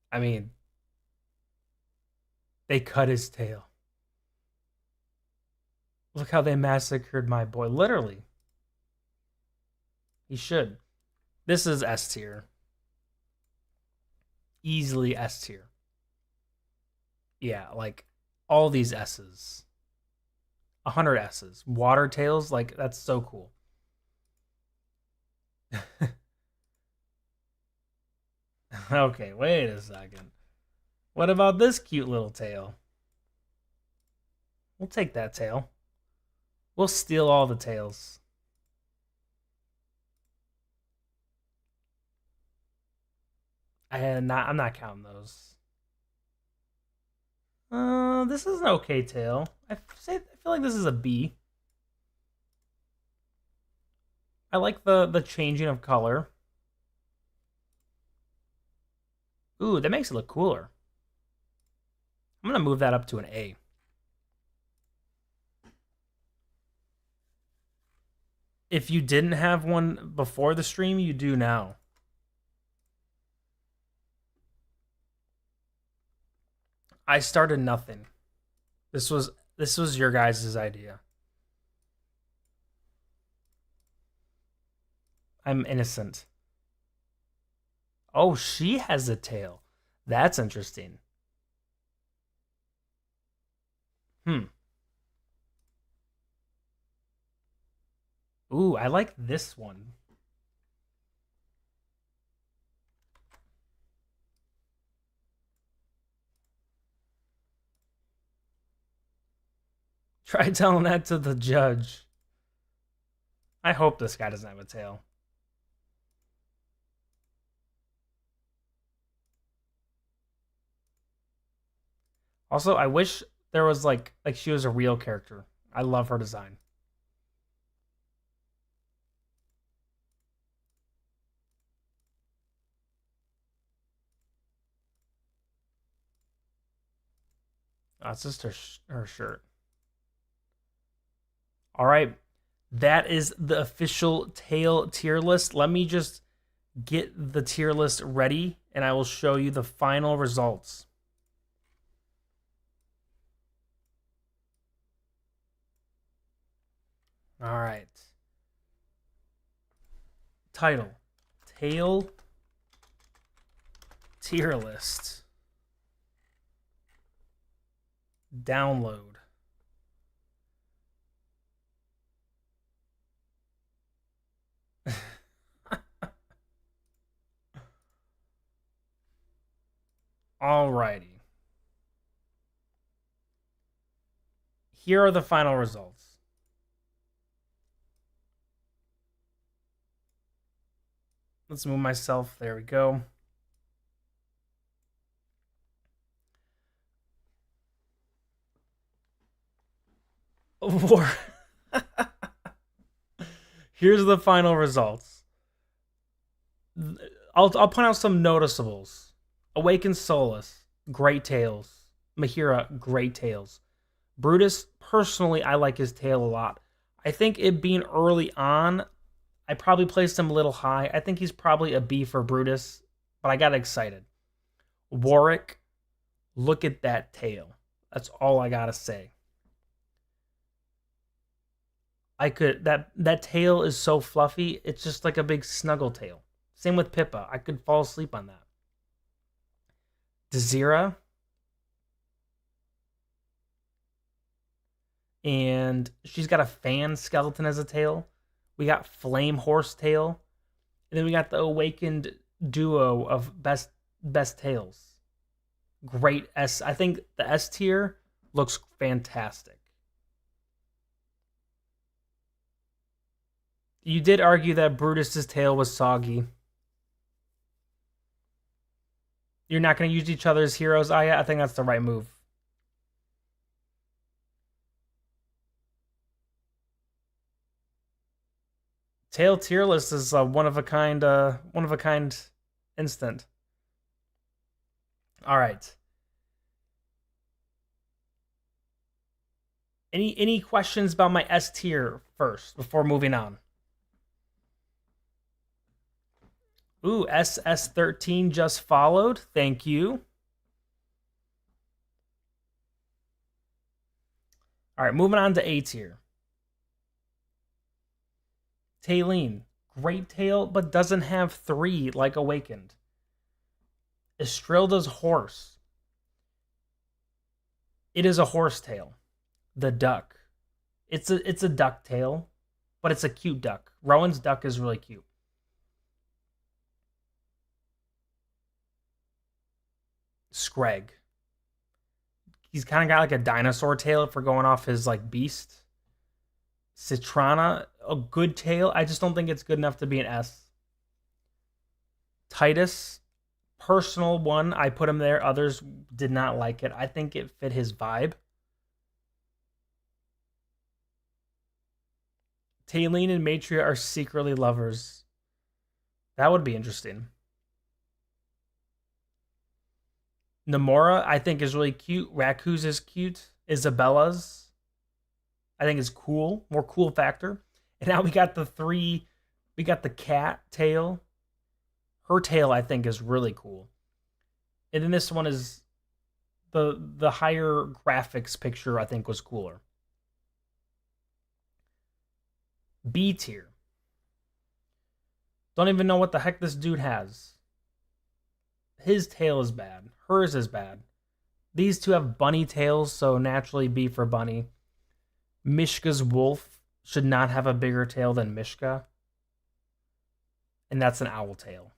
I mean, they cut his tail. Look how they massacred my boy. Literally. He should. This is S tier. Easily S tier. Yeah, like all these S's. 100 S's. Water tails, like that's so cool. Okay, wait a second. What about this cute little tail? We'll take that tail. We'll steal all the tails. I'm not counting those. This is an okay tail. I feel like this is a B. I like the changing of color. Ooh, that makes it look cooler. I'm gonna move that up to an A. If you didn't have one before the stream, you do now. I started nothing. This was your guys' idea. I'm innocent. Oh, she has a tail. That's interesting. Hmm. Ooh, I like this one. Try telling that to the judge. I hope this guy doesn't have a tail. Also, I wish there was like she was a real character. I love her design. That's just her shirt. All right, that is the official tail tier list. Let me just get the tier list ready, and I will show you the final results. All right. Title: Tail tier list. Download. Alrighty. Here are the final results. Let's move myself. There we go. Here's the final results. I'll point out some noticeables. Awakened Solus, great tails. Mahira, great tails. Brutus, personally, I like his tail a lot. I think it being early on, I probably placed him a little high. I think he's probably a B for Brutus, but I got excited. Warwick, look at that tail. That's all I gotta say. That tail is so fluffy. It's just like a big snuggle tail. Same with Pippa. I could fall asleep on that. Dezira, and she's got a fan skeleton as a tail. We got Flame Horse tail, and then we got the awakened duo of best tails. Great S. I think the S tier looks fantastic. You did argue that Brutus's tail was soggy. You're not going to use each other's heroes, Aya. I think that's the right move. Tail tier list is a one of a kind instant. All right. Any questions about my S tier first before moving on? Ooh, SS13 just followed. Thank you. All right, moving on to A tier. Tailene, great tail, but doesn't have 3 like Awakened. Estrilda's horse. It is a horse tail. The duck. It's a duck tail, but it's a cute duck. Rowan's duck is really cute. Scrag. He's kind of got like a dinosaur tail for going off his like beast. Citrana, a good tail. I just don't think it's good enough to be an S. Titus, personal one. I put him there. Others did not like it. I think it fit his vibe. Tailene and Matria are secretly lovers. That would be interesting. Namora, I think, is really cute. Raku's is cute. Isabella's, I think, is cool. More cool factor. And now we got the three. We got the cat tail. Her tail, I think, is really cool. And then this one is the higher graphics picture, I think, was cooler. B tier. Don't even know what the heck this dude has. His tail is bad. Hers is bad. These two have bunny tails, so naturally B for bunny. Mishka's wolf should not have a bigger tail than Mishka. And that's an owl tail.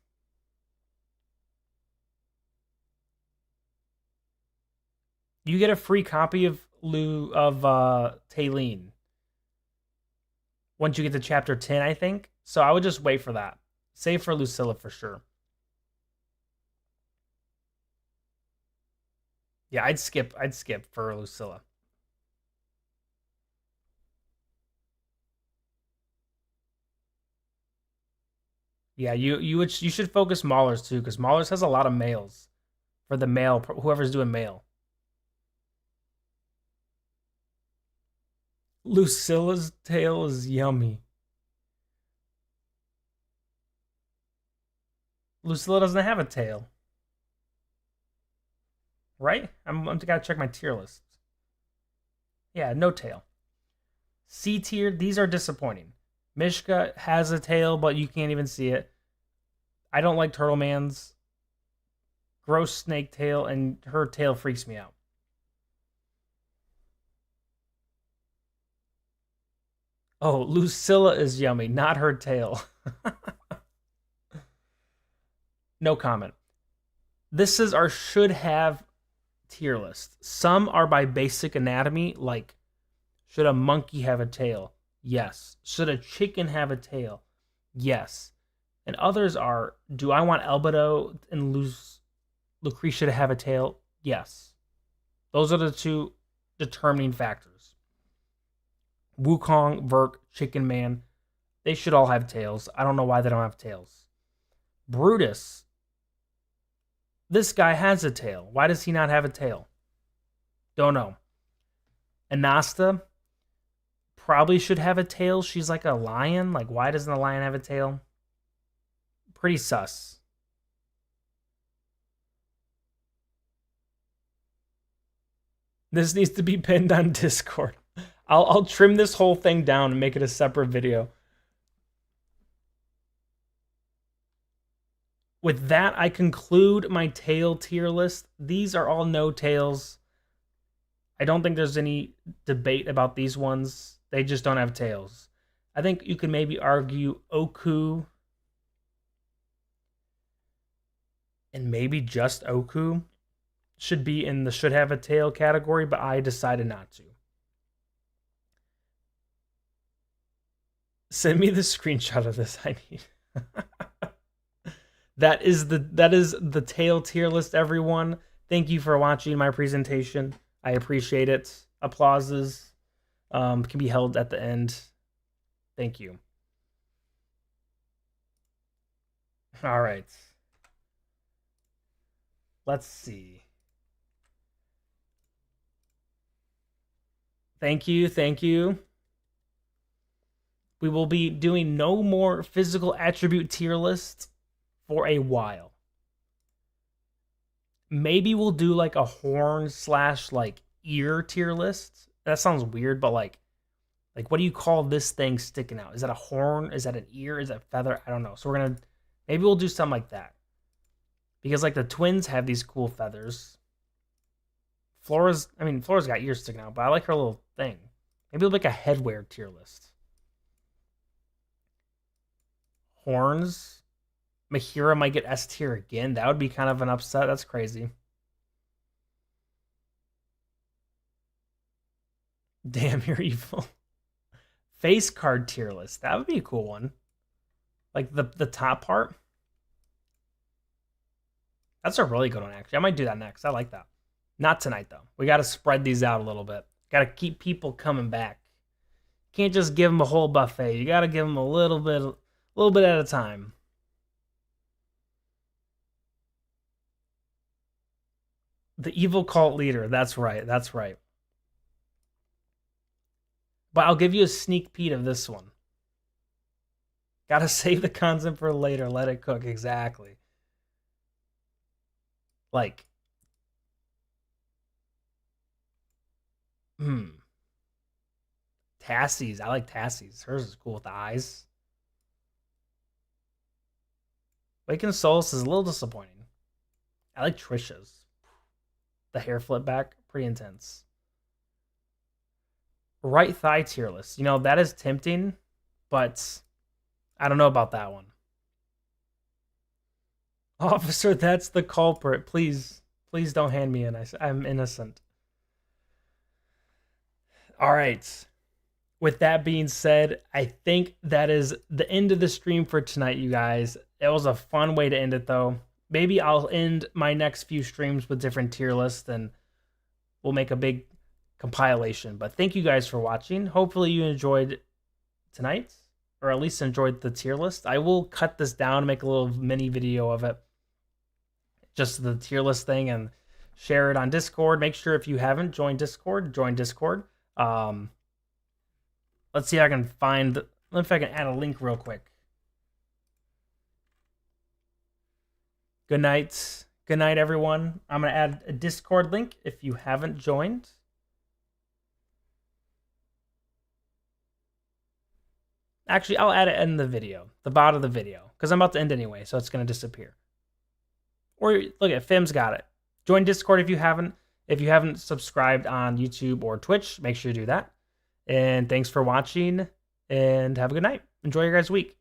You get a free copy of Taylene once you get to chapter 10, I think. So I would just wait for that. Save for Lucilla for sure. Yeah, I'd skip for Lucilla. Yeah, you should focus Maulers too, because Maulers has a lot of males for the male, whoever's doing male. Lucilla's tail is yummy. Lucilla doesn't have a tail, right? I'm gotta check my tier list. Yeah, no tail. C tier, these are disappointing. Mishka has a tail, but you can't even see it. I don't like Turtle Man's gross snake tail, and her tail freaks me out. Oh, Lucilla is yummy, not her tail. No comment. This is our should have tier list. Some are by basic anatomy, like should a monkey have a tail? Yes. Should a chicken have a tail? Yes. And others are, do I want Albedo and Lucretia to have a tail? Yes. Those are the two determining factors. Wukong, Verk, Chicken Man, they should all have tails. I don't know why they don't have tails. Brutus, this guy has a tail. Why does he not have a tail? Don't know. Anasta probably should have a tail. She's like a lion. Like, why doesn't a lion have a tail? Pretty sus. This needs to be pinned on Discord. I'll trim this whole thing down and make it a separate video. With that, I conclude my tail tier list. These are all no tails. I don't think there's any debate about these ones. They just don't have tails. I think you could maybe argue Oku and maybe just Oku should be in the should have a tail category, but I decided not to. Send me the screenshot of this. I need. That is the tail tier list, everyone. Thank you for watching my presentation. I appreciate it. Applauses can be held at the end. Thank you. All right. Let's see. Thank you. Thank you. We will be doing no more physical attribute tier lists for a while. Maybe we'll do like a horn / like ear tier list. That sounds weird, but like what do you call this thing sticking out? Is that a horn? Is that an ear? Is that feather? I don't know. So maybe we'll do something like that. Because like the twins have these cool feathers. Flora's got ears sticking out, but I like her little thing. Maybe we'll make a headwear tier list. Horns. Mahira might get S tier again. That would be kind of an upset. That's crazy. Damn, you're evil. Face card tier list. That would be a cool one. Like the top part. That's a really good one, actually. I might do that next. I like that. Not tonight, though. We got to spread these out a little bit. Got to keep people coming back. Can't just give them a whole buffet. You got to give them a little bit at a time. The evil cult leader. That's right. That's right. But I'll give you a sneak peek of this one. Gotta save the content for later. Let it cook. Exactly. Like, hmm. Tassie's. I like Tassie's. Hers is cool with the eyes. Waking Souls is a little disappointing. I like Trisha's. The hair flip back. Pretty intense. Right thigh tier list. That is tempting, but I don't know about that one. Officer, that's the culprit. Please, please don't hand me in. I'm innocent. All right. With that being said, I think that is the end of the stream for tonight, you guys. It was a fun way to end it, though. Maybe I'll end my next few streams with different tier lists, and we'll make a big compilation. But thank you guys for watching. Hopefully you enjoyed tonight, or at least enjoyed the tier list. I will cut this down and make a little mini video of it, just the tier list thing, and share it on Discord. Make sure if you haven't joined Discord, join Discord. Let's see if I can add a link real quick. Good night. Good night, everyone. I'm going to add a Discord link if you haven't joined. Actually, I'll add it in the video, the bottom of the video, because I'm about to end anyway, so it's going to disappear. Or look at Fim's got it. Join Discord if you haven't. If you haven't subscribed on YouTube or Twitch, make sure you do that. And thanks for watching, and have a good night. Enjoy your guys' week.